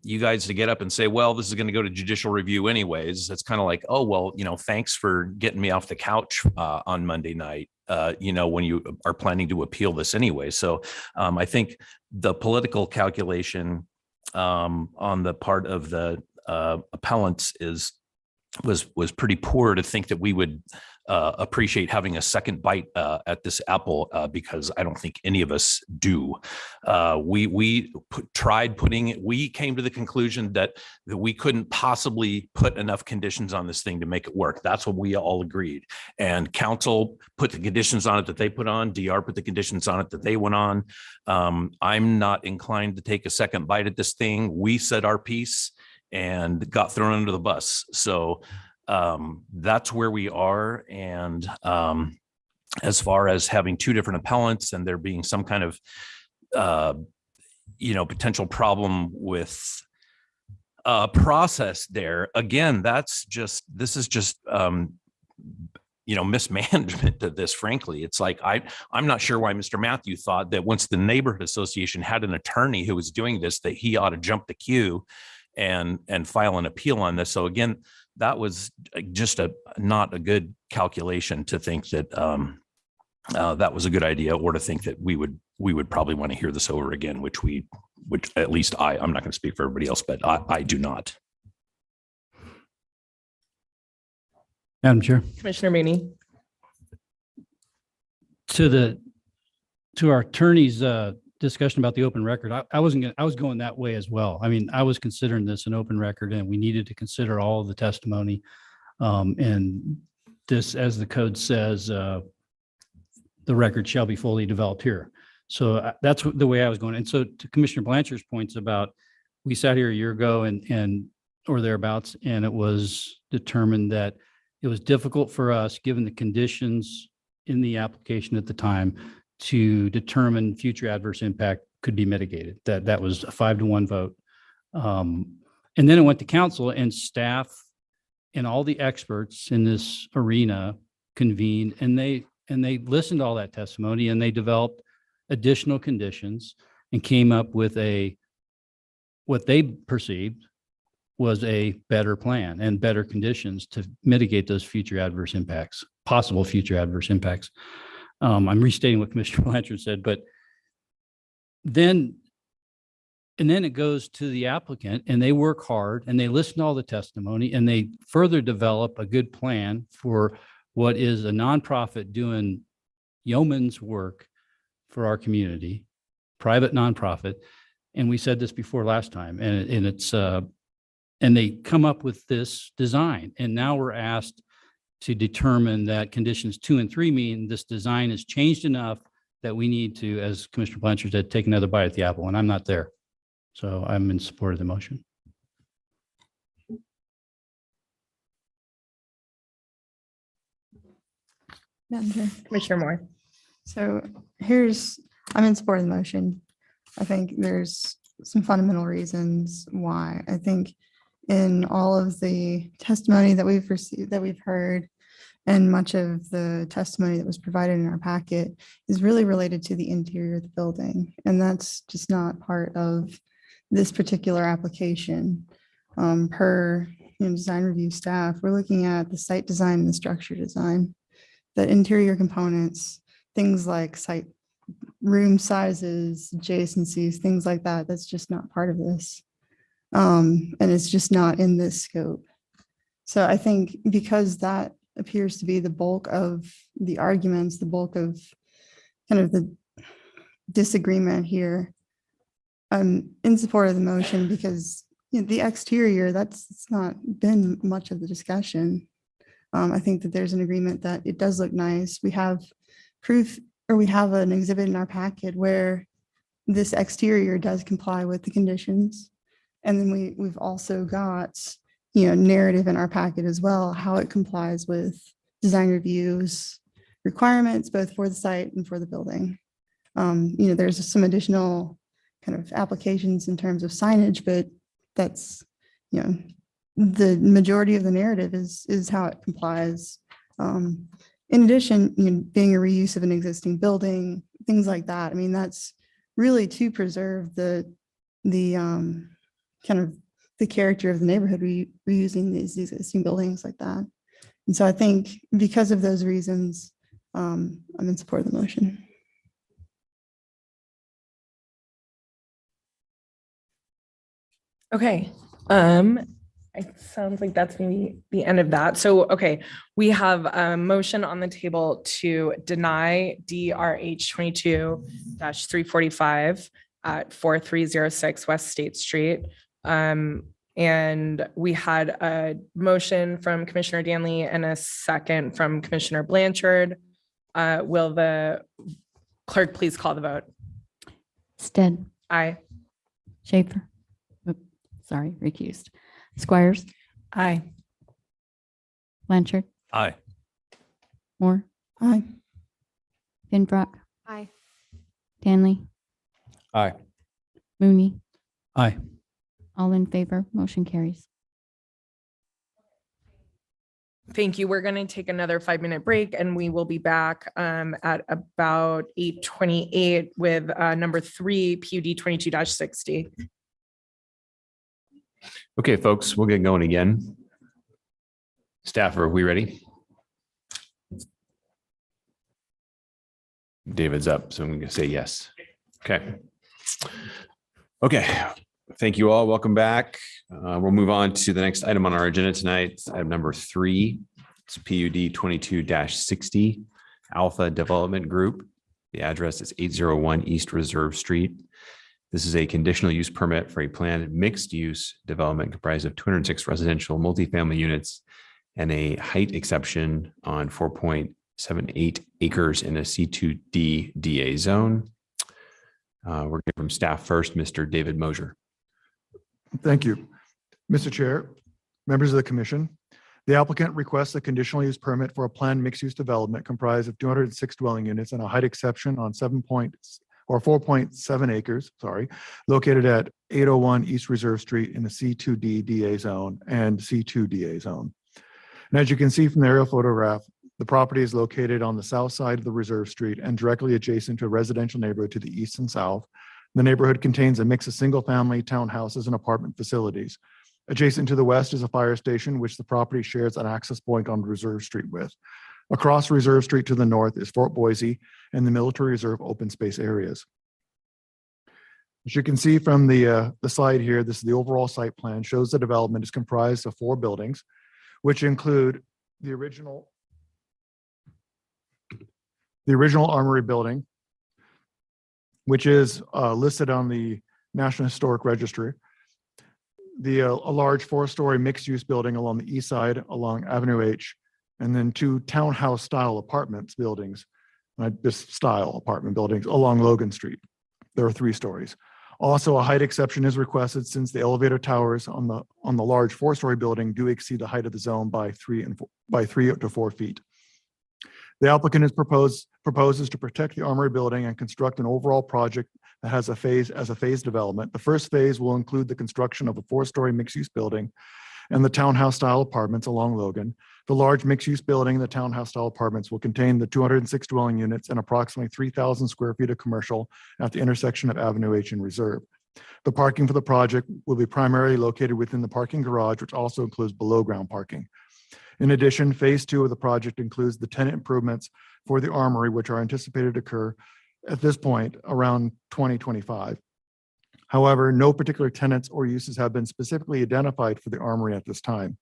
you guys to get up and say, well, this is going to go to judicial review anyways, it's kind of like, oh, well, thanks for getting me off the couch on Monday night, when you are planning to appeal this anyway. So I think the political calculation on the part of the appellants was pretty poor to think that we would appreciate having a second bite at this apple, because I don't think any of us do. We came to the conclusion that we couldn't possibly put enough conditions on this thing to make it work. That's what we all agreed. And council put the conditions on it that they put on. DR put the conditions on it that they went on. I'm not inclined to take a second bite at this thing. We said our piece and got thrown under the bus. So that's where we are. And as far as having two different appellants and there being some kind of, potential problem with process there, again, this is just mismanagement of this, frankly. It's like, I'm not sure why Mr. Matthew thought that once the neighborhood association had an attorney who was doing this, that he ought to jump the queue and file an appeal on this. So again, that was just not a good calculation to think that that was a good idea, or to think that we would probably want to hear this over again, which at least I'm not going to speak for everybody else, but I do not. Madam Chair. Commissioner Meany. To our attorney's discussion about the open record, I was going that way as well. I mean, I was considering this an open record, and we needed to consider all of the testimony. And this, as the code says, the record shall be fully developed here. So that's the way I was going. And so to Commissioner Blanchard's points about, we sat here a year ago and or thereabouts, and it was determined that it was difficult for us, given the conditions in the application at the time, to determine future adverse impact could be mitigated. That was a 5-1 vote. And then it went to council, and staff and all the experts in this arena convened, and they and they listened to all that testimony and they developed additional conditions and came up with what they perceived was a better plan and better conditions to mitigate those future adverse impacts, possible future adverse impacts. I'm restating what Commissioner Blanchard said, but then it goes to the applicant and they work hard and they listen to all the testimony and they further develop a good plan for what is a nonprofit doing yeoman's work for our community, private nonprofit. And we said this before last time, and it's and they come up with this design. And now we're asked to determine that conditions 2 and 3 mean this design has changed enough that we need to, as Commissioner Blanchard said, take another bite at the apple, and I'm not there. So I'm in support of the motion. Madam Chair. Commissioner Moore. So I'm in support of the motion. I think there's some fundamental reasons why. I think in all of the testimony that we've received, that we've heard, and much of the testimony that was provided in our packet is really related to the interior of the building. And that's just not part of this particular application. Per design review staff, we're looking at the site design and the structure design, the interior components, things like site room sizes, adjacencies, things like that. That's just not part of this. And it's just not in this scope. So I think because that appears to be the bulk of the arguments, the bulk of kind of the disagreement here, I'm in support of the motion because the exterior, it's not been much of the discussion. I think that there's an agreement that it does look nice. We have proof, or we have an exhibit in our packet where this exterior does comply with the conditions. And then we've also got, narrative in our packet as well, how it complies with design reviews requirements, both for the site and for the building. There's some additional kind of applications in terms of signage, but that's, the majority of the narrative is how it complies. In addition, being a reuse of an existing building, things like that. I mean, that's really to preserve the kind of the character of the neighborhood, reusing these existing buildings like that. And so I think because of those reasons, I'm in support of the motion. Okay. It sounds like that's maybe the end of that. So, okay, we have a motion on the table to deny DRH 22-345 at 4306 West State Street. And we had a motion from Commissioner Danley and a second from Commissioner Blanchard. Will the clerk please call the vote? Stead. Aye. Schaefer. Sorry, recused. Squires. Aye. Blanchard. Aye. Moore. Aye. Finbrock. Aye. Danley. Aye. Mooney. Aye. All in favor, motion carries. Thank you. We're going to take another 5-minute break and we will be back at about 8:28 with number 3 PUD 22-60. Okay, folks, we'll get going again. Staff, are we ready? David's up, so I'm going to say yes. Okay. Okay. Thank you all. Welcome back. We'll move on to the next item on our agenda tonight. Item number 3. It's PUD 22-60 Alpha Development Group. The address is 801 East Reserve Street. This is a conditional use permit for a planned mixed-use development comprised of 206 residential multifamily units and a height exception on 4.78 acres in a C2D DA zone. We're going from staff first, Mr. David Mosier. Thank you. Mr. Chair, members of the commission, the applicant requests a conditional use permit for a planned mixed-use development comprised of 206 dwelling units and a height exception on 4.7 acres, located at 801 East Reserve Street in the C2D DA zone and C2 DA zone. And as you can see from the aerial photograph, The property is located on the south side of the Reserve Street and directly adjacent to a residential neighborhood to the east and south. The neighborhood contains a mix of single-family townhouses and apartment facilities. Adjacent to the west is a fire station, which the property shares an access point on Reserve Street with. Across Reserve Street to the north is Fort Boise and the Military Reserve open space areas. As you can see from the slide here, this is the overall site plan, shows the development is comprised of 4 buildings, which include the original Armory building, which is listed on the National Historic Registry. A large 4-story mixed-use building along the east side along Avenue H, and then 2 townhouse-style apartments buildings, this style apartment buildings along Logan Street. There are 3 stories. Also, a height exception is requested since the elevator towers on the large 4-story building do exceed the height of the zone by 3 to 4 feet. The applicant proposes to protect the Armory building and construct an overall project that has a phase development. The first phase will include the construction of a 4-story mixed-use building and the townhouse-style apartments along Logan. The large mixed-use building and the townhouse-style apartments will contain the 206 dwelling units and approximately 3,000 square feet of commercial at the intersection of Avenue H and Reserve. The parking for the project will be primarily located within the parking garage, which also includes below-ground parking. In addition, phase 2 of the project includes the tenant improvements for the Armory, which are anticipated to occur at this point around 2025. However, no particular tenants or uses have been specifically identified for the Armory at this time,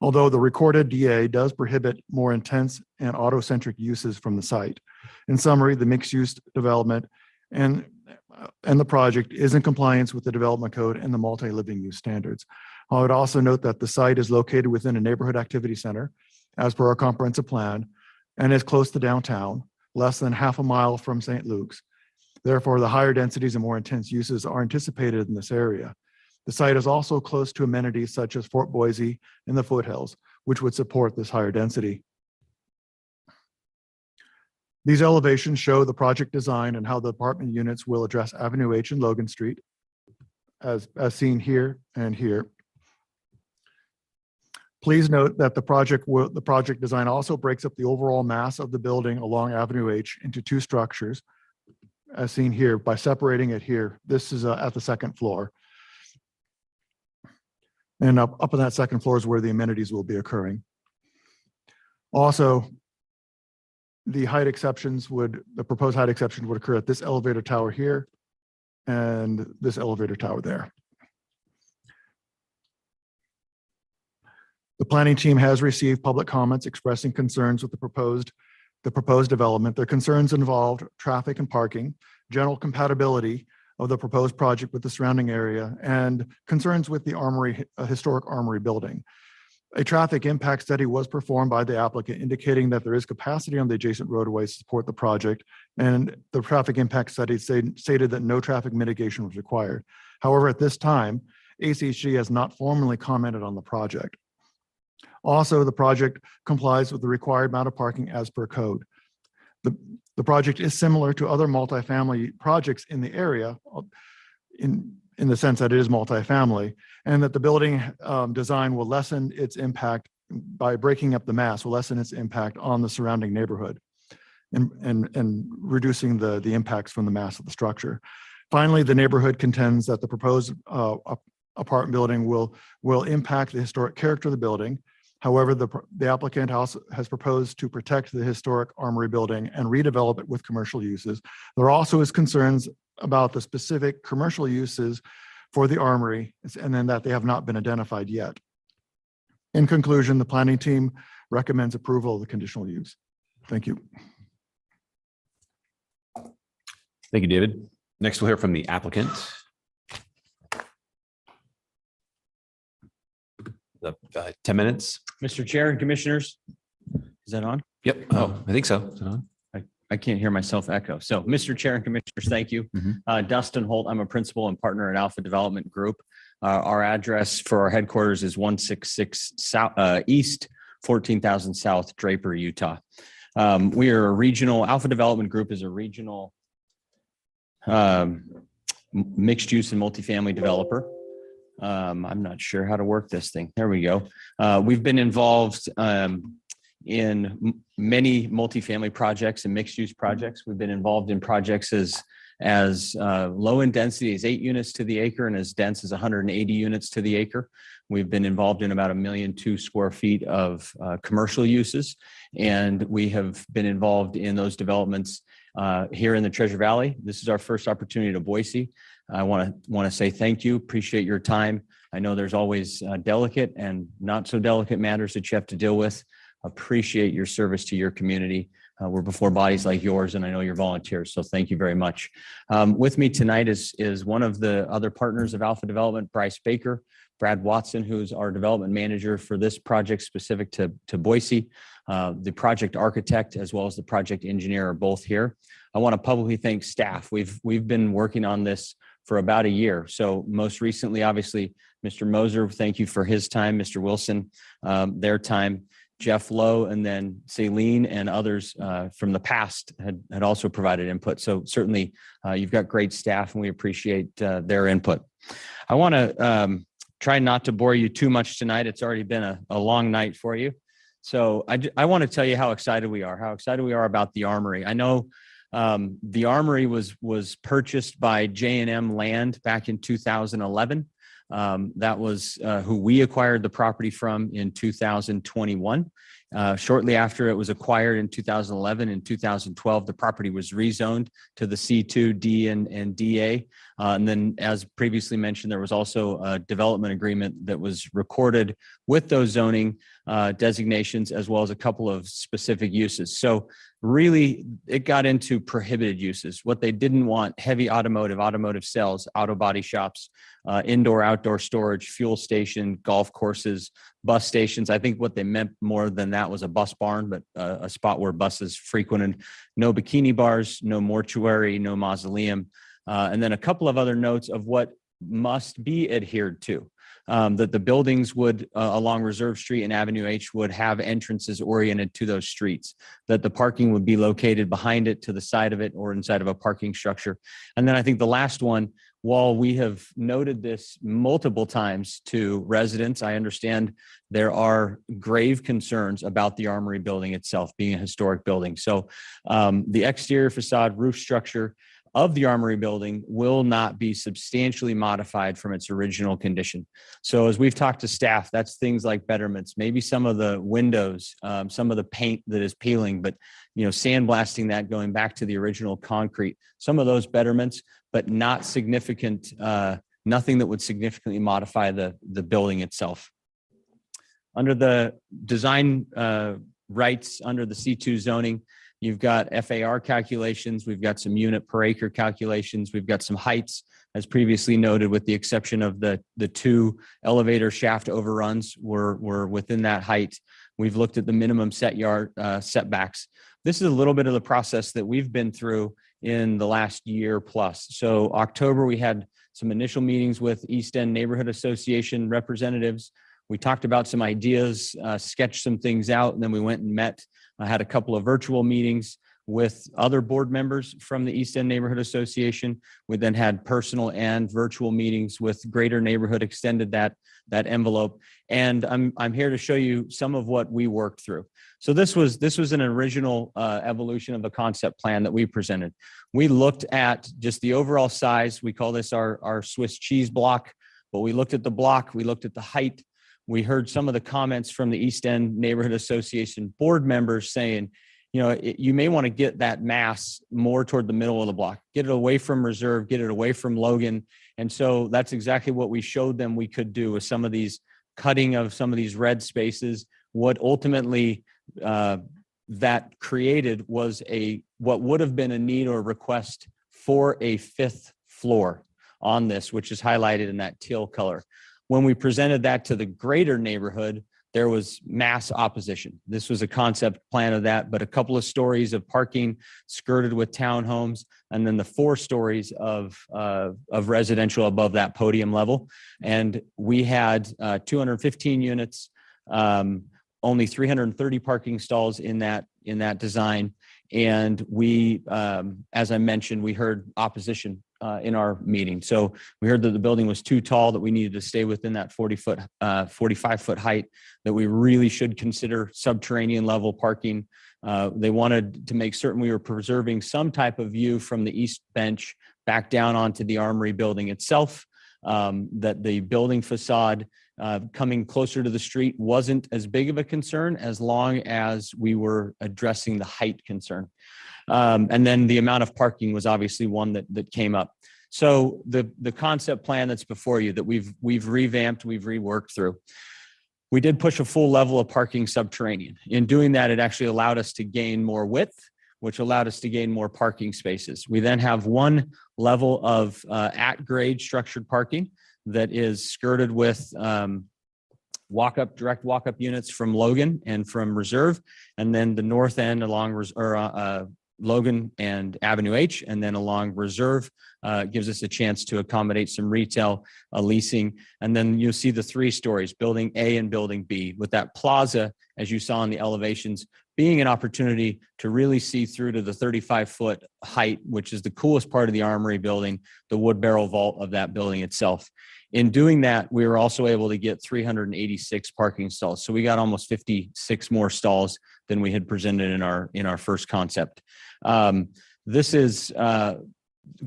although the recorded DA does prohibit more intense and auto-centric uses from the site. In summary, the mixed-use development and the project is in compliance with the development code and the multi-living use standards. I would also note that the site is located within a neighborhood activity center as per our comprehensive plan and is close to downtown, less than half a mile from St. Luke's. Therefore, the higher densities and more intense uses are anticipated in this area. The site is also close to amenities such as Fort Boise and the foothills, which would support this higher density. These elevations show the project design and how the apartment units will address Avenue H and Logan Street, as seen here and here. Please note that the project design also breaks up the overall mass of the building along Avenue H into 2 structures, as seen here, by separating it here. This is at the 2nd floor. And up on that 2nd floor is where the amenities will be occurring. Also, the proposed height exceptions would occur at this elevator tower here and this elevator tower there. The planning team has received public comments expressing concerns with the proposed development. Their concerns involved traffic and parking, general compatibility of the proposed project with the surrounding area, and concerns with the historic Armory building. A traffic impact study was performed by the applicant indicating that there is capacity on the adjacent roadways to support the project, and the traffic impact study stated that no traffic mitigation was required. However, at this time, ACHG has not formally commented on the project. Also, the project complies with the required amount of parking as per code. The project is similar to other multifamily projects in the area in the sense that it is multifamily, and that the building design will lessen its impact by breaking up the mass, will lessen its impact on the surrounding neighborhood and reducing the impacts from the mass of the structure. Finally, the neighborhood contends that the proposed apartment building will impact the historic character of the building. However, the applicant also has proposed to protect the historic Armory building and redevelop it with commercial uses. There also is concerns about the specific commercial uses for the Armory, and then that they have not been identified yet. In conclusion, the planning team recommends approval of the conditional use. Thank you. Thank you, David. Next, we'll hear from the applicant. 10 minutes. Mr. Chair and Commissioners, is that on? Yep. Oh, I think so. Is it on? I can't hear myself echo. So, Mr. Chair and Commissioners, thank you. Dustin Holt, I'm a principal and partner at Alpha Development Group. Our address for our headquarters is 166 East, 14,000 South, Draper, Utah. We are a regional, Alpha Development Group is a regional mixed use and multifamily developer. I'm not sure how to work this thing. There we go. We've been involved many multifamily projects and mixed-use projects. We've been involved in projects as low in density as 8 units to the acre and as dense as 180 units to the acre. We've been involved in about 1.2 million square feet of commercial uses, and we have been involved in those developments here in the Treasure Valley. This is our first opportunity to Boise. I want to say thank you. Appreciate your time. I know there's always delicate and not so delicate matters that you have to deal with. Appreciate your service to your community. We're before bodies like yours, and I know you're volunteers, so thank you very much. With me tonight is one of the other partners of Alpha Development, Bryce Baker, Brad Watson, who's our development manager for this project specific to Boise. The project architect as well as the project engineer are both here. I want to publicly thank staff. We've been working on this for about a year. So most recently, obviously, Mr. Moser, thank you for his time, Mr. Wilson, their time. Jeff Lowe, and then Celine and others from the past had also provided input. So certainly you've got great staff and we appreciate their input. I want to try not to bore you too much tonight. It's already been a long night for you. So I want to tell you how excited we are about the Armory. I know the Armory was purchased by J&M Land back in 2011. That was who we acquired the property from in 2021. Shortly after it was acquired in 2011 and 2012, the property was rezoned to the C2, D, and DA. And then, as previously mentioned, there was also a development agreement that was recorded with those zoning designations, as well as a couple of specific uses. So really, it got into prohibited uses. What they didn't want: heavy automotive sales, auto body shops, indoor, outdoor storage, fuel station, golf courses, bus stations. I think what they meant more than that was a bus barn, but a spot where buses frequented. No bikini bars, no mortuary, no mausoleum. And then a couple of other notes of what must be adhered to. That the buildings would, along Reserve Street and Avenue H, would have entrances oriented to those streets, that the parking would be located behind it, to the side of it, or inside of a parking structure. And then I think the last one, while we have noted this multiple times to residents, I understand there are grave concerns about the Armory building itself being a historic building. So the exterior facade, roof structure of the Armory building will not be substantially modified from its original condition. So as we've talked to staff, that's things like betterments, maybe some of the windows, some of the paint that is peeling, but sandblasting that, going back to the original concrete, some of those betterments, but not significant, nothing that would significantly modify the building itself. Under the design rights, under the C2 zoning, you've got FAR calculations, we've got some unit per acre calculations, we've got some heights, as previously noted, with the exception of the 2 elevator shaft overruns were within that height. We've looked at the minimum setbacks. This is a little bit of the process that we've been through in the last year plus. So October, we had some initial meetings with East End Neighborhood Association representatives. We talked about some ideas, sketched some things out, and then we went and met. I had a couple of virtual meetings with other board members from the East End Neighborhood Association. We then had personal and virtual meetings with Greater Neighborhood, extended that envelope. And I'm here to show you some of what we worked through. So this was an original evolution of the concept plan that we presented. We looked at just the overall size. We call this our Swiss cheese block, but we looked at the block, we looked at the height. We heard some of the comments from the East End Neighborhood Association board members saying, you may want to get that mass more toward the middle of the block, get it away from Reserve, get it away from Logan. And so that's exactly what we showed them we could do with some of these cutting of some of these red spaces. What ultimately that created was what would have been a need or request for a 5th floor on this, which is highlighted in that teal color. When we presented that to the greater neighborhood, there was mass opposition. This was a concept plan of that, but a couple of stories of parking skirted with townhomes, and then the 4 stories of residential above that podium level. And we had 215 units, only 330 parking stalls in that design. And we, as I mentioned, we heard opposition in our meeting. So we heard that the building was too tall, that we needed to stay within that 45-foot height, that we really should consider subterranean level parking. They wanted to make certain we were preserving some type of view from the east bench back down onto the Armory building itself, that the building facade coming closer to the street wasn't as big of a concern as long as we were addressing the height concern. And then the amount of parking was obviously one that came up. So the concept plan that's before you that we've revamped, we've reworked through. We did push a full level of parking subterranean. In doing that, it actually allowed us to gain more width, which allowed us to gain more parking spaces. We then have one level of at-grade structured parking that is skirted with direct walk-up units from Logan and from Reserve, and then the north end along Logan and Avenue H, and then along Reserve gives us a chance to accommodate some retail leasing. And then you'll see the 3 stories, building A and building B, with that plaza, as you saw in the elevations, being an opportunity to really see through to the 35-foot height, which is the coolest part of the Armory building, the wood barrel vault of that building itself. In doing that, we were also able to get 386 parking stalls. So we got almost 56 more stalls than we had presented in our first concept. This is a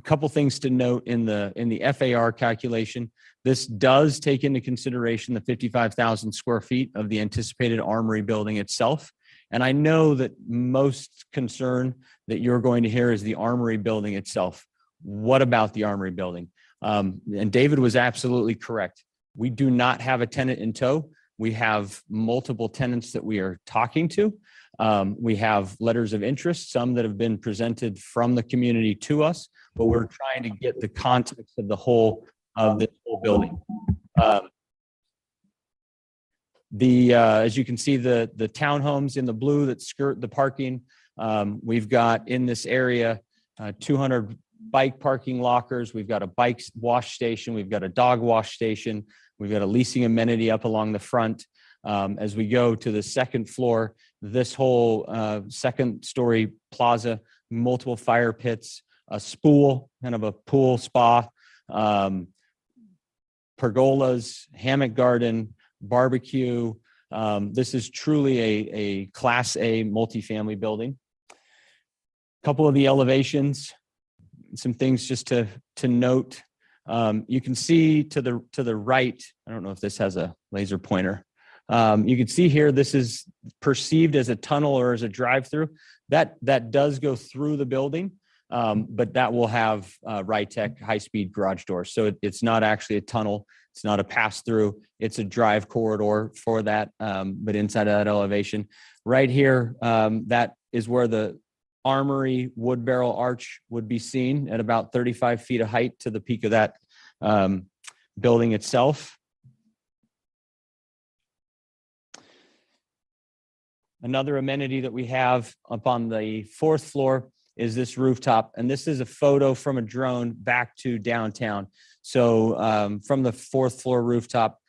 couple things to note in the FAR calculation. This does take into consideration the 55,000 square feet of the anticipated Armory building itself. And I know that most concern that you're going to hear is the Armory building itself. What about the Armory building? And David was absolutely correct. We do not have a tenant in tow. We have multiple tenants that we are talking to. We have letters of interest, some that have been presented from the community to us, but we're trying to get the context of the whole of this whole building. As you can see, the townhomes in the blue that skirt the parking, we've got in this area 200 bike parking lockers. We've got a bike wash station. We've got a dog wash station. We've got a leasing amenity up along the front. As we go to the second floor, this whole second story plaza, multiple fire pits, a spool, kind of a pool spa, pergolas, hammock garden, barbecue. This is truly a Class A multifamily building. A couple of the elevations, some things just to note. You can see to the right, I don't know if this has a laser pointer. You can see here, this is perceived as a tunnel or as a drive-through. That does go through the building, but that will have Rytec high-speed garage doors. So it's not actually a tunnel. It's not a pass-through. It's a drive corridor for that, but inside of that elevation. Right here, that is where the Armory wood barrel arch would be seen at about 35 feet of height to the peak of that building itself. Another amenity that we have up on the 4th floor is this rooftop. And this is a photo from a drone back to downtown. So from the 4th floor rooftop,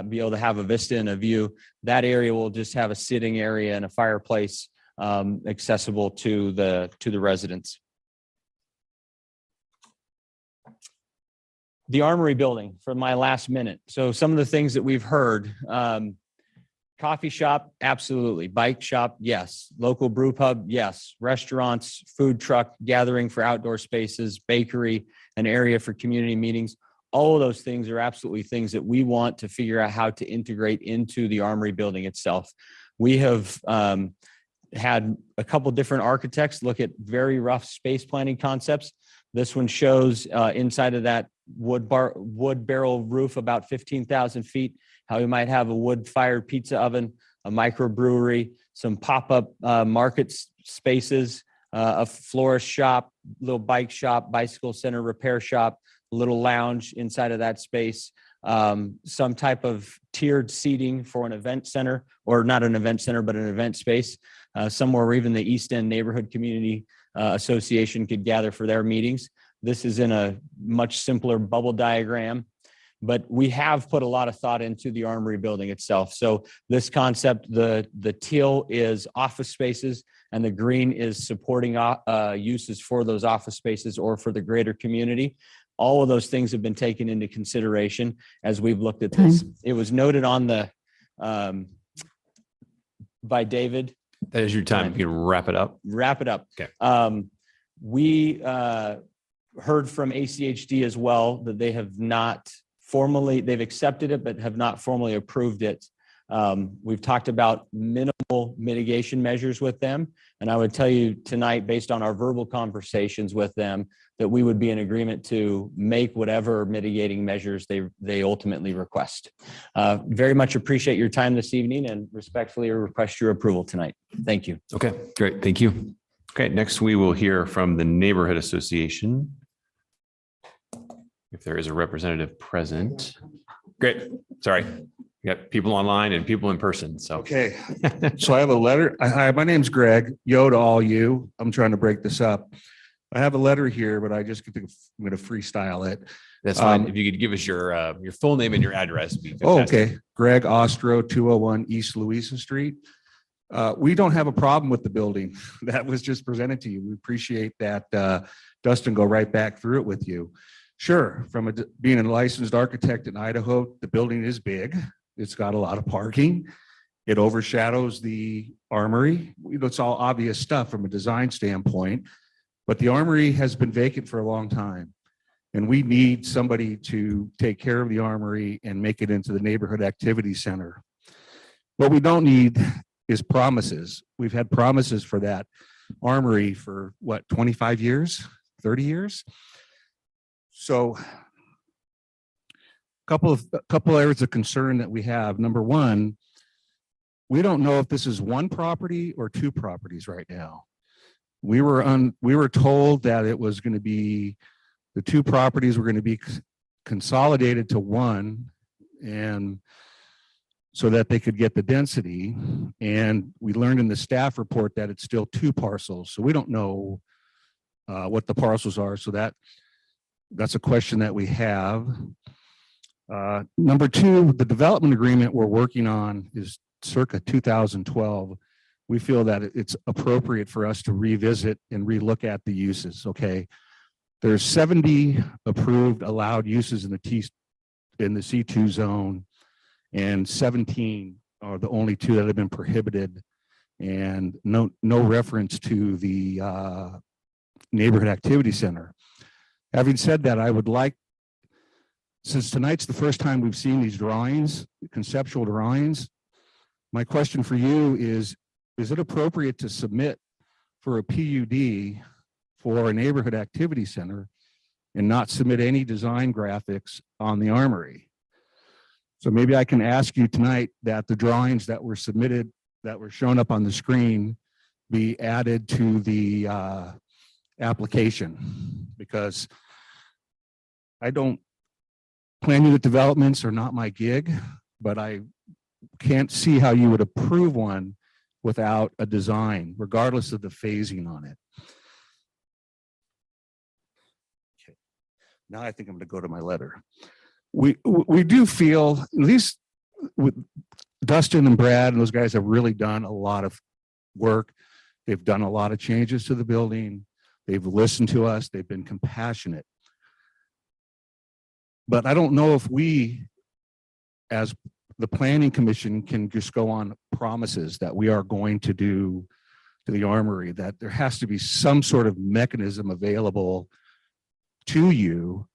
be able to have a vista and a view. That area will just have a sitting area and a fireplace accessible to the residents. The Armory building for my last minute. So some of the things that we've heard, coffee shop, absolutely. Bike shop, yes. Local brew pub, yes. Restaurants, food truck, gathering for outdoor spaces, bakery, an area for community meetings. All of those things are absolutely things that we want to figure out how to integrate into the Armory building itself. We have had a couple different architects look at very rough space planning concepts. This one shows inside of that wood barrel roof about 15,000 feet, how we might have a wood-fired pizza oven, a microbrewery, some pop-up market spaces, a florist shop, little bike shop, bicycle center, repair shop, little lounge inside of that space, some type of tiered seating for an event center, or not an event center, but an event space, somewhere where even the East End Neighborhood Community Association could gather for their meetings. This is in a much simpler bubble diagram, but we have put a lot of thought into the Armory building itself. So this concept, the teal is office spaces. and the green is supporting uses for those office spaces or for the greater community. All of those things have been taken into consideration as we've looked at this. It was noted on the by David. That is your time. You can wrap it up. Wrap it up. Okay. We heard from ACHD as well that they have not formally, they've accepted it, but have not formally approved it. We've talked about minimal mitigation measures with them. And I would tell you tonight, based on our verbal conversations with them, that we would be in agreement to make whatever mitigating measures they ultimately request. Very much appreciate your time this evening and respectfully request your approval tonight. Thank you. Okay, great. Thank you. Okay, next we will hear from the Neighborhood Association. If there is a representative present. Great, sorry. We got people online and people in person, so. Okay, so I have a letter. Hi, my name's Greg. Yo to all you. I'm trying to break this up. I have a letter here, but I'm going to freestyle it. That's fine. If you could give us your full name and your address. Oh, okay. Greg Ostro, 201 East Louisa Street. We don't have a problem with the building that was just presented to you. We appreciate that. Dustin, go right back through it with you. Sure, from being a licensed architect in Idaho, the building is big. It's got a lot of parking. It overshadows the armory. It's all obvious stuff from a design standpoint, but the armory has been vacant for a long time. And we need somebody to take care of the armory and make it into the neighborhood activity center. What we don't need is promises. We've had promises for that armory for what, 25 years, 30 years? So a couple areas of concern that we have. Number one, we don't know if this is one property or two properties right now. We were told that it was going to be, the two properties were going to be consolidated to one, and so that they could get the density. And we learned in the staff report that it's still two parcels. So we don't know what the parcels are. So that's a question that we have. Number two, the development agreement we're working on is circa 2012. We feel that it's appropriate for us to revisit and relook at the uses. Okay, there's 70 approved allowed uses in the C2 zone, and 17 are the only two that have been prohibited, and no reference to the neighborhood activity center. Having said that, I would like, since tonight's the first time we've seen these drawings, conceptual drawings, my question for you is it appropriate to submit for a PUD for a neighborhood activity center and not submit any design graphics on the armory? So maybe I can ask you tonight that the drawings that were submitted, that were shown up on the screen, be added to the application, because plan unit developments are not my gig, but I can't see how you would approve one without a design, regardless of the phasing on it. Okay. Now I think I'm going to go to my letter. We do feel, at least with Dustin and Brad and those guys have really done a lot of work. They've done a lot of changes to the building. They've listened to us. They've been compassionate. But I don't know if we, as the planning commission, can just go on promises that we are going to do to the armory, that there has to be some sort of mechanism available to you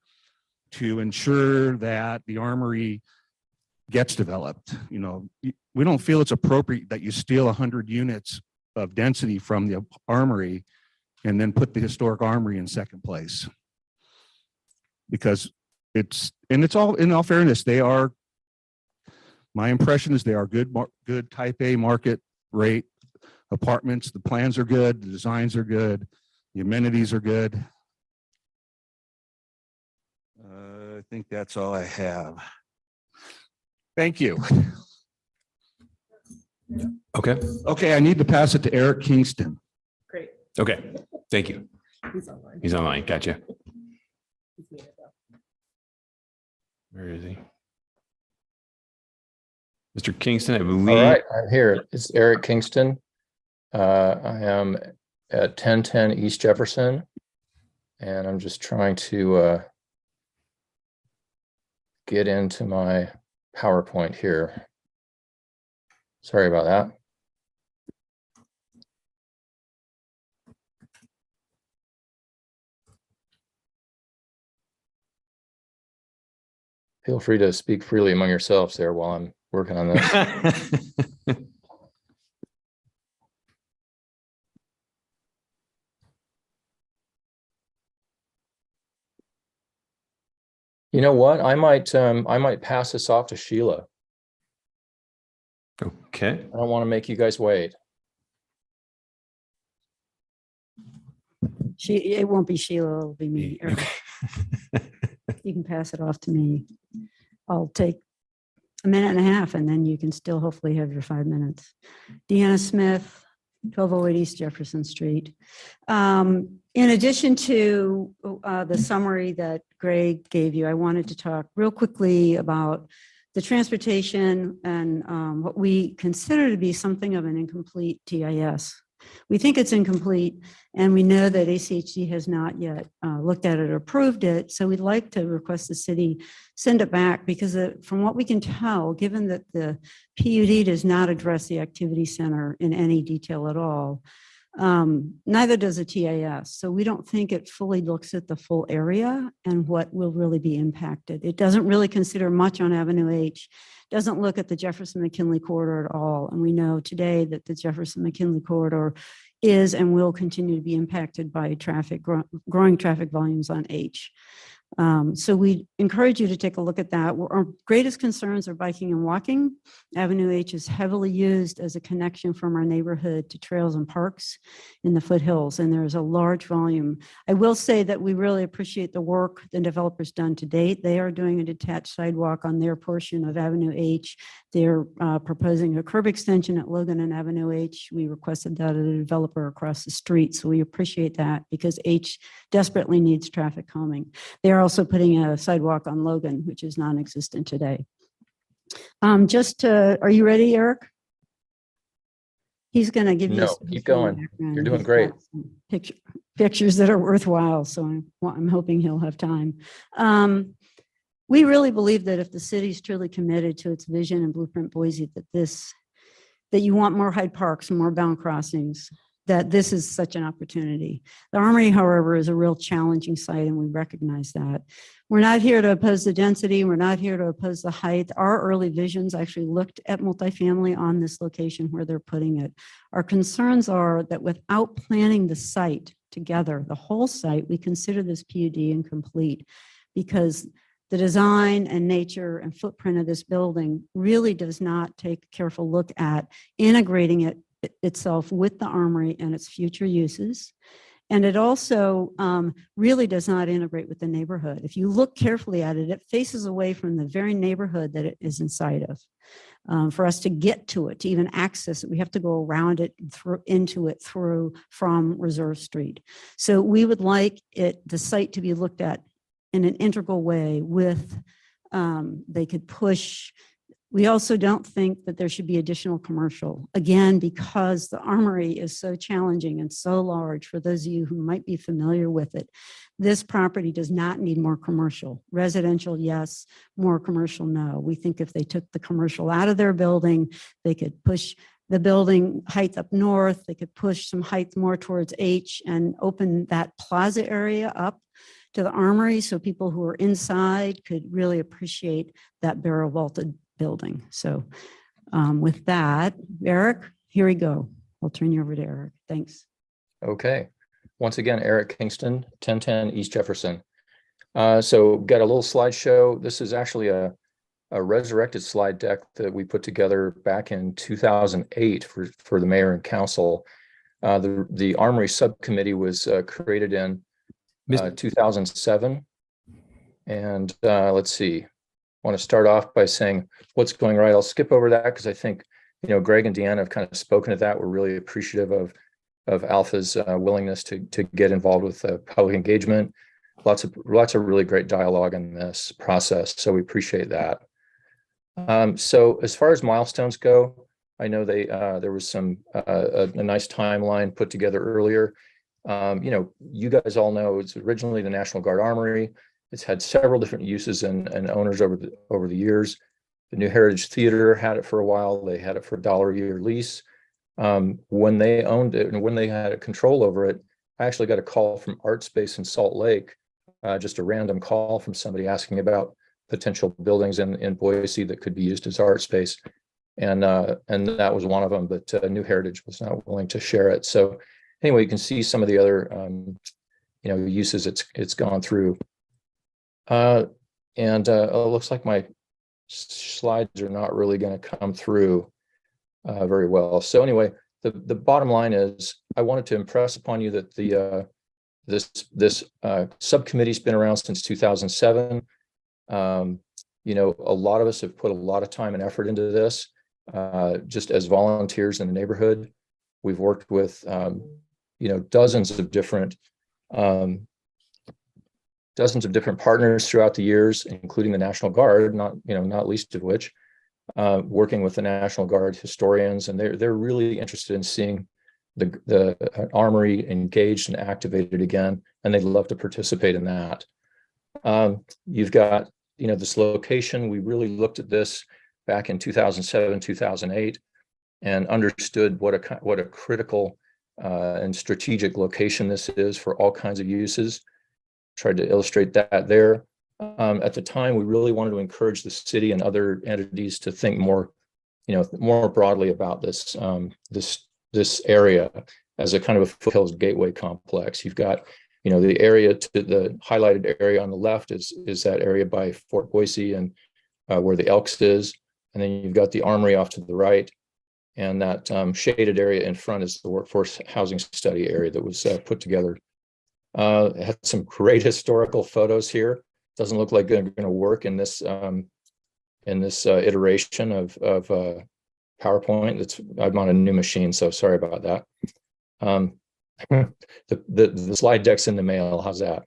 to ensure that the armory gets developed. You know, we don't feel it's appropriate that you steal 100 units of density from the armory and then put the historic armory in second place. Because it's all, in all fairness, they are, my impression is they are good type A market rate apartments. The plans are good, the designs are good, the amenities are good. I think that's all I have. Thank you. Okay. Okay, I need to pass it to Eric Kingston. Great. Okay, thank you. He's online. He's online. Gotcha. Where is he? Mr. Kingston, I believe. All right, I'm here. It's Eric Kingston, I am at 1010 East Jefferson, and I'm just trying to get into my PowerPoint here. Sorry about that. Feel free to speak freely among yourselves there while I'm working on this. You know what? I might pass this off to Sheila. Okay. I don't want to make you guys wait. It won't be Sheila, it'll be me. You can pass it off to me. I'll take a minute and a half, and then you can still hopefully have your 5 minutes. Deanna Smith, 1208 East Jefferson Street. In addition to the summary that Greg gave you, I wanted to talk real quickly about the transportation and what we consider to be something of an incomplete TIS. We think it's incomplete, and we know that ACHD has not yet looked at it or approved it. So we'd like to request the city send it back because from what we can tell, given that the PUD does not address the activity center in any detail at all, neither does a TIS. So we don't think it fully looks at the full area and what will really be impacted. It doesn't really consider much on Avenue H, doesn't look at the Jefferson-McKinley corridor at all. And we know today that the Jefferson-McKinley corridor is and will continue to be impacted by growing traffic volumes on H. So we encourage you to take a look at that. Our greatest concerns are biking and walking. Avenue H is heavily used as a connection from our neighborhood to trails and parks in the foothills, and there's a large volume. I will say that we really appreciate the work the developers done to date. They are doing a detached sidewalk on their portion of Avenue H. They're proposing a curb extension at Logan and Avenue H. We requested that of the developer across the street, so we appreciate that because H desperately needs traffic calming. They're also putting a sidewalk on Logan, which is non-existent today. Are you ready, Eric? He's going to give you. No, keep going. You're doing great. Pictures that are worthwhile, so I'm hoping he'll have time. We really believe that if the city's truly committed to its vision and Blueprint Boise, that you want more Hyde Parks and more bound crossings, that this is such an opportunity. The Armory, however, is a real challenging site, and we recognize that. We're not here to oppose the density. We're not here to oppose the height. Our early visions actually looked at multifamily on this location where they're putting it. Our concerns are that without planning the site together, the whole site, we consider this PUD incomplete because the design and nature and footprint of this building really does not take a careful look at integrating it itself with the Armory and its future uses. And it also really does not integrate with the neighborhood. If you look carefully at it, it faces away from the very neighborhood that it is inside of. For us to get to it, to even access it, we have to go around it, into it from Reserve Street. So we would like the site to be looked at in an integral way with, they could push. We also don't think that there should be additional commercial, again, because the Armory is so challenging and so large. For those of you who might be familiar with it, this property does not need more commercial. Residential, yes. More commercial, no. We think if they took the commercial out of their building, they could push the building height up north, they could push some height more towards H and open that plaza area up to the Armory so people who are inside could really appreciate that barrel vaulted building. So with that, Eric, here we go. I'll turn you over to Eric. Thanks. Okay. Once again, Eric Kingston, 1010 East Jefferson. So got a little slideshow. This is actually a resurrected slide deck that we put together back in 2008 for the mayor and council. The Armory subcommittee was created in 2007. And let's see. I want to start off by saying what's going right. I'll skip over that because I think, Greg and Deanna have kind of spoken to that. We're really appreciative of Alpha's willingness to get involved with public engagement. Lots of really great dialogue in this process. So we appreciate that. So as far as milestones go, I know there was a nice timeline put together earlier. You guys all know it's originally the National Guard Armory. It's had several different uses and owners over the years. The New Heritage Theater had it for a while. They had it for $1 a year lease. When they owned it and when they had control over it, I actually got a call from Art Space in Salt Lake, just a random call from somebody asking about potential buildings in Boise that could be used as art space. And that was one of them, but New Heritage was not willing to share it. So anyway, you can see some of the other uses it's gone through. It looks like my slides are not really going to come through very well. So anyway, the bottom line is I wanted to impress upon you that this subcommittee's been around since 2007. A lot of us have put a lot of time and effort into this, just as volunteers in the neighborhood. We've worked with dozens of different partners throughout the years, including the National Guard, not least of which, working with the National Guard historians, and they're really interested in seeing the Armory engaged and activated again, and they'd love to participate in that. You've got this location. We really looked at this back in 2007, 2008, and understood what a critical and strategic location this is for all kinds of uses. Tried to illustrate that there. At the time, we really wanted to encourage the city and other entities to think more broadly about this area as a kind of a foothills gateway complex. You've got, the area to the highlighted area on the left is that area by Fort Boise and where the Elks is, and then you've got the Armory off to the right, and that shaded area in front is the workforce housing study area that was put together. It had some great historical photos here. Doesn't look like they're going to work in this iteration of PowerPoint. I'm on a new machine, so sorry about that. The slide deck's in the mail. How's that?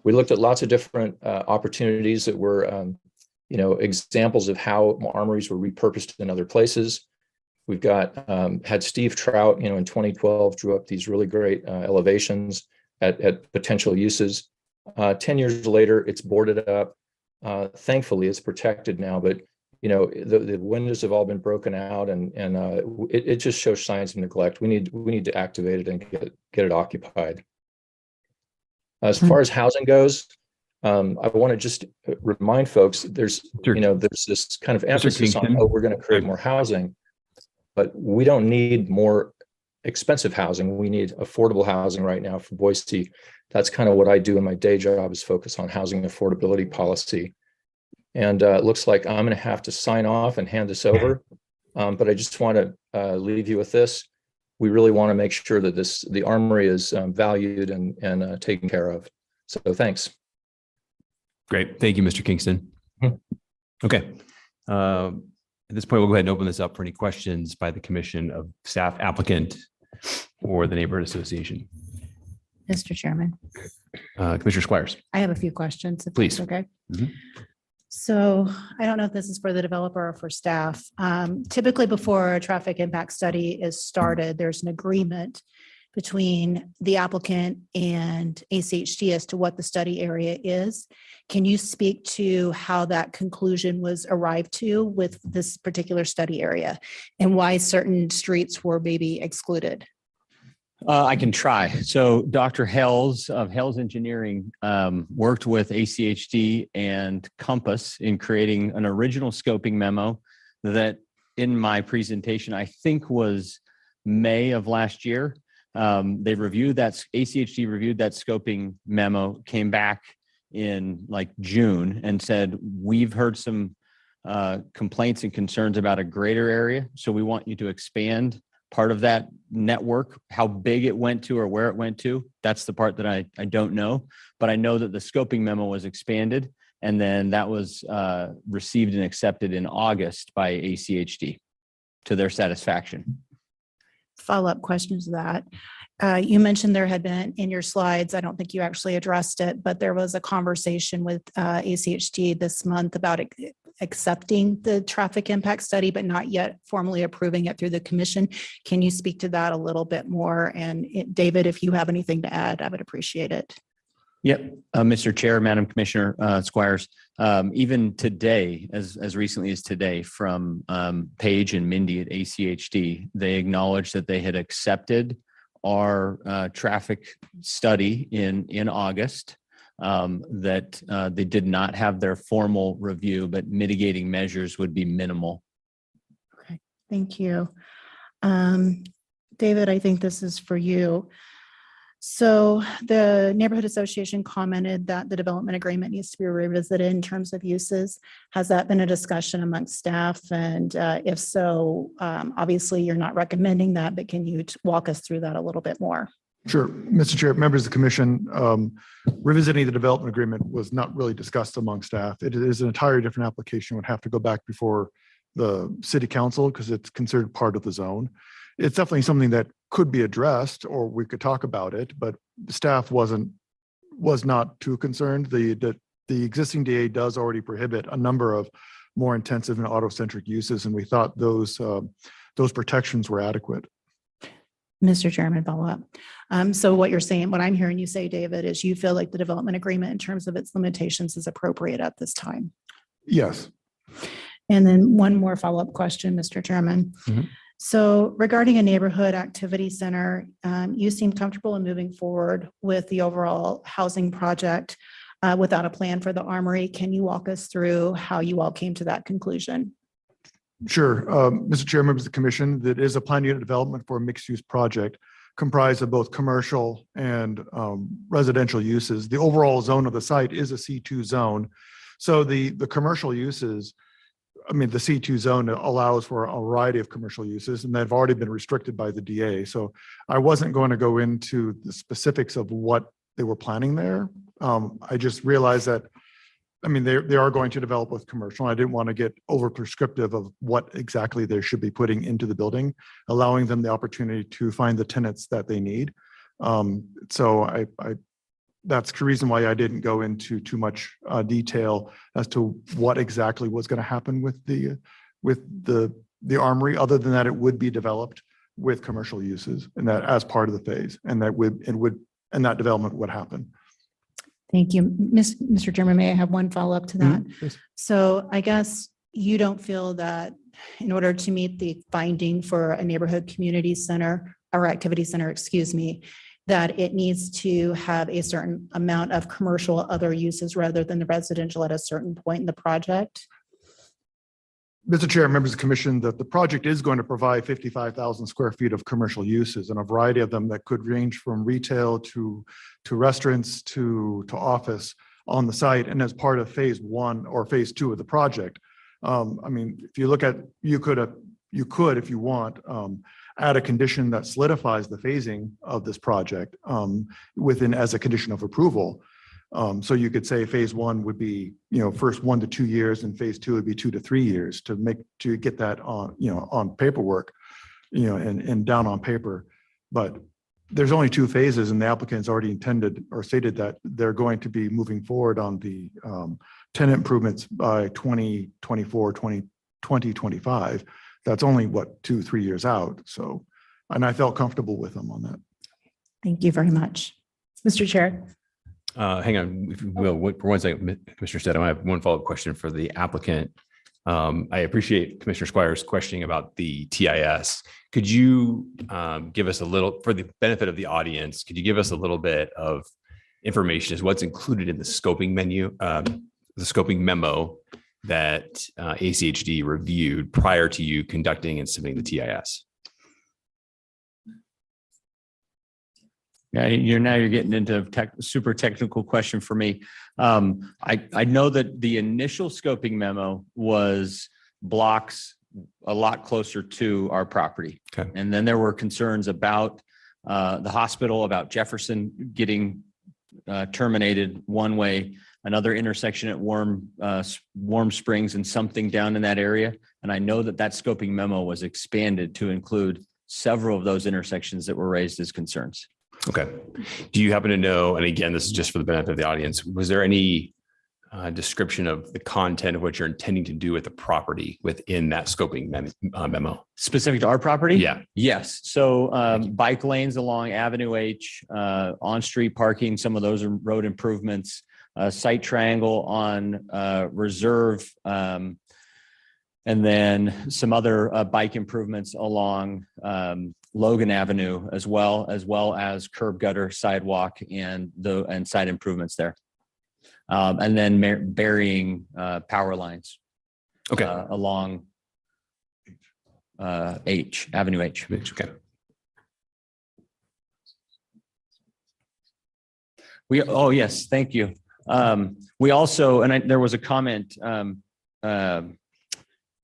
We looked at lots of different opportunities that were, examples of how armories were repurposed in other places. We've got had Steve Trout, in 2012, drew up these really great elevations at potential uses. 10 years later, it's boarded up. Thankfully, it's protected now, but the windows have all been broken out, and it just shows signs of neglect. We need to activate it and get it occupied. As far as housing goes, I want to just remind folks that there's this kind of emphasis on, we're going to create more housing, but we don't need more expensive housing. We need affordable housing right now for Boise. That's kind of what I do in my day job, is focus on housing affordability policy. And it looks like I'm going to have to sign off and hand this over. But I just want to leave you with this. We really want to make sure that the Armory is valued and taken care of. So thanks. Great. Thank you, Mr. Kingston. Okay. At this point, we'll go ahead and open this up for any questions by the commission of staff, applicant, or the neighborhood association. Mr. Chairman. Commissioner Squires. I have a few questions, if Please. that's okay. So I don't know if this is for the developer or for staff. Typically, before a traffic impact study is started, there's an agreement between the applicant and ACHD as to what the study area is. Can you speak to how that conclusion was arrived to with this particular study area and why certain streets were maybe excluded? I can try. So Dr. Hells of Hells Engineering worked with ACHD and Compass in creating an original scoping memo that in my presentation, I think was May of last year. They reviewed that, ACHD reviewed that scoping memo, came back in like June and said, we've heard some complaints and concerns about a greater area. So we want you to expand part of that network. How big it went to or where it went to, that's the part that I don't know. But I know that the scoping memo was expanded, and then that was received and accepted in August by ACHD to their satisfaction. Follow-up questions to that. You mentioned there had been in your slides, I don't think you actually addressed it, but there was a conversation with ACHD this month about accepting the traffic impact study, but not yet formally approving it through the commission. Can you speak to that a little bit more? And David, if you have anything to add, I would appreciate it. Yep, Mr. Chair, Madam Commissioner Squires, even today, as recently as today, from Paige and Mindy at ACHD, they acknowledged that they had accepted our traffic study in August, that they did not have their formal review, but mitigating measures would be minimal. Okay, thank you. David, I think this is for you. So the neighborhood association commented that the development agreement needs to be revisited in terms of uses. Has that been a discussion amongst staff? And if so, obviously you're not recommending that, but can you walk us through that a little bit more? Sure. Mr. Chair, members of the commission, revisiting the development agreement was not really discussed among staff. It is an entirely different application, would have to go back before the city council because it's considered part of the zone. It's definitely something that could be addressed, or we could talk about it, but the staff was not too concerned. The existing DA does already prohibit a number of more intensive and auto-centric uses, and we thought those protections were adequate. Mr. Chairman, follow up. So what you're saying, what I'm hearing you say, David, is you feel like the development agreement in terms of its limitations is appropriate at this time? Yes. And then one more follow-up question, Mr. Chairman. Mm-hmm. So regarding a neighborhood activity center, you seem comfortable in moving forward with the overall housing project without a plan for the armory. Can you walk us through how you all came to that conclusion? Sure. Mr. Chair, members of the commission, that is a planned unit development for a mixed-use project comprised of both commercial and residential uses. The overall zone of the site is a C2 zone. So the commercial uses, I mean, the C2 zone allows for a variety of commercial uses, and they've already been restricted by the DA. So I wasn't going to go into the specifics of what they were planning there. I just realized that, I mean, they are going to develop with commercial. I didn't want to get over prescriptive of what exactly they should be putting into the building, allowing them the opportunity to find the tenants that they need. So that's the reason why I didn't go into too much detail as to what exactly was going to happen with the armory, other than that it would be developed with commercial uses and that as part of the phase, and that development would happen. Thank you. Mr. Chairman, may I have one follow-up to that? Yes. So I guess you don't feel that in order to meet the finding for a neighborhood community center or activity center, excuse me, that it needs to have a certain amount of commercial other uses rather than the residential at a certain point in the project? Mr. Chair, members of the commission, that the project is going to provide 55,000 square feet of commercial uses, and a variety of them that could range from retail to restaurants to office on the site, and as part of phase one or phase two of the project. I mean, if you look at, you could, if you want, add a condition that solidifies the phasing of this project as a condition of approval. So you could say phase one would be, first 1 to 2 years, and phase two would be 2 to 3 years to get that on, on paperwork, and down on paper. But there's only 2 phases, and the applicant's already intended or stated that they're going to be moving forward on the tenant improvements by 2024, 2025. That's only 2-3 years out. So, and I felt comfortable with them on that. Thank you very much. Mr. Chair. Hang on, if you will, for 1 second, Commissioner Stead, I have one follow-up question for the applicant. I appreciate Commissioner Squires questioning about the TIS. Could you give us a little, for the benefit of the audience, could you give us a little bit of information as what's included in the scoping memo that ACHD reviewed prior to you conducting and submitting the TIS? Yeah, you're getting into super technical question for me. I know that the initial scoping memo was blocks a lot closer to our property. Okay. And then there were concerns about the hospital, about Jefferson getting terminated one way, another intersection at Warm Springs, and something down in that area. And I know that scoping memo was expanded to include several of those intersections that were raised as concerns. Okay. Do you happen to know, and again, this is just for the benefit of the audience, was there any description of the content of what you're intending to do with the property within that scoping memo? Specific to our property? Yeah. Yes. So bike lanes along Avenue H, on-street parking, some of those are road improvements, site triangle on Reserve, and then some other bike improvements along Logan Avenue as well as curb gutter, sidewalk, and side improvements there. And then burying power lines. Okay. Along Avenue H. Okay. Oh, yes, thank you. We also, there was a comment, we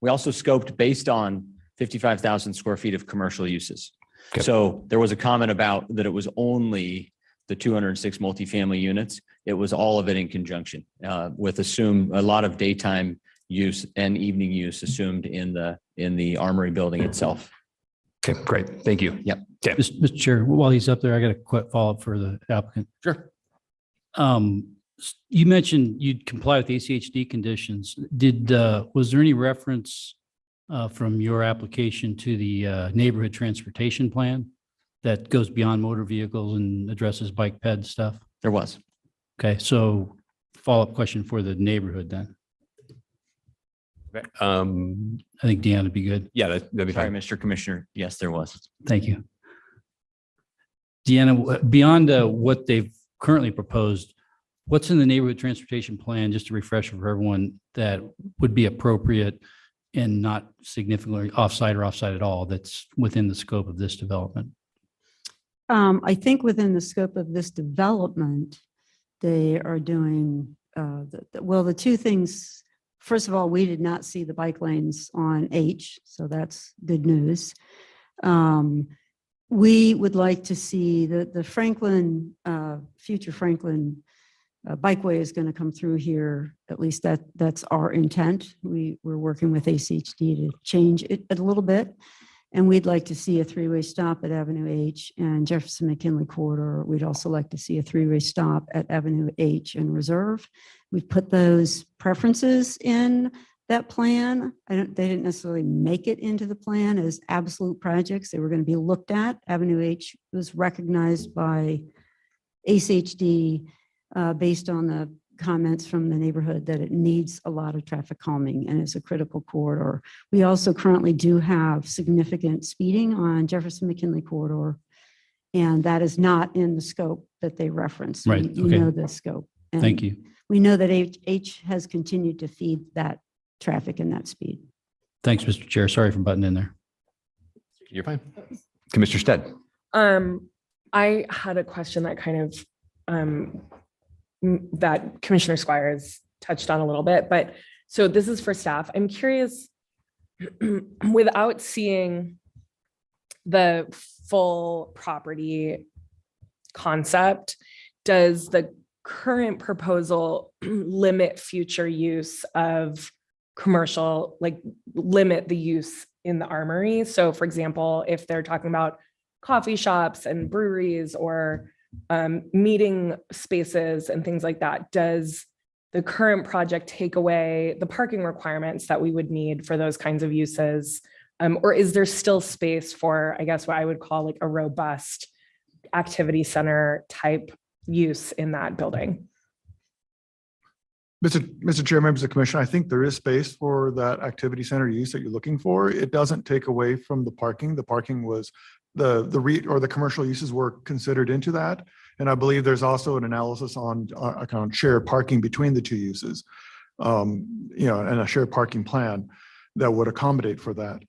also scoped based on 55,000 square feet of commercial uses. Okay. So there was a comment about that it was only the 206 multifamily units. It was all of it in conjunction with a lot of daytime use and evening use assumed in the Armory building itself. Okay, great. Thank you. Yep. Okay. Mr. Chair, while he's up there, I got a quick follow-up for the applicant. Sure. You mentioned you'd comply with ACHD conditions. Was there any reference from your application to the neighborhood transportation plan that goes beyond motor vehicles and addresses bike ped stuff? There was. Okay, so follow-up question for the neighborhood then. Okay. I think Deanna would be good. Yeah, that'd be Sorry, fine. Mr. Commissioner. Yes, there was. Thank you. Deanna, beyond what they've currently proposed, what's in the neighborhood transportation plan, just a refresher for everyone, that would be appropriate and not significantly offsite or offsite at all, that's within the scope of this development? I think within the scope of this development, they are doing, the two things. First of all, we did not see the bike lanes on H, so that's good news. We would like to see the Franklin, future Franklin bikeway is going to come through here. At least that's our intent. We're working with ACHD to change it a little bit. And we'd like to see a three-way stop at Avenue H and Jefferson McKinley corridor. We'd also like to see a three-way stop at Avenue H and Reserve. We've put those preferences in that plan. They didn't necessarily make it into the plan as absolute projects. They were going to be looked at. Avenue H was recognized by ACHD based on the comments from the neighborhood that it needs a lot of traffic calming and is a critical corridor. We also currently do have significant speeding on Jefferson McKinley corridor, and that is not in the scope that they reference. Right. You Okay. know the scope. And Thank you. we know that H has continued to feed that traffic and that speed. Thanks, Mr. Chair. Sorry for butting in there. You're fine. Commissioner Stead. I had a question that kind of that Commissioner Squires touched on a little bit, but so this is for staff. I'm curious, without seeing the full property concept, does the current proposal limit future use of commercial, like limit the use in the Armory? So for example, if they're talking about coffee shops and breweries or meeting spaces and things like that, does the current project take away the parking requirements that we would need for those kinds of uses? Or is there still space for, I guess, what I would call like a robust activity center type use in that building? Mr. Chair, members of the commission, I think there is space for that activity center use that you're looking for. It doesn't take away from the parking. The parking was the commercial uses were considered into that. And I believe there's also an analysis on shared parking between the two uses, and a shared parking plan that would accommodate for that.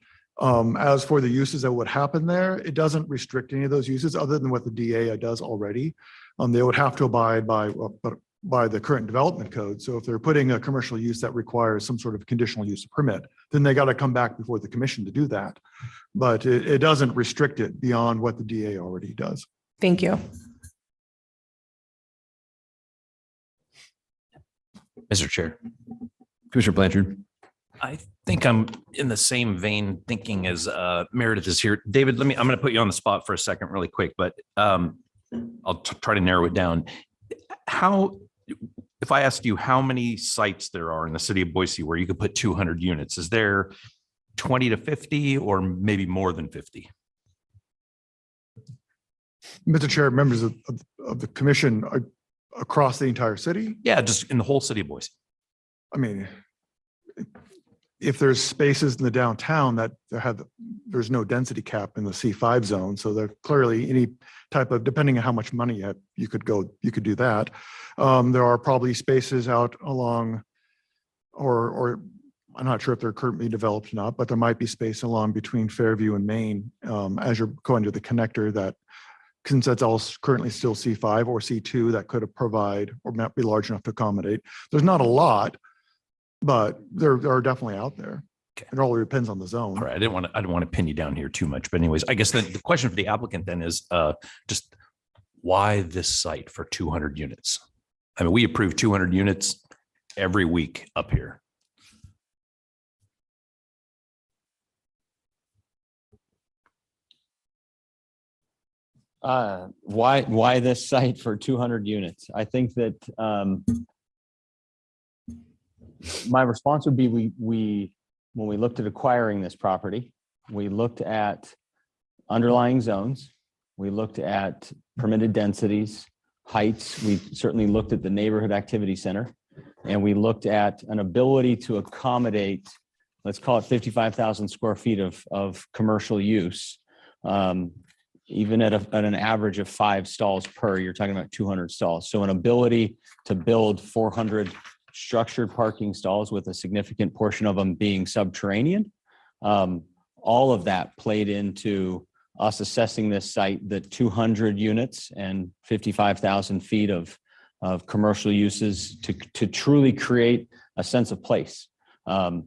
As for the uses that would happen there, it doesn't restrict any of those uses other than what the DA does already. They would have to abide by the current development code. So if they're putting a commercial use that requires some sort of conditional use permit, then they got to come back before the commission to do that. But it doesn't restrict it beyond what the DA already does. Thank you. Mr. Chair. Commissioner Blanchard. I think I'm in the same vein thinking as Meredith is here. David, I'm going to put you on the spot for a second really quick, but I'll try to narrow it down. How if I asked you how many sites there are in the city of Boise where you could put 200 units, is there 20 to 50 or maybe more than 50? Mr. Chair, members of the commission across the entire city. Yeah, just in the whole city of Boise. I mean, if there's spaces in the downtown that there's no density cap in the C5 zone. So there clearly any type of, depending on how much money you could do that. There are probably spaces out along, or I'm not sure if they're currently developed or not, but there might be space along between Fairview and Main as you're going to the connector that, since that's all currently still C5 or C2, that could provide or not be large enough to accommodate. There's not a lot, but there are definitely out there. Okay. It all depends on the zone. All right. I don't want to pin you down here too much, but anyways, I guess the question for the applicant then is just why this site for 200 units? I mean, we approve 200 units every week up here. Why this site for 200 units? I think that my response would be we when we looked at acquiring this property, we looked at underlying zones, we looked at permitted densities, heights, we certainly looked at the neighborhood activity center, and we looked at an ability to accommodate, let's call it 55,000 square feet of commercial use. Even at an average of 5 stalls per, you're talking about 200 stalls. So an ability to build 400 structured parking stalls with a significant portion of them being subterranean. All of that played into us assessing this site, the 200 units and 55,000 feet of commercial uses to truly create a sense of place. A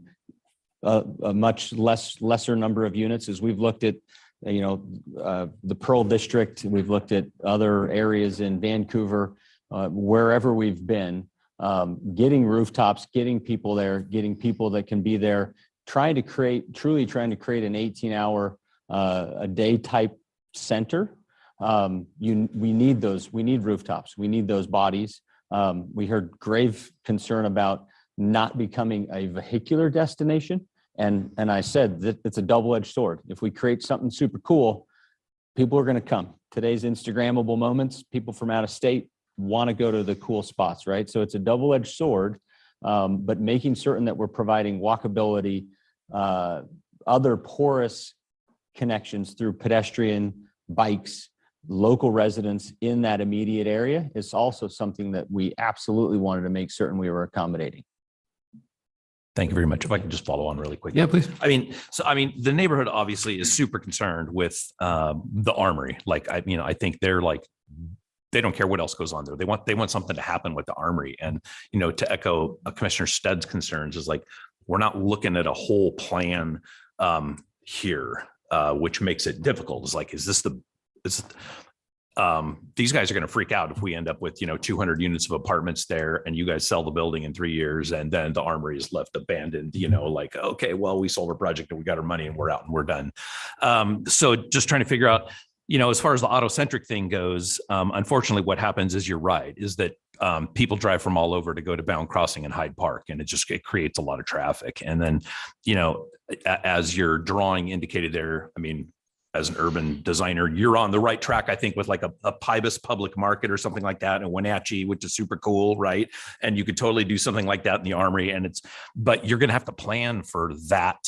much lesser number of units as we've looked at, the Pearl District, we've looked at other areas in Vancouver, wherever we've been, getting rooftops, getting people there, getting people that can be there, truly trying to create an 18-hour a day type center. We need those, we need rooftops, we need those bodies. We heard grave concern about not becoming a vehicular destination. And I said that it's a double-edged sword. If we create something super cool, people are going to come. Today's Instagrammable moments, people from out of state want to go to the cool spots, right? So it's a double-edged sword, but making certain that we're providing walkability, other porous connections through pedestrian, bikes, local residents in that immediate area is also something that we absolutely wanted to make certain we were accommodating. Thank you very much. If I can just follow on really quick. Yeah, please. I mean, the neighborhood obviously is super concerned with the armory. Like, I think they're like, they don't care what else goes on there. They want something to happen with the armory. And, to echo Commissioner Stead's concerns is like, we're not looking at a whole plan here, which makes it difficult. It's like, these guys are going to freak out if we end up with 200 units of apartments there and you guys sell the building in 3 years and then the armory is left abandoned, like, okay, well, we sold our project and we got our money and we're out and we're done. So just trying to figure out, as far as the auto-centric thing goes, unfortunately what happens is, you're right, is that people drive from all over to go to Bound Crossing and Hyde Park, and it creates a lot of traffic. And then, as your drawing indicated there, I mean, as an urban designer, you're on the right track, I think, with like a Pybus Public Market or something like that, and Wenatchee, which is super cool, right? And you could totally do something like that in the Armory, but you're going to have to plan for that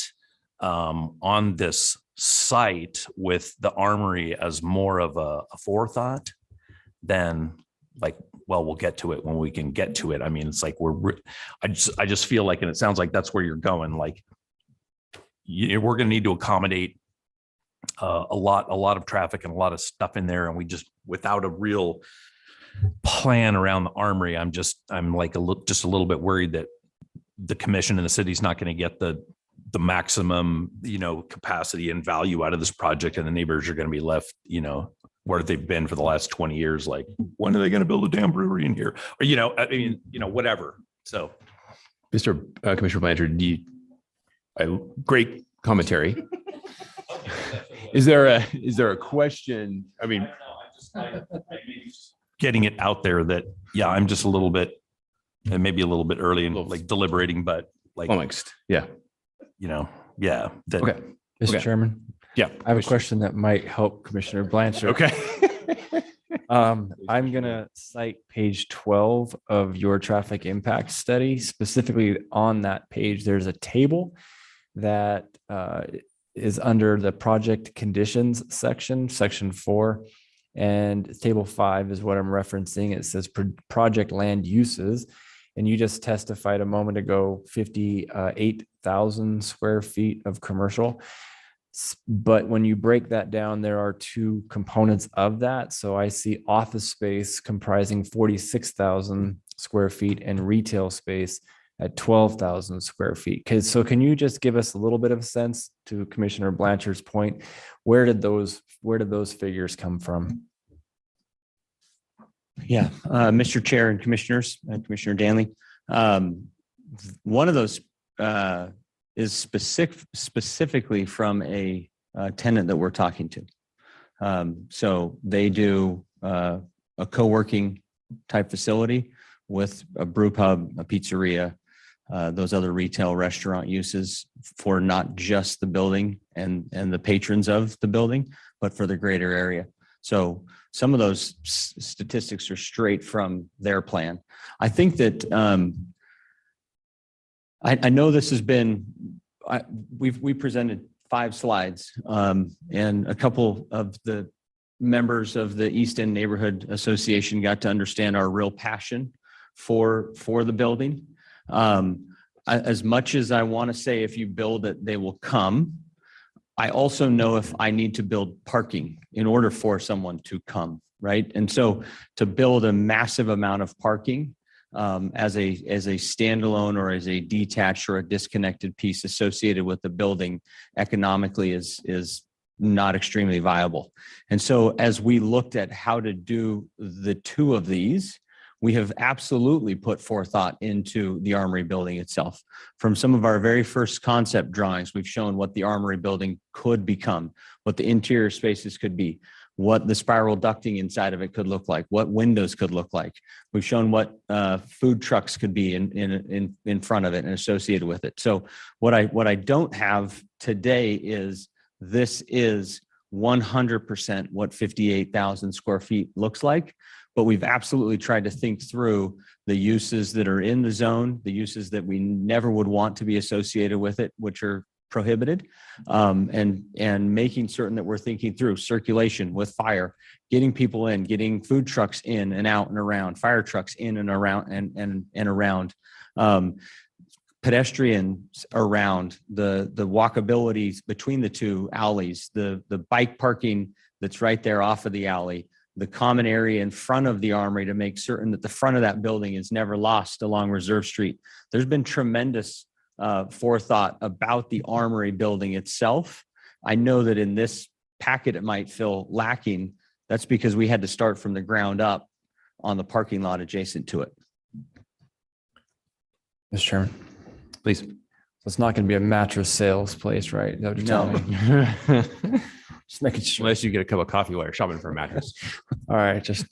on this site with the Armory as more of a forethought than like, well, we'll get to it when we can get to it. I mean, it's like I just feel like, and it sounds like that's where you're going. Like, we're going to need to accommodate a lot of traffic and a lot of stuff in there, and we just, without a real plan around the Armory, I'm like just a little bit worried that the commission and the city's not going to get the maximum capacity and value out of this project, and the neighbors are going to be left where they've been for the last 20 years. Like, when are they going to build a damn brewery in here, or whatever. So, Mr. Commissioner Blanchard, great commentary. Is there a question? I mean, getting it out there that, yeah, I'm just a little bit And maybe a little bit early and like deliberating, but like, Flummoxed. Yeah. you know, yeah. That, Okay. Mr. Okay. Chairman, Yeah. I have a question that might help Commissioner Blanchard. Okay. I'm gonna cite page 12 of your traffic impact study. Specifically on that page, there's a table that is under the project conditions section, section 4. And table 5 is what I'm referencing. It says project land uses. And you just testified a moment ago, 58,000 square feet of commercial. But when you break that down, there are two components of that. So I see office space comprising 46,000 square feet and retail space at 12,000 square feet. So can you just give us a little bit of a sense, to Commissioner Blanchard's point, where did those figures come from? Yeah, Mr. Chair and Commissioners, Commissioner Danley. One of those is specifically from a tenant that we're talking to. So they do a co-working type facility with a brew pub, a pizzeria, those other retail restaurant uses for not just the building and the patrons of the building, but for the greater area. So some of those statistics are straight from their plan. I think that I know this has been, we presented 5 slides, and a couple of the members of the East End Neighborhood Association got to understand our real passion for the building. As much as I want to say, if you build it, they will come, I also know if I need to build parking in order for someone to come, right? And so to build a massive amount of parking as a standalone or as a detached or a disconnected piece associated with the building economically is not extremely viable. And so as we looked at how to do the 2 of these, we have absolutely put forethought into the Armory building itself. From some of our very first concept drawings, we've shown what the Armory building could become, what the interior spaces could be, what the spiral ducting inside of it could look like, what windows could look like. We've shown what food trucks could be in front of it and associated with it. So what I don't have today is, this is 100% what 58,000 square feet looks like. But we've absolutely tried to think through the uses that are in the zone, the uses that we never would want to be associated with it, which are prohibited, and making certain that we're thinking through circulation with fire, getting people in, getting food trucks in and out and around, fire trucks in and around and around, pedestrians around, the walkability between the 2 alleys, the bike parking that's right there off of the alley, the common area in front of the Armory to make certain that the front of that building is never lost along Reserve Street. There's been tremendous forethought about the Armory building itself. I know that in this packet, it might feel lacking. That's because we had to start from the ground up on the parking lot adjacent to it. Mr. Chairman, please. So it's not going to be a mattress sales place, right? Is that what you're telling me? Just making sure. Unless you get a cup of coffee while you're shopping for a mattress. All right, just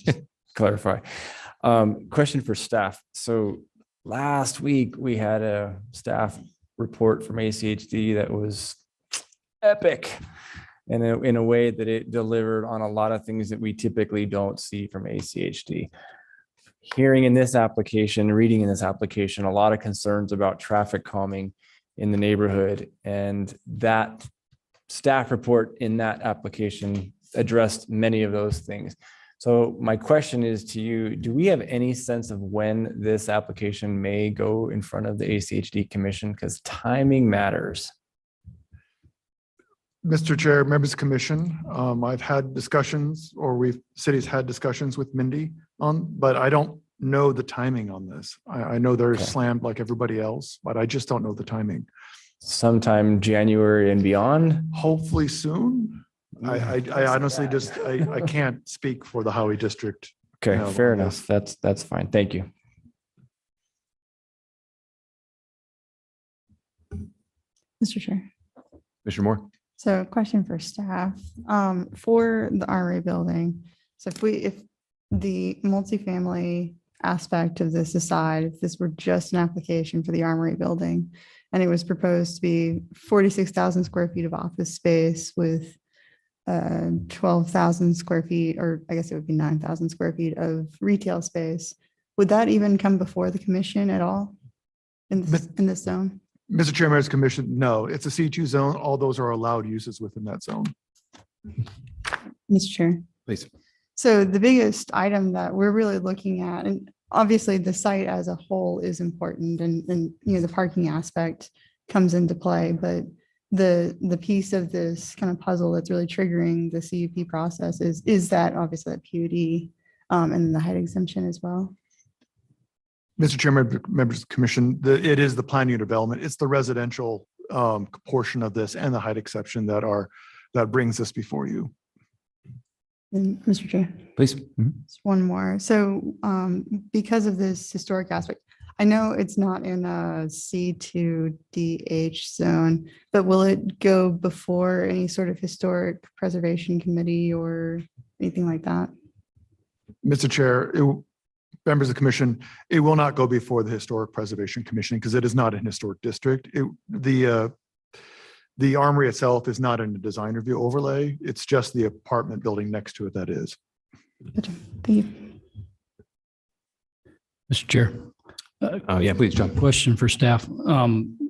clarify. Question for staff. So last week we had a staff report from ACHD that was epic, and in a way that it delivered on a lot of things that we typically don't see from ACHD. Hearing in this application, reading in this application, a lot of concerns about traffic calming in the neighborhood, and that staff report in that application addressed many of those things. So my question is to you, do we have any sense of when this application may go in front of the ACHD Commission? Because timing matters. Mr. Chair, members of the commission, I've had discussions, or cities had discussions with Mindy but I don't know the timing on this. I know they're slammed like everybody else, but I just don't know the timing. Sometime January and beyond? Hopefully soon. I honestly just, I can't speak for the Howey district. Okay, fair enough. That's fine. Thank you. Mr. Chair. Mr. Moore. So question for staff, for the Armory building. So if the multifamily aspect of this aside, if this were just an application for the Armory building, and it was proposed to be 46,000 square feet of office space with 12,000 square feet, or I guess it would be 9,000 square feet of retail space, would that even come before the commission at all in this zone? Mr. Chair, members of the commission, no, it's a C2 zone. All those are allowed uses within that zone. Mr. Chair. Please. So the biggest item that we're really looking at, and obviously the site as a whole is important, and you know, the parking aspect comes into play, but the piece of this kind of puzzle that's really triggering the CUP process is that obviously that PUD and the height exemption as well. Mr. Chairman, members of the commission, it is the plan unit development. It's the residential portion of this and the height exception that brings this before you. And Mr. Chair. Please. Just one more. So because of this historic aspect, I know it's not in a C2DH zone, but will it go before any sort of historic preservation committee or anything like that? Mr. Chair, members of the commission, it will not go before the Historic Preservation Commission because it is not an historic district. The Armory itself is not in a design review overlay. It's just the apartment building next to it that is. Thank you. Mr. Chair. Yeah, please, John. Question for staff.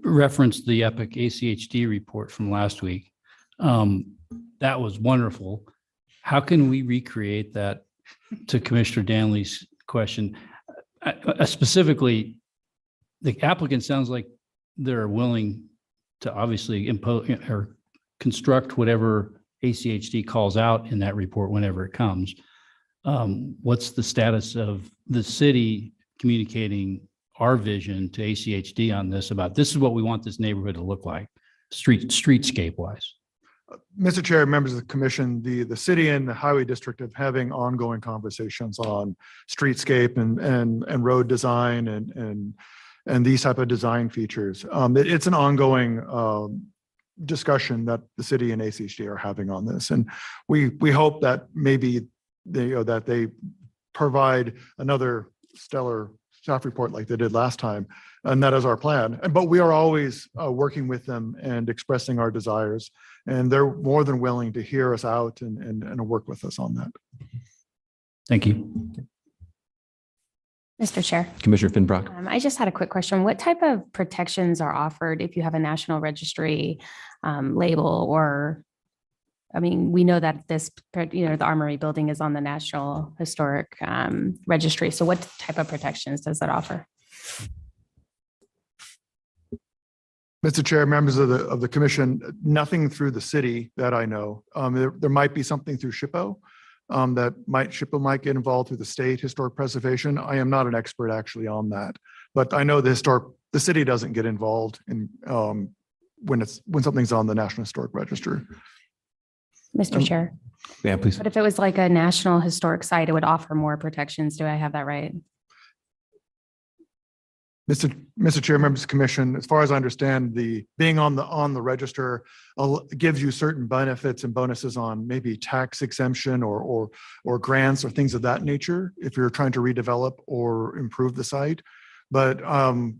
Reference the EPIC ACHD report from last week. That was wonderful. How can we recreate that, to Commissioner Danley's question? Specifically, the applicant sounds like they're willing to obviously impose or construct whatever ACHD calls out in that report whenever it comes. What's the status of the city communicating our vision to ACHD on this, about this is what we want this neighborhood to look like, streetscape wise? Mr. Chair, members of the commission, the city and the highway district are having ongoing conversations on streetscape and road design and these type of design features. It's an ongoing discussion that the city and ACHD are having on this. And we hope that maybe they provide another stellar staff report like they did last time. And that is our plan. But we are always working with them and expressing our desires. And they're more than willing to hear us out and work with us on that. Thank you. Mr. Chair. Commissioner Finbrock. I just had a quick question. What type of protections are offered if you have a National Registry label? Or, I mean, we know that this, the Armory building is on the National Historic Registry. So what type of protections does that offer? Mr. Chair, members of the commission, nothing through the city that I know. There might be something through SHPO SHPO might get involved through the state historic preservation. I am not an expert actually on that, but I know the city doesn't get involved in when something's on the National Historic Register. Mr. Chair. Yeah, please. But if it was like a National Historic Site, it would offer more protections. Do I have that right? Mr. Chair, members of the commission, as far as I understand, being on the register gives you certain benefits and bonuses on maybe tax exemption or grants or things of that nature if you're trying to redevelop or improve the site. But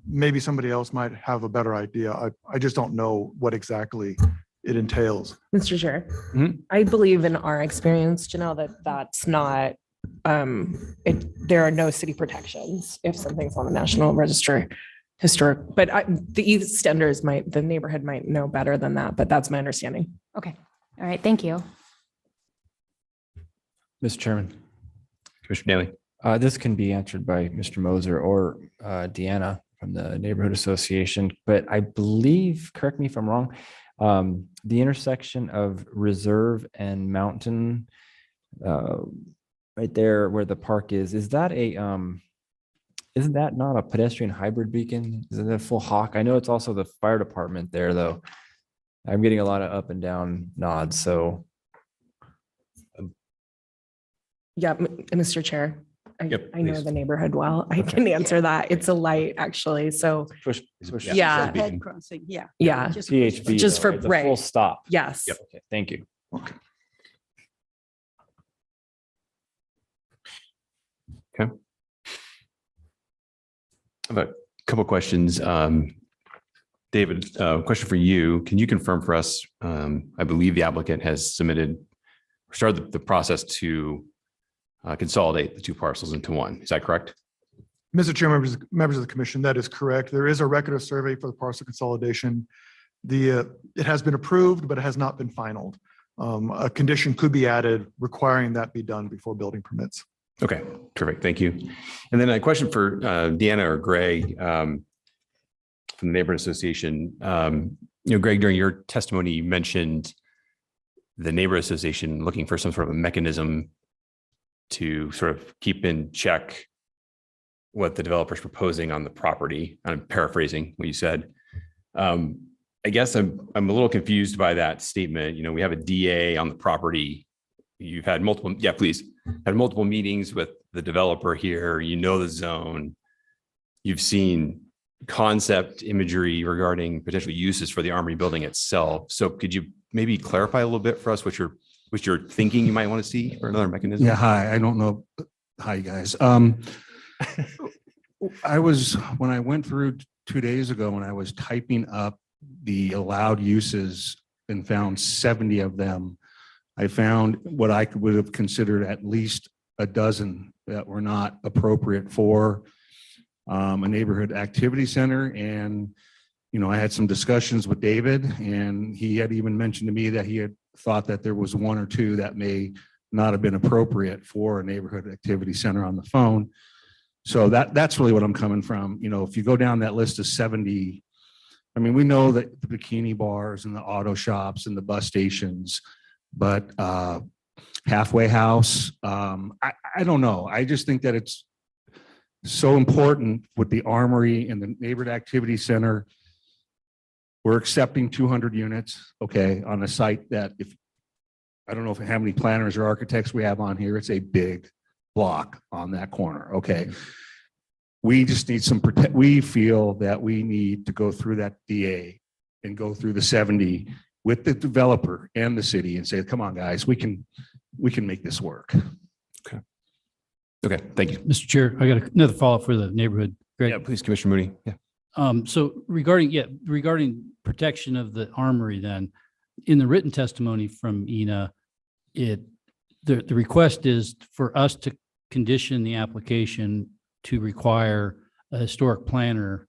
maybe somebody else might have a better idea. I just don't know what exactly it entails. Mr. Chair, I believe in our experience, Janelle, that's not there are no city protections if something's on the National Register Historic, but the EastEnders the neighborhood might know better than that, but that's my understanding. Okay. All right. Thank you. Mr. Chairman. Commissioner Daly. This can be answered by Mr. Moser or Deanna from the Neighborhood Association, but I believe, correct me if I'm wrong, the intersection of Reserve and Mountain, right there where the park is that isn't that not a pedestrian hybrid beacon? Is it a full hawk? I know it's also the fire department there, though. I'm getting a lot of up and down nods, so. Yeah, Mr. Chair, I know please. the neighborhood well. I can answer that. It's a light actually. So yeah. Head crossing, yeah. Yeah. PHB, just though, for it's a right. full stop. Yes. Yep. Okay, thank you. Okay. Okay. I have a couple questions. David, question for you. Can you confirm for us, I believe the applicant has started the process to consolidate the two parcels into one. Is that correct? Mr. Chair, members of the commission, that is correct. There is a record of survey for the parcel consolidation. It has been approved, but it has not been finalized. A condition could be added requiring that be done before building permits. Okay, terrific. Thank you. And then a question for Deanna or Greg from the Neighborhood Association. Greg, during your testimony, you mentioned the Neighborhood Association looking for some sort of a mechanism to sort of keep in check what the developer's proposing on the property. I'm paraphrasing what you said. I guess I'm a little confused by that statement. We have a DA on the property. You've had multiple, had multiple meetings with the developer here. The zone. You've seen concept imagery regarding potential uses for the Armory building itself. So could you maybe clarify a little bit for us what you're thinking you might want to see for another mechanism? Yeah, hi, I don't know. Hi, guys. When I went through 2 days ago, when I was typing up the allowed uses and found 70 of them, I found what I would have considered at least a dozen that were not appropriate for a neighborhood activity center. And, I had some discussions with David, and he had even mentioned to me that he had thought that there was one or two that may not have been appropriate for a neighborhood activity center on the phone. So that's really what I'm coming from. If you go down that list of 70, we know that the bikini bars and the auto shops and the bus stations, but halfway house, I don't know. I just think that it's so important with the Armory and the neighborhood activity center. We're accepting 200 units, okay, on a site that I don't know how many planners or architects we have on here. It's a big block on that corner, okay. We just need we feel that we need to go through that DA and go through the 70 with the developer and the city and say, come on, guys, we can make this work. Okay, thank you. Mr. Chair, I got another follow-up for the neighborhood. Greg. Yeah, please, Commissioner Mooney. Yeah. So regarding protection of the Armory, then in the written testimony from Ina, the request is for us to condition the application to require a historic planner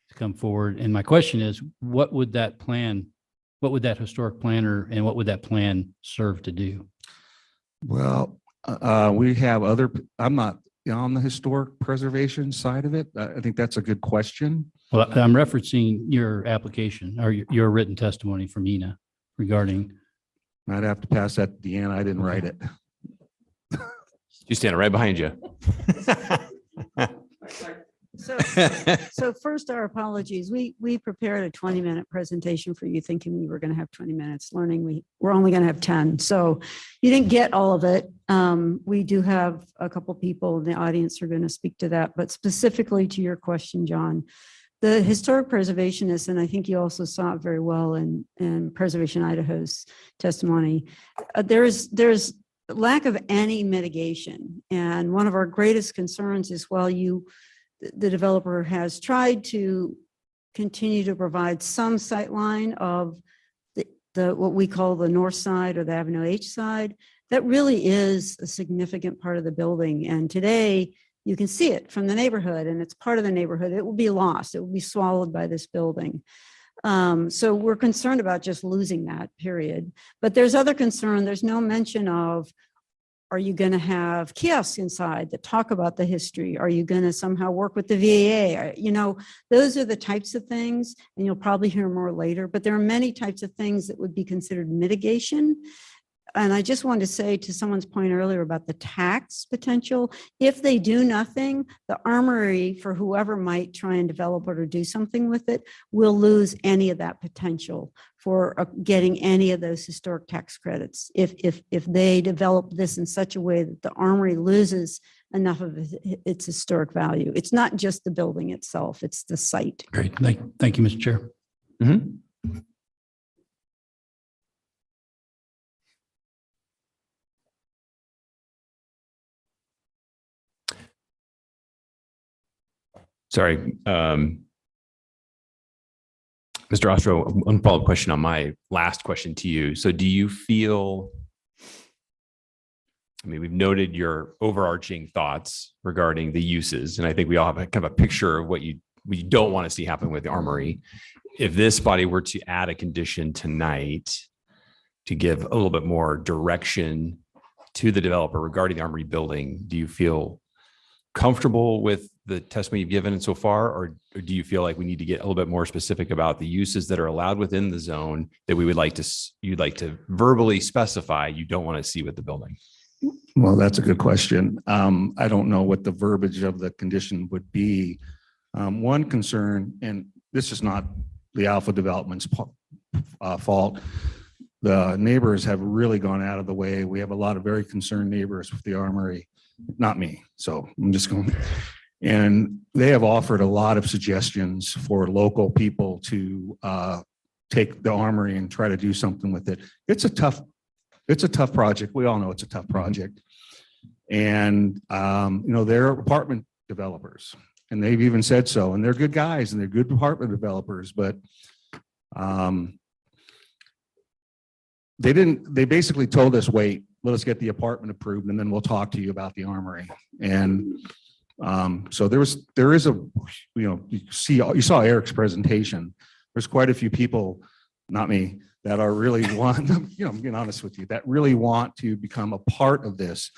to come forward. And my question is, what would that historic planner and what would that plan serve to do? Well, we have I'm not on the historic preservation side of it. I think that's a good question. Well, I'm referencing your application or your written testimony from Ina regarding. I'd have to pass that to Deanna. I didn't write it. She's standing right behind you. So first, our apologies. We prepared a 20-minute presentation for you thinking we were going to have 20 minutes learning. We're only going to have 10. So you didn't get all of it. We do have a couple people in the audience who are going to speak to that, but specifically to your question, John, the historic preservationists, and I think you also saw it very well in Preservation Idaho's testimony, there's lack of any mitigation. And one of our greatest concerns is the developer has tried to continue to provide some sightline of the what we call the north side or the Avenue H side. That really is a significant part of the building. And today you can see it from the neighborhood, and it's part of the neighborhood. It will be lost. It will be swallowed by this building. So we're concerned about just losing that, period. But there's other concern. There's no mention of, are you going to have kiosks inside that talk about the history? Are you going to somehow work with the VAA? Those are the types of things, and you'll probably hear more later, but there are many types of things that would be considered mitigation. And I just wanted to say to someone's point earlier about the tax potential, if they do nothing, the Armory, for whoever might try and develop it or do something with it, will lose any of that potential for getting any of those historic tax credits. If they develop this in such a way that the Armory loses enough of its historic value. It's not just the building itself, it's the site. Great. Thank you, Mr. Chair. Mm-hmm. Sorry. Mr. Ostro, one follow-up question on my last question to you. So do you feel, I mean, we've noted your overarching thoughts regarding the uses, and I think we all have a kind of a picture of what we don't want to see happen with the armory. If this body were to add a condition tonight to give a little bit more direction to the developer regarding the armory building, do you feel comfortable with the testimony you've given so far, or do you feel like we need to get a little bit more specific about the uses that are allowed within the zone that we would like to, you'd like to verbally specify you don't want to see with the building? Well, that's a good question. I don't know what the verbiage of the condition would be. One concern, and this is not the Alpha Development's fault. The neighbors have really gone out of the way. We have a lot of very concerned neighbors with the armory, not me. So I'm just going, and they have offered a lot of suggestions for local people to take the armory and try to do something with it. It's a tough project. We all know it's a tough project. And, they're apartment developers, and they've even said so, and they're good guys and they're good apartment developers, but they basically told us, wait, let us get the apartment approved and then we'll talk to you about the armory. And so there is a, you saw Eric's presentation. There's quite a few people, not me, that are really want, I'm being honest with you, that really want to become a part of this.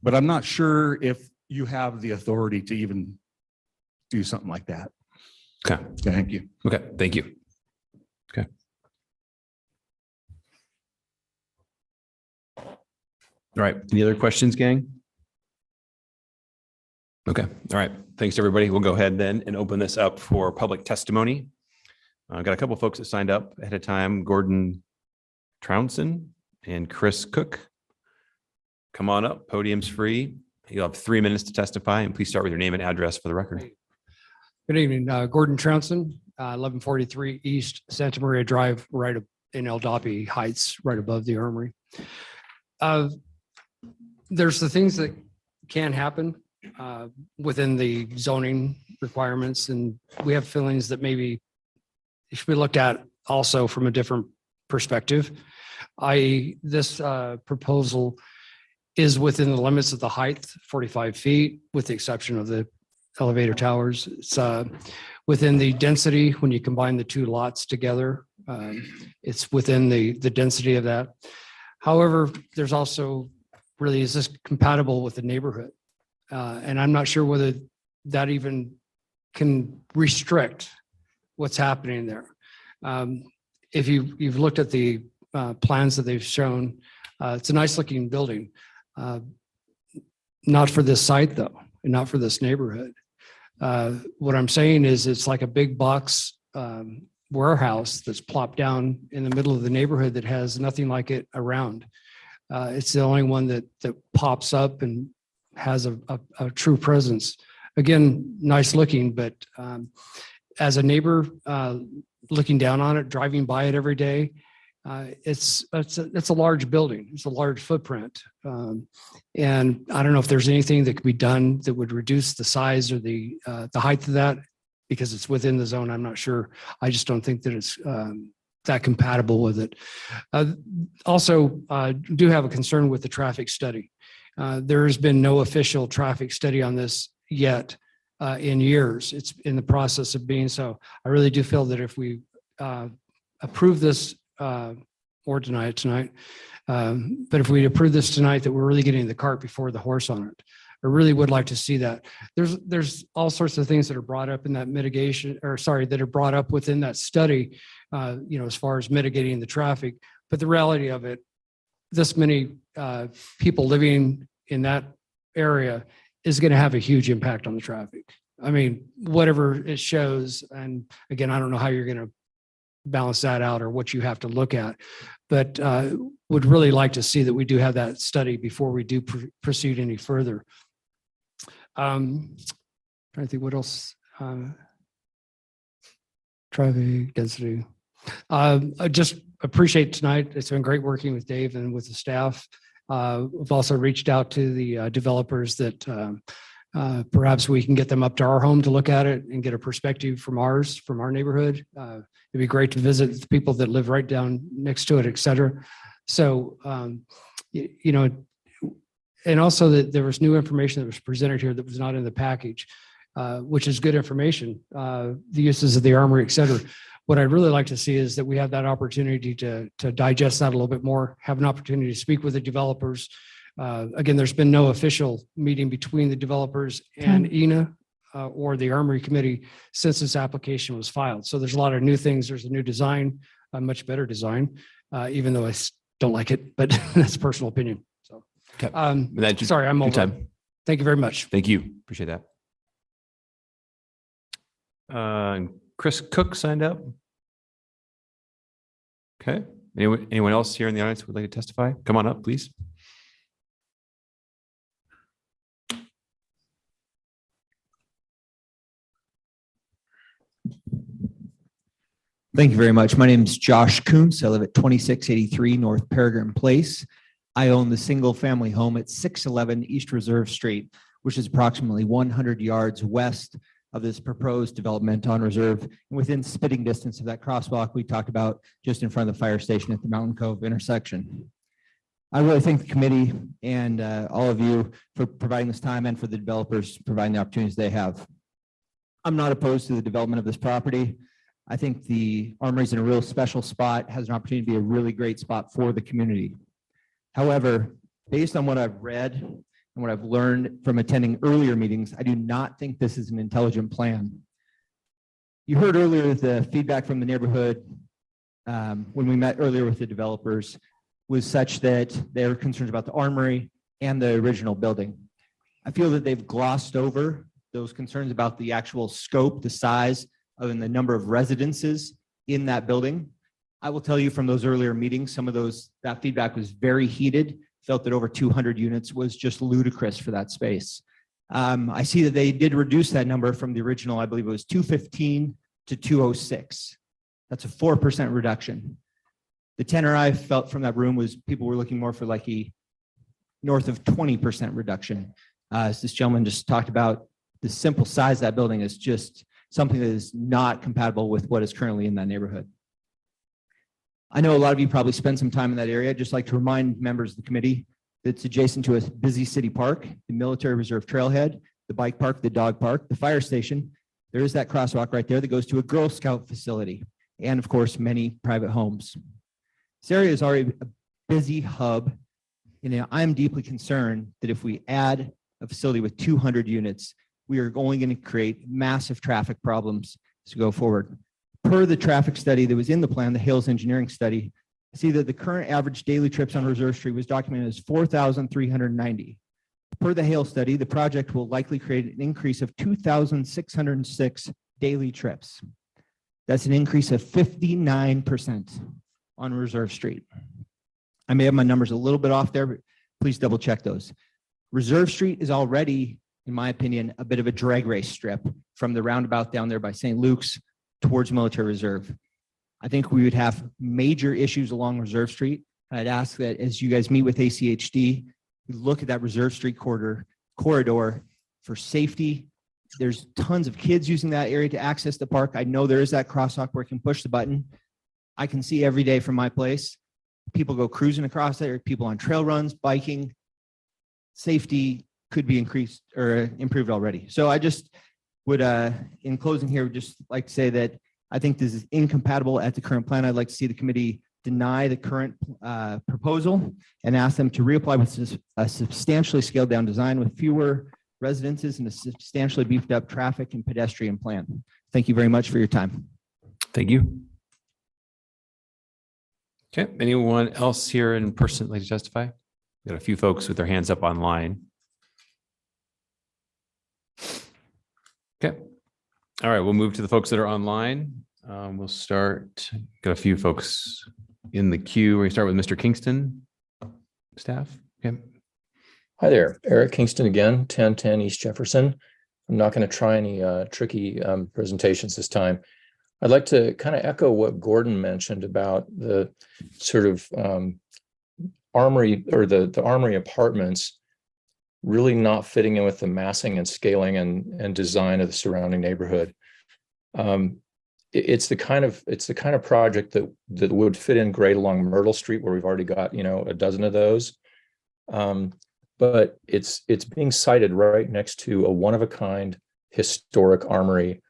But I'm not sure if you have the authority to even do something like that. Okay. Thank you. Okay. Thank you. Okay. All right. Any other questions, gang? Okay. All right. Thanks, everybody. We'll go ahead then and open this up for public testimony. I've got a couple of folks that signed up ahead of time, Gordon Trounson and Chris Cook. Come on up. Podium's free. You'll have 3 minutes to testify, and please start with your name and address for the record. Good evening, Gordon Trounson, 1143 East Santa Maria Drive, right up in El Dapi Heights, right above the armory. There's the things that can happen within the zoning requirements, and we have feelings that maybe it should be looked at also from a different perspective. This proposal is within the limits of the height, 45 feet, with the exception of the elevator towers. It's within the density when you combine the two lots together. It's within the density of that. However, there's also really, is this compatible with the neighborhood? And I'm not sure whether that even can restrict what's happening there. If you've looked at the plans that they've shown, it's a nice looking building. Not for this site though, and not for this neighborhood. What I'm saying is it's like a big box warehouse that's plopped down in the middle of the neighborhood that has nothing like it around. It's the only one that pops up and has a true presence. Again, nice looking, but as a neighbor looking down on it, driving by it every day, it's a large building. It's a large footprint. And I don't know if there's anything that could be done that would reduce the size or the height of that, because it's within the zone. I'm not sure. I just don't think that it's that compatible with it. Also, do have a concern with the traffic study. There has been no official traffic study on this yet in years. It's in the process of being so. I really do feel that if we approve this or deny it tonight, but if we approve this tonight, that we're really getting the cart before the horse on it. I really would like to see that. There's all sorts of things that are brought up in that that are brought up within that study, as far as mitigating the traffic. But the reality of it, this many people living in that area is going to have a huge impact on the traffic. I mean, whatever it shows, and again, I don't know how you're going to balance that out or what you have to look at, but would really like to see that we do have that study before we do proceed any further. Trying to think what else. Traffic density. I just appreciate tonight. It's been great working with Dave and with the staff. We've also reached out to the developers that Perhaps we can get them up to our home to look at it and get a perspective from our neighborhood. It'd be great to visit the people that live right down next to it, et cetera. So, you know, and also that there was new information that was presented here that was not in the package, which is good information, the uses of the armory, et cetera. What I'd really like to see is that we have that opportunity to digest that a little bit more, have an opportunity to speak with the developers. Again, there's been no official meeting between the developers and ENA or the Armory Committee since this application was filed. So there's a lot of new things. There's a new design, a much better design, even though I don't like it, but that's a personal opinion. So, sorry, I'm over. Thank you very much. Thank you. Appreciate that. Chris Cook signed up. Okay. Anyone else here in the audience who would like to testify? Come on up, please. Thank you very much. My name is Josh Kuntz. I live at 2683 North Peregrine Place. I own the single family home at 611 East Reserve Street, which is approximately 100 yards west of this proposed development on Reserve, and within spitting distance of that crosswalk we talked about just in front of the fire station at the Mountain Cove intersection. I really thank the committee and all of you for providing this time and for the developers providing the opportunities they have. I'm not opposed to the development of this property. I think the Armory is in a real special spot, has an opportunity to be a really great spot for the community. However, based on what I've read and what I've learned from attending earlier meetings, I do not think this is an intelligent plan. You heard earlier the feedback from the neighborhood when we met earlier with the developers was such that they were concerned about the Armory and the original building. I feel that they've glossed over those concerns about the actual scope, the size, and the number of residences in that building. I will tell you from those earlier meetings, some of that feedback was very heated, felt that over 200 units was just ludicrous for that space. I see that they did reduce that number from the original, I believe it was 215 to 206. That's a 4% reduction. The tenor I felt from that room was people were looking more for like a north of 20% reduction. As this gentleman just talked about, the simple size of that building is just something that is not compatible with what is currently in that neighborhood. I know a lot of you probably spend some time in that area. I'd just like to remind members of the committee that it's adjacent to a busy city park, the military reserve trailhead, the bike park, the dog park, the fire station. There is that crosswalk right there that goes to a Girl Scout facility, and of course, many private homes. This area is already a busy hub, and I'm deeply concerned that if we add a facility with 200 units, we are only going to create massive traffic problems to go forward. Per the traffic study that was in the plan, the Hales Engineering study, I see that the current average daily trips on Reserve Street was documented as 4,390. Per the Hales study, the project will likely create an increase of 2,606 daily trips. That's an increase of 59% on Reserve Street. I may have my numbers a little bit off there, but please double check those. Reserve Street is already, in my opinion, a bit of a drag race strip from the roundabout down there by St. Luke's towards Military Reserve. I think we would have major issues along Reserve Street. I'd ask that as you guys meet with ACHD, you look at that Reserve Street corridor for safety. There's tons of kids using that area to access the park. I know there is that crosswalk where you can push the button. I can see every day from my place, people go cruising across there, people on trail runs, biking. Safety could be increased or improved already. So I just would, in closing here, just like to say that I think this is incompatible at the current plan. I'd like to see the committee deny the current proposal and ask them to reapply with a substantially scaled down design with fewer residences and a substantially beefed up traffic and pedestrian plan. Thank you very much for your time. Thank you. Okay, anyone else here in person like to testify? Got a few folks with their hands up online. Okay. All right, we'll move to the folks that are online. We'll start, got a few folks in the queue. We're gonna start with Mr. Kingston, staff. Okay. Hi there, Eric Kingston again, 1010 East Jefferson. I'm not going to try any tricky presentations this time. I'd like to kind of echo what Gordon mentioned about the sort of Armory or the Armory apartments. really not fitting in with the massing and scaling and design of the surrounding neighborhood. It's the kind of project that would fit in great along Myrtle Street, where we've already got, a dozen of those. But it's being sited right next to a one-of-a-kind historic armory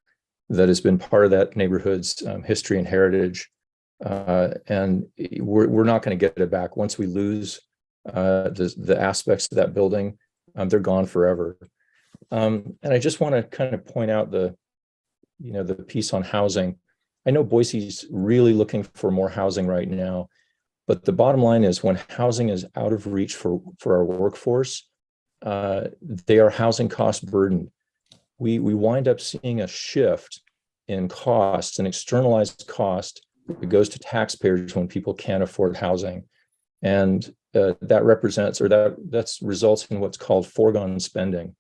that has been part of that neighborhood's history and heritage. And we're not going to get it back. Once we lose the aspects of that building, they're gone forever. And I just want to kind of point out the piece on housing. I know Boise's really looking for more housing right now, but the bottom line is when housing is out of reach for our workforce, they are housing cost burdened. We wind up seeing a shift in costs, an externalized cost that goes to taxpayers when people can't afford housing. And that represents, or that results in what's called foregone spending.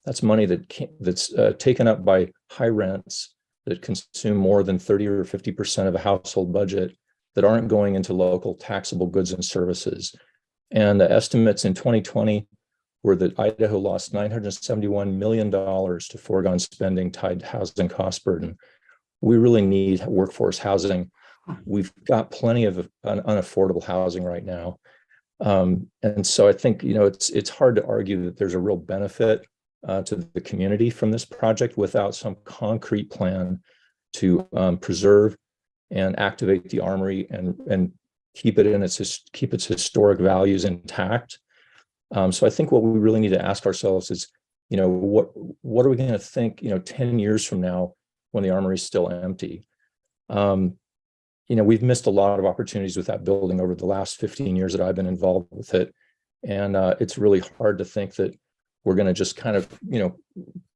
That's money that's taken up by high rents that consume more than 30 or 50% of a household budget that aren't going into local taxable goods and services. And the estimates in 2020 were that Idaho lost $971 million to foregone spending tied to housing cost burden. We really need workforce housing. We've got plenty of unaffordable housing right now. And so I think, it's hard to argue that there's a real benefit to the community from this project without some concrete plan to preserve and activate the armory and keep its historic values intact. So I think what we really need to ask ourselves is, what are we going to think, 10 years from now when the armory is still empty? We've missed a lot of opportunities with that building over the last 15 years that I've been involved with it. And it's really hard to think that we're going to just kind of,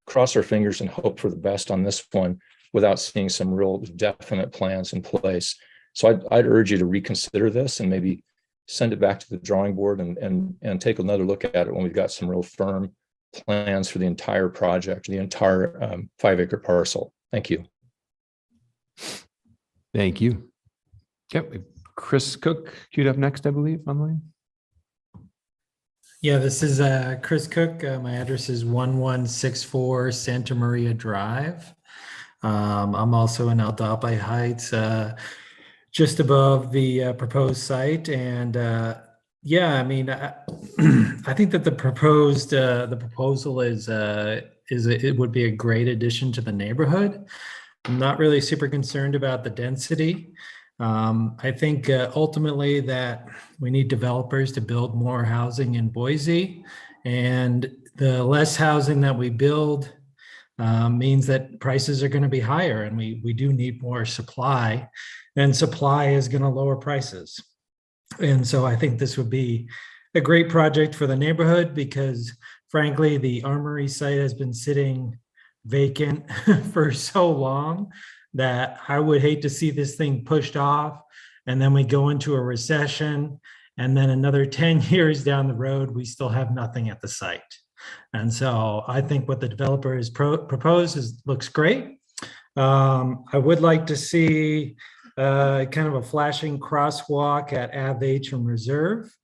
cross our fingers and hope for the best on this one without seeing some real definite plans in place. So I'd urge you to reconsider this and maybe send it back to the drawing board and take another look at it when we've got some real firm plans for the entire project, the entire 5-acre parcel. Thank you. Thank you. Yep. Chris Cook queued up next, I believe, online. Yeah, this is Chris Cook. My address is 1164 Santa Maria Drive. I'm also in Aldape Heights, just above the proposed site. And I think that the proposal it would be a great addition to the neighborhood. I'm not really super concerned about the density. I think ultimately that we need developers to build more housing in Boise, and the less housing that we build means that prices are going to be higher, and we do need more supply, and supply is going to lower prices. And so I think this would be a great project for the neighborhood because frankly, the armory site has been sitting vacant for so long that I would hate to see this thing pushed off and then we go into a recession and then another 10 years down the road, we still have nothing at the site. And so I think what the developer has proposed looks great. I would like to see kind of a flashing crosswalk at Ave H and Reserve,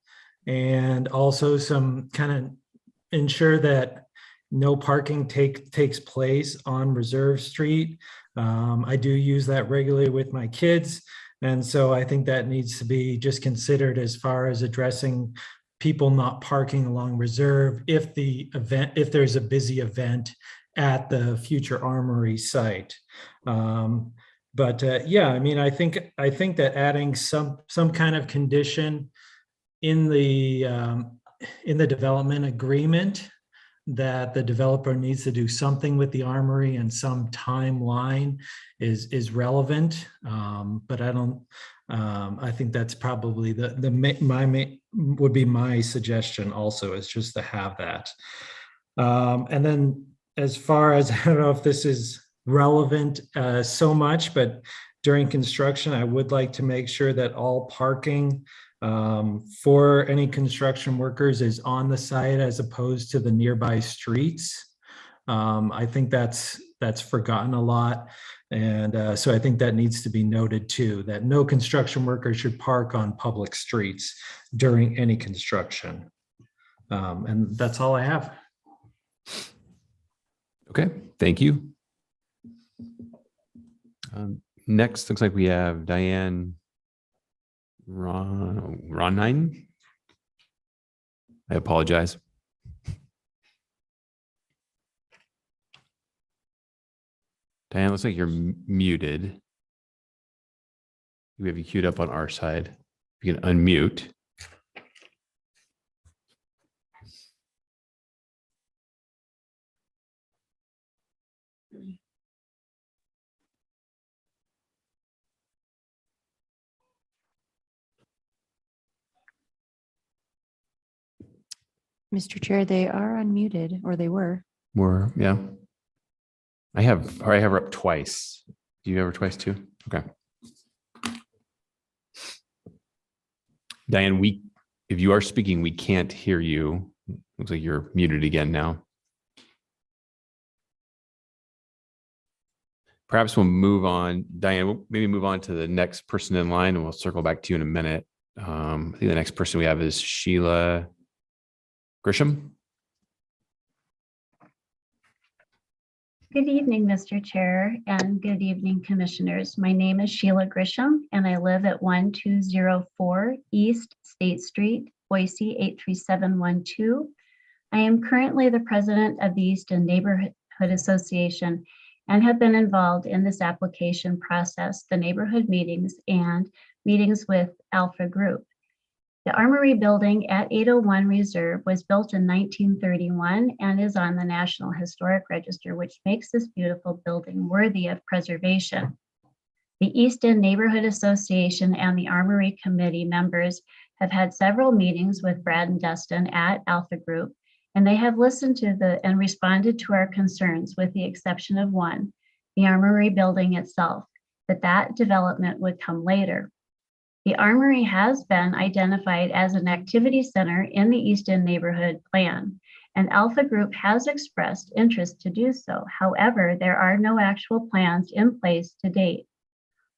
and also some kind of ensure that no parking takes place on Reserve Street. I do use that regularly with my kids. And so I think that needs to be just considered as far as addressing people not parking along Reserve if there's a busy event at the future armory site. I think that adding some kind of condition in the development agreement that the developer needs to do something with the armory and some timeline is relevant. But I think that's probably would be my suggestion also, is just to have that. And then as far as, I don't know if this is relevant so much, but during construction, I would like to make sure that all parking for any construction workers is on the site as opposed to the nearby streets. I think that's forgotten a lot. And so I think that needs to be noted too, that no construction workers should park on public streets during any construction. And that's all I have. Okay, thank you. Next, looks like we have Diane Ron9. I apologize. Diane, looks like you're muted. We have you queued up on our side. You can unmute. Mr. Chair, they are unmuted, or they were. Yeah. I have her up twice. Do you have her twice too? Okay. Diane, if you are speaking, we can't hear you. Looks like you're muted again now. Perhaps we'll move on. Diane, we'll maybe move on to the next person in line and we'll circle back to you in a minute. I think the next person we have is Sheila Grisham. Good evening, Mr. Chair, and good evening, Commissioners. My name is Sheila Grisham, and I live at 1204 East State Street, Boise 83712. I am currently the president of the Easton Neighborhood Association and have been involved in this application process, the neighborhood meetings, and meetings with Alpha Group. The Armory building at 801 Reserve was built in 1931 and is on the National Historic Register, which makes this beautiful building worthy of preservation. The East End Neighborhood Association and the Armory Committee members have had several meetings with Brad and Dustin at Alpha Group, and they have listened to and responded to our concerns, with the exception of one, the Armory building itself, but that development would come later. The Armory has been identified as an activity center in the East End neighborhood plan, and Alpha Group has expressed interest to do so. However, there are no actual plans in place to date.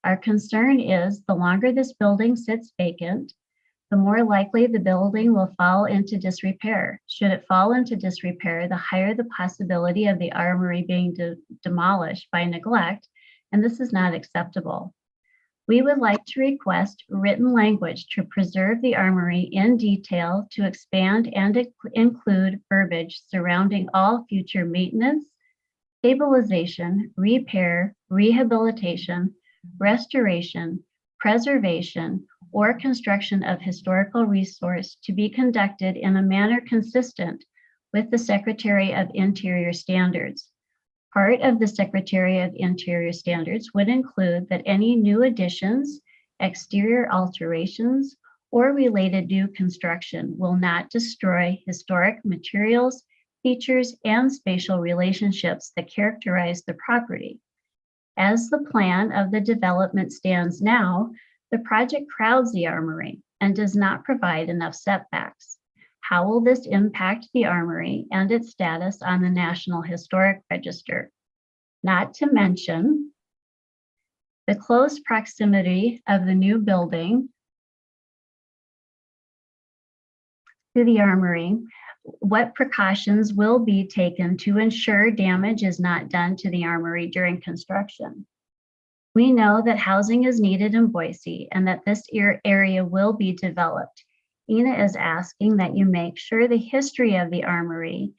Our concern is the longer this building sits vacant, the more likely the building will fall into disrepair. Should it fall into disrepair, the higher the possibility of the Armory being demolished by neglect, and this is not acceptable. We would like to request written language to preserve the Armory in detail, to expand and include verbiage surrounding all future maintenance, stabilization, repair, rehabilitation, restoration, preservation, or construction of historical resource to be conducted in a manner consistent with the Secretary of Interior standards. Part of the Secretary of Interior standards would include that any new additions, exterior alterations, or related new construction will not destroy historic materials, features, and spatial relationships that characterize the property. As the plan of the development stands now, the project crowds the Armory and does not provide enough setbacks. How will this impact the Armory and its status on the National Historic Register? Not to mention the close proximity of the new building to the Armory. What precautions will be taken to ensure damage is not done to the Armory during construction? We know that housing is needed in Boise and that this area will be developed. Ina is asking that you make sure the history of the Armory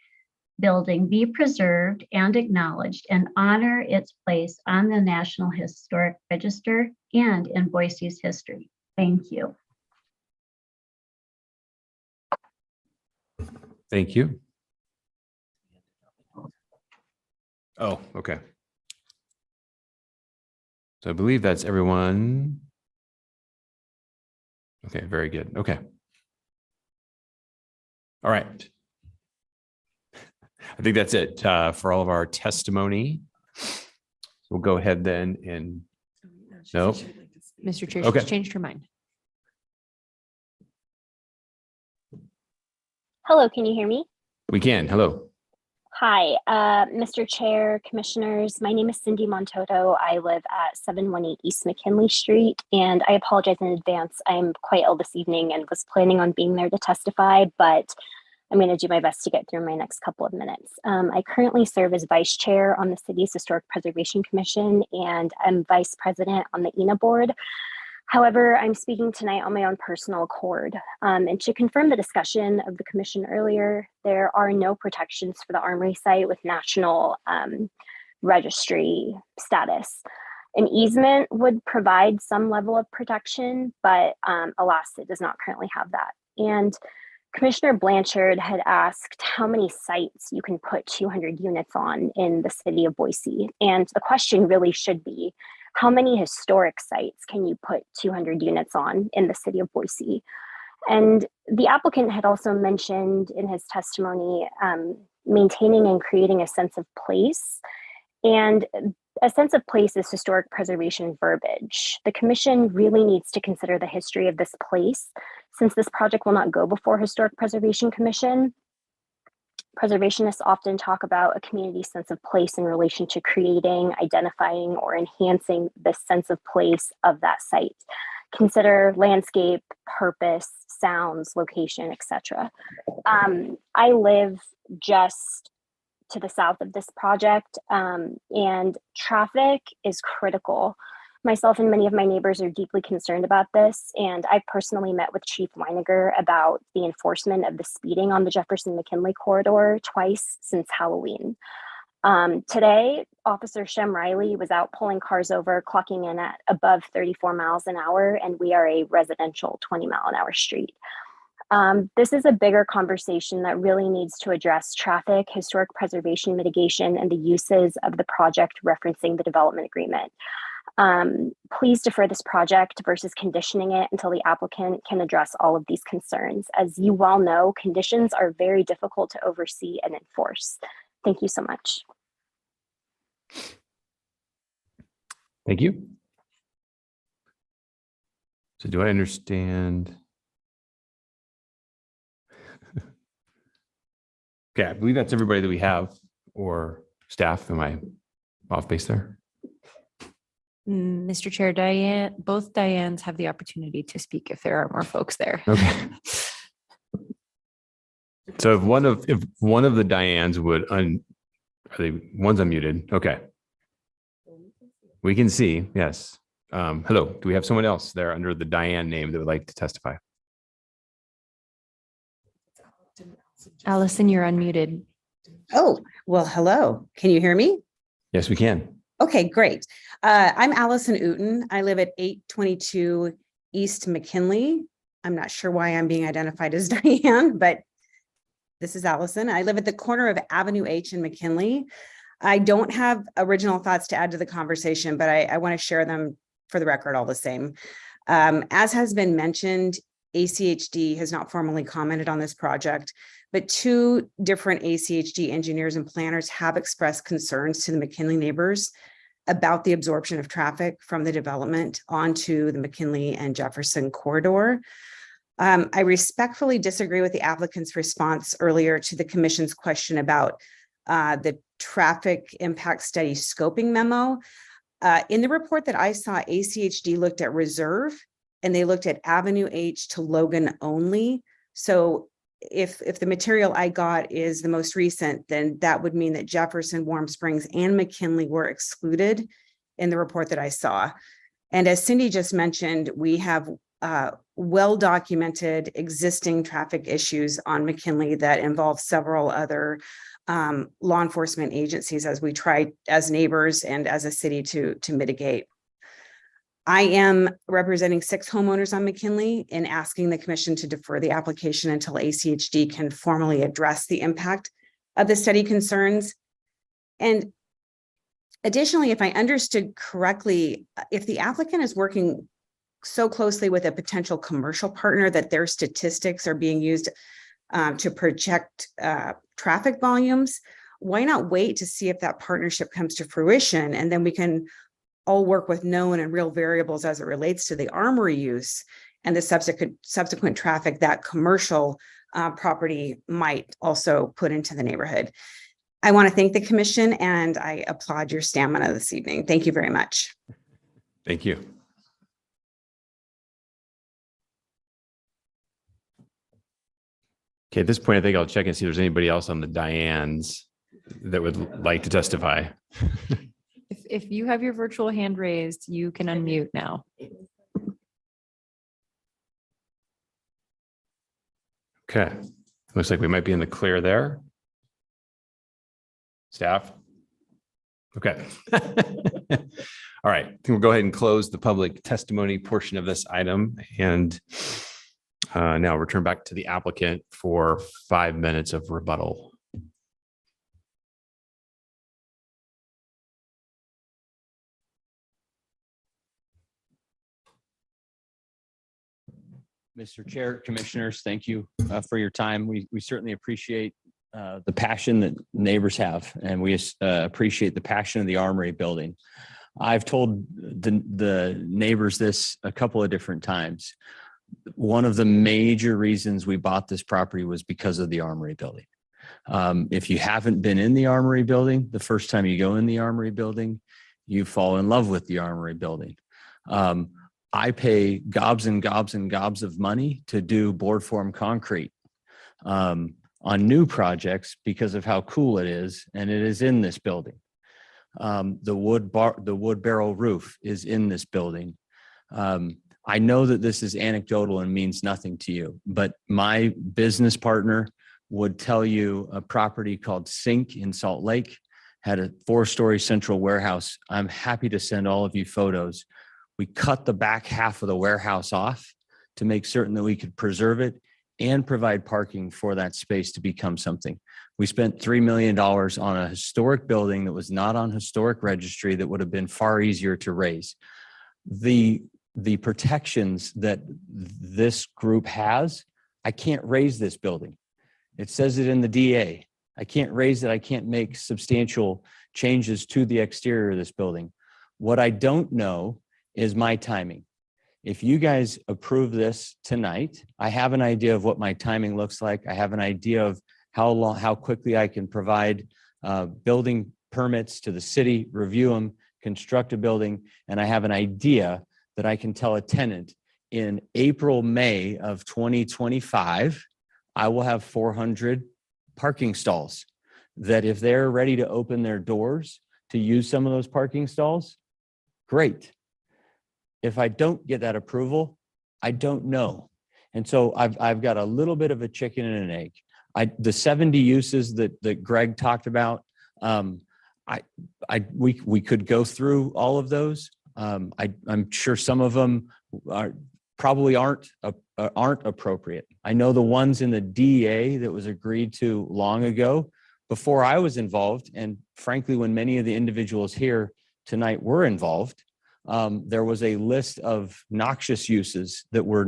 building be preserved and acknowledged, and honor its place on the National Historic Register and in Boise's history. Thank you. Thank you. Oh, okay. So I believe that's everyone. Okay, very good. Okay. All right. I think that's it for all of our testimony. We'll go ahead then and no. Mr. Chair, Okay. she's changed her mind. Hello, can you hear me? We can. Hello. Hi, Mr. Chair, Commissioners. My name is Cindy Montoto. I live at 718 East McKinley Street, and I apologize in advance. I'm quite ill this evening and was planning on being there to testify, but I'm going to do my best to get through my next couple of minutes. I currently serve as vice chair on the city's Historic Preservation Commission, and I'm vice president on the ENA board. However, I'm speaking tonight on my own personal accord. And to confirm the discussion of the commission earlier, there are no protections for the Armory site with national registry status. An easement would provide some level of protection, but alas, it does not currently have that. And Commissioner Blanchard had asked how many sites you can put 200 units on in the city of Boise. And the question really should be, how many historic sites can you put 200 units on in the city of Boise? And the applicant had also mentioned in his testimony, maintaining and creating a sense of place. And a sense of place is historic preservation verbiage. The commission really needs to consider the history of this place, since this project will not go before Historic Preservation Commission. Preservationists often talk about a community sense of place in relation to creating, identifying, or enhancing the sense of place of that site. Consider landscape, purpose, sounds, location, etc. I live just to the south of this project, and traffic is critical. Myself and many of my neighbors are deeply concerned about this, and I personally met with Chief Weiniger about the enforcement of the speeding on the Jefferson-McKinley corridor twice since Halloween. Today, Officer Shem Riley was out pulling cars over, clocking in at above 34 miles an hour, and we are a residential 20-mile-an-hour street. This is a bigger conversation that really needs to address traffic, historic preservation mitigation, and the uses of the project referencing the development agreement. Please defer this project versus conditioning it until the applicant can address all of these concerns. As you well know, conditions are very difficult to oversee and enforce. Thank you so much. Thank you. So do I understand? Okay, I believe that's everybody that we have, or staff. Am I off base there? Mr. Chair, both Dianes have the opportunity to speak if there are more folks there. Okay. So if one of the Dianes would one's unmuted. Okay. We can see, yes. Hello, do we have someone else there under the Diane name that would like to testify? Allison, you're unmuted. Oh, well, hello. Can you hear me? Yes, we can. Okay, great. I'm Allison Uten. I live at 822 East McKinley. I'm not sure why I'm being identified as Diane, but this is Allison. I live at the corner of Avenue H in McKinley. I don't have original thoughts to add to the conversation, but I want to share them for the record all the same. As has been mentioned, ACHD has not formally commented on this project, but two different ACHD engineers and planners have expressed concerns to the McKinley neighbors about the absorption of traffic from the development onto the McKinley and Jefferson corridor. I respectfully disagree with the applicant's response earlier to the commission's question about the traffic impact study scoping memo. In the report that I saw, ACHD looked at Reserve and they looked at Avenue H to Logan only. So if the material I got is the most recent, then that would mean that Jefferson, Warm Springs, and McKinley were excluded in the report that I saw. And as Cindy just mentioned, we have well-documented existing traffic issues on McKinley that involve several other law enforcement agencies as we try as neighbors and as a city to mitigate. I am representing 6 homeowners on McKinley and asking the commission to defer the application until ACHD can formally address the impact of the study concerns. And additionally, if I understood correctly, if the applicant is working so closely with a potential commercial partner that their statistics are being used to project traffic volumes, why not wait to see if that partnership comes to fruition, and then we can all work with known and real variables as it relates to the Armory use and the subsequent traffic that commercial property might also put into the neighborhood. I want to thank the commission and I applaud your stamina this evening. Thank you very much. Thank you. Okay, at this point, I think I'll check and see if there's anybody else on the Dianes that would like to testify. If you have your virtual hand raised, you can unmute now. Okay, looks like we might be in the clear there. Staff? Okay. All right, I think we'll go ahead and close the public testimony portion of this item and now return back to the applicant for 5 minutes of rebuttal. Mr. Chair, Commissioners, thank you for your time. We certainly appreciate the passion that neighbors have, and we appreciate the passion of the Armory building. I've told the neighbors this a couple of different times. One of the major reasons we bought this property was because of the Armory building. If you haven't been in the Armory building, the first time you go in the Armory building, you fall in love with the Armory building. I pay gobs and gobs and gobs of money to do board form concrete on new projects because of how cool it is, and it is in this building. The wood barrel roof is in this building. I know that this is anecdotal and means nothing to you, but my business partner would tell you a property called Sink in Salt Lake had a 4-story central warehouse. I'm happy to send all of you photos. We cut the back half of the warehouse off to make certain that we could preserve it and provide parking for that space to become something. We spent $3 million on a historic building that was not on historic registry that would have been far easier to raise. The protections that this group has, I can't raise this building. It says it in the DA. I can't raise it. I can't make substantial changes to the exterior of this building. What I don't know is my timing. If you guys approve this tonight, I have an idea of what my timing looks like. I have an idea of how quickly I can provide building permits to the city, review them, construct a building, and I have an idea that I can tell a tenant in April, May of 2025, I will have 400 parking stalls that if they're ready to open their doors to use some of those parking stalls, great. If I don't get that approval, I don't know. And so I've got a little bit of a chicken and an egg. The 70 uses that Greg talked about, we could go through all of those. I'm sure some of them probably aren't appropriate. I know the ones in the DEA that was agreed to long ago before I was involved, and frankly, when many of the individuals here tonight were involved, there was a list of noxious uses that were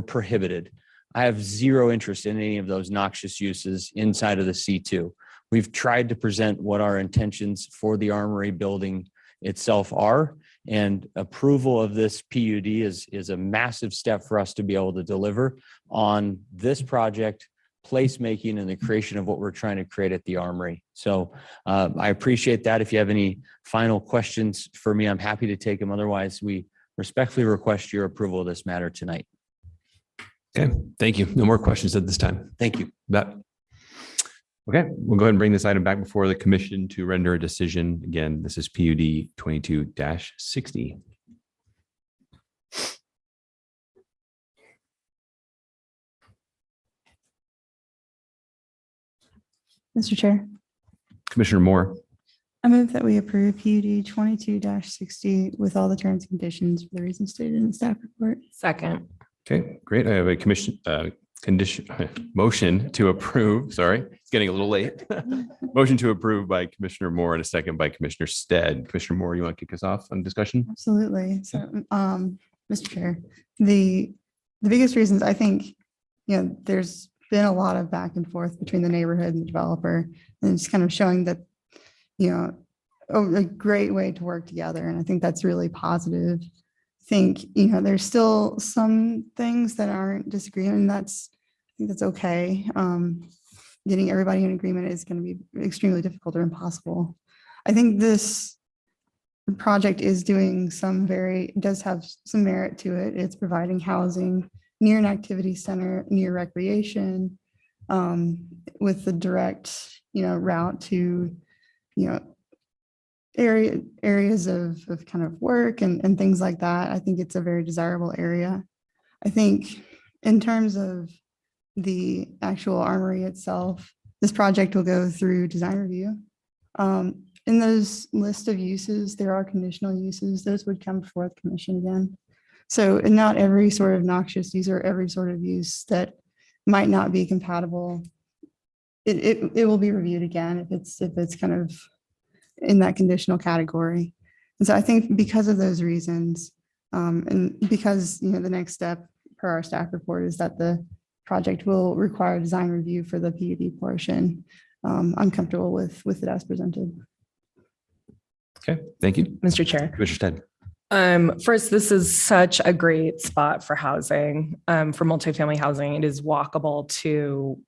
prohibited. I have zero interest in any of those noxious uses inside of the C2. We've tried to present what our intentions for the Armory building itself are, and approval of this PUD is a massive step for us to be able to deliver on this project, placemaking, and the creation of what we're trying to create at the Armory. So I appreciate that. If you have any final questions for me, I'm happy to take them. Otherwise, we respectfully request your approval of this matter tonight. Okay, thank you. No more questions at this time. Thank you. Okay, we'll go ahead and bring this item back before the commission to render a decision. Again, this is PUD 22-60. Mr. Chair, Commissioner Moore. I move that we approve PUD 22-60 with all the terms and conditions for the reasons stated in the staff report. Second. Okay, great. I have a motion to approve. Sorry, it's getting a little late. Motion to approve by Commissioner Moore and a second by Commissioner Stead. Commissioner Moore, you want to kick us off on discussion? Absolutely. So, Mr. Chair, the biggest reasons I think, there's been a lot of back and forth between the neighborhood and the developer, and it's kind of showing that, a great way to work together. And I think that's really positive. I think, there's still some things that aren't disagreeing. I think that's okay. Getting everybody in agreement is going to be extremely difficult or impossible. I think this project is doing does have some merit to it. It's providing housing near an activity center, near recreation, with the direct, route to, areas of kind of work and things like that. I think it's a very desirable area. I think in terms of the actual armory itself, this project will go through design review. In those list of uses, there are conditional uses. Those would come before the commission again. So not every sort of noxious use or every sort of use that might not be compatible, it will be reviewed again if it's kind of in that conditional category. And so I think because of those reasons, and because the next step per our staff report is that the project will require design review for the PUD portion, I'm comfortable with it as presented. Okay, thank you. Mr. Chair. Commissioner Stead. First, this is such a great spot for housing, for multifamily housing. It is walkable to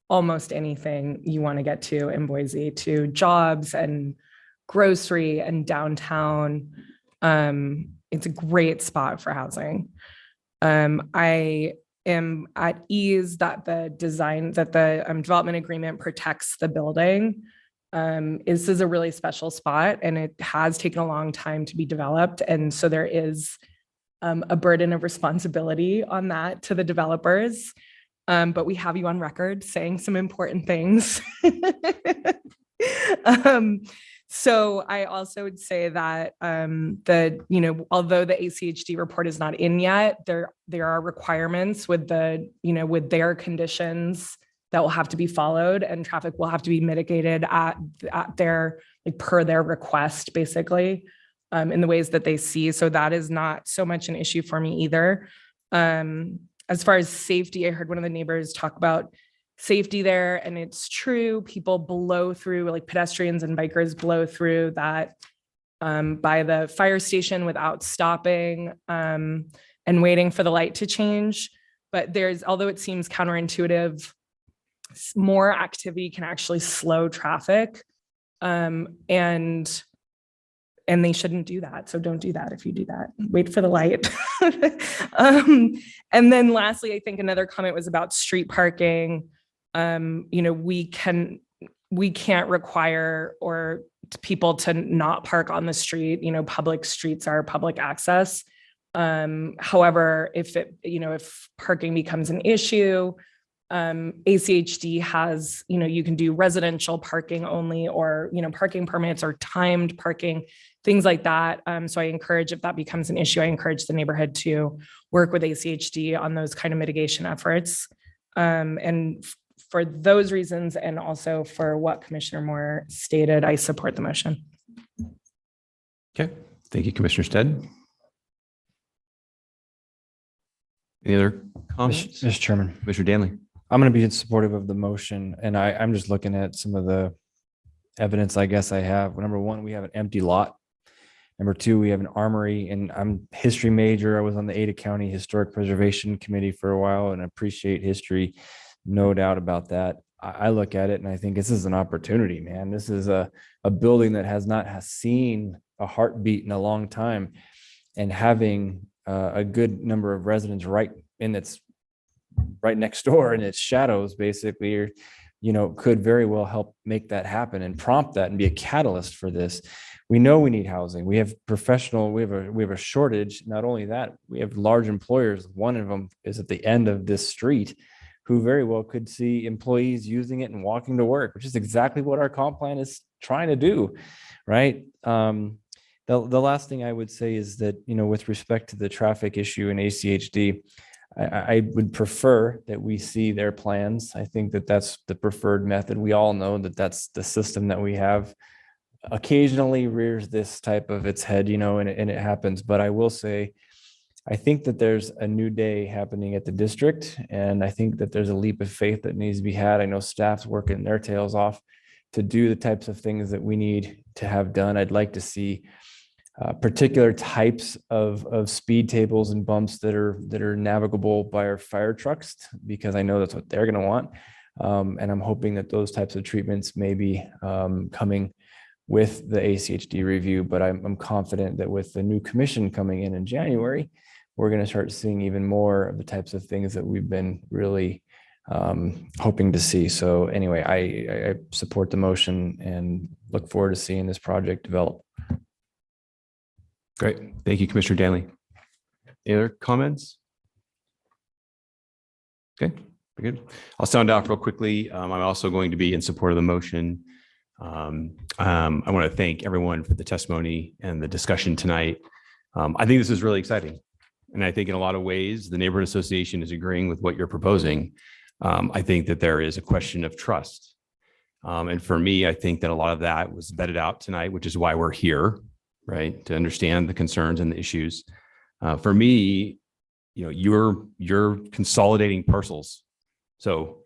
almost anything you want to get to in Boise, to jobs and grocery and downtown. It's a great spot for housing. I am at ease that the development agreement protects the building. This is a really special spot, and it has taken a long time to be developed. And so there is a burden of responsibility on that to the developers. But we have you on record saying some important things. So I also would say that although the ACHD report is not in yet, there are requirements with with their conditions that will have to be followed, and traffic will have to be mitigated at their per their request, basically, in the ways that they see. So that is not so much an issue for me either. As far as safety, I heard one of the neighbors talk about safety there, and it's true. People blow through, pedestrians and bikers blow through that by the fire station without stopping and waiting for the light to change. But although it seems counterintuitive, more activity can actually slow traffic, and they shouldn't do that. So don't do that. If you do that, wait for the light. And then lastly, I think another comment was about street parking. We can't require people to not park on the street. Public streets are public access. However, if parking becomes an issue, ACHD has, you can do residential parking only, or, parking permits or timed parking, things like that. So I encourage, if that becomes an issue, I encourage the neighborhood to work with ACHD on those kind of mitigation efforts. And for those reasons, and also for what Commissioner Moore stated, I support the motion. Okay, thank you, Commissioner Stead. Any other comments? Mr. Chairman. Commissioner Danley. I'm going to be supportive of the motion, and I'm just looking at some of the evidence I guess I have. Number one, we have an empty lot. Number two, we have an armory, and I'm a history major. I was on the Ada County Historic Preservation Committee for a while and appreciate history. No doubt about that. I look at it and I think this is an opportunity, man. This is a building that has seen a heartbeat in a long time, and having a good number of residents right next door in its shadows, basically, or, could very well help make that happen and prompt that and be a catalyst for this. We know we need housing. We have we have a shortage. Not only that, we have large employers. One of them is at the end of this street, who very well could see employees using it and walking to work, which is exactly what our comp plan is trying to do, right? The last thing I would say is that, with respect to the traffic issue in ACHD, I would prefer that we see their plans. I think that that's the preferred method. We all know that that's the system that we have. Occasionally rears this type of its head, and it happens. But I will say, I think that there's a new day happening at the district, and I think that there's a leap of faith that needs to be had. I know staff's working their tails off to do the types of things that we need to have done. I'd like to see particular types of speed tables and bumps that are navigable by our fire trucks, because I know that's what they're going to want. And I'm hoping that those types of treatments may be coming with the ACHD review, but I'm confident that with the new commission coming in January, we're going to start seeing even more of the types of things that we've been really hoping to see. So anyway, I support the motion and look forward to seeing this project develop. Great. Thank you, Commissioner Danley. Any other comments? Okay, very good. I'll sound off real quickly. I'm also going to be in support of the motion. I want to thank everyone for the testimony and the discussion tonight. I think this is really exciting. And I think in a lot of ways, the neighborhood association is agreeing with what you're proposing. I think that there is a question of trust. And for me, I think that a lot of that was vetted out tonight, which is why we're here, right? To understand the concerns and the issues. For me, you're consolidating parcels. So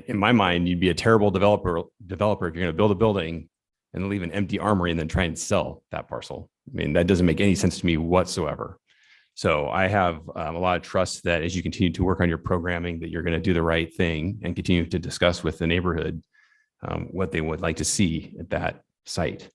in my mind, you'd be a terrible developer if you're going to build a building and leave an empty armory and then try and sell that parcel. I mean, that doesn't make any sense to me whatsoever. So I have a lot of trust that as you continue to work on your programming, that you're going to do the right thing and continue to discuss with the neighborhood what they would like to see at that site.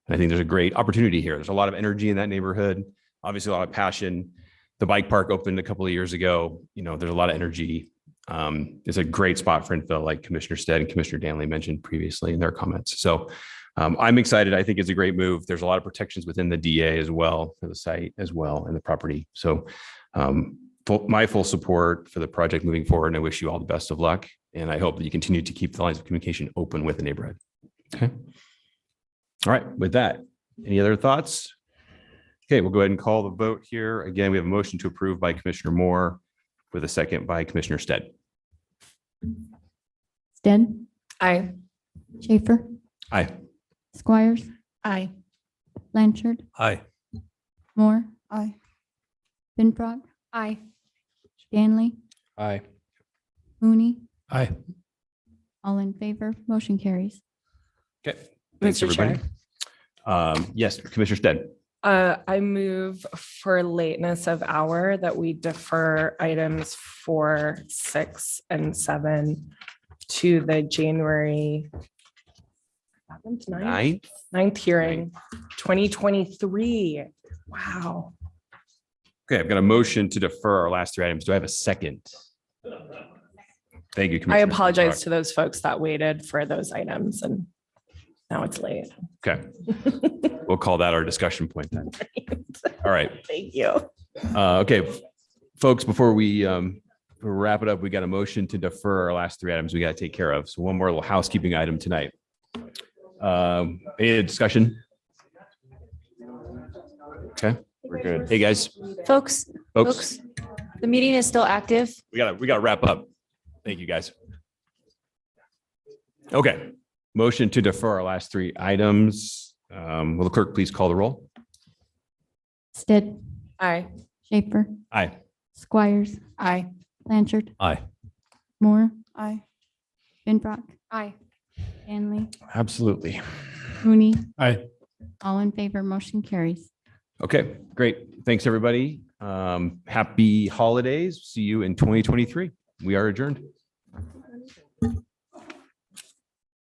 And I think there's a great opportunity here. There's a lot of energy in that neighborhood, obviously a lot of passion. The bike park opened a couple of years ago. There's a lot of energy. It's a great spot for infill, like Commissioner Stead and Commissioner Danley mentioned previously in their comments. So I'm excited. I think it's a great move. There's a lot of protections within the DA as well for the site as well and the property. So my full support for the project moving forward. And I wish you all the best of luck. And I hope that you continue to keep the lines of communication open with the neighborhood. Okay. All right. With that, any other thoughts? Okay, we'll go ahead and call the vote here. Again, we have a motion to approve by Commissioner Moore with a second by Commissioner Stead. Stead, Aye. Schaefer, Aye. Squires, Aye. Blanchard, Aye. Moore, Aye. Finfrock, Aye. Stanley, Aye. Mooney, Aye. all in favor, motion carries. Okay, thanks Mr. everybody. Yes, Commissioner Stead. I move for lateness of hour that we defer items 4, 6, and 7 to the January 9th hearing, 2023. Wow. Okay, I've got a motion to defer our last 3 items. Do I have a second? Thank you, I Commissioner. apologize to those folks that waited for those items and now it's late. Okay, we'll call that our discussion point then. All right. Thank you. Okay, folks, before we wrap it up, we got a motion to defer our last 3 items we got to take care of. So one more little housekeeping item tonight. Any discussion? Okay, we're good. Hey, guys. Folks, the meeting is still active. We gotta wrap up. Thank you, guys. Okay, motion to defer our last 3 items. Will the clerk please call the roll? Stead, Aye. Schaefer, Aye. Squires, Aye. Blanchard, Aye. Moore, Aye. Finfrock, Aye. Stanley, Absolutely. Mooney, Aye. all in favor, motion carries. Okay, great. Thanks, everybody. Happy holidays. See you in 2023. We are adjourned.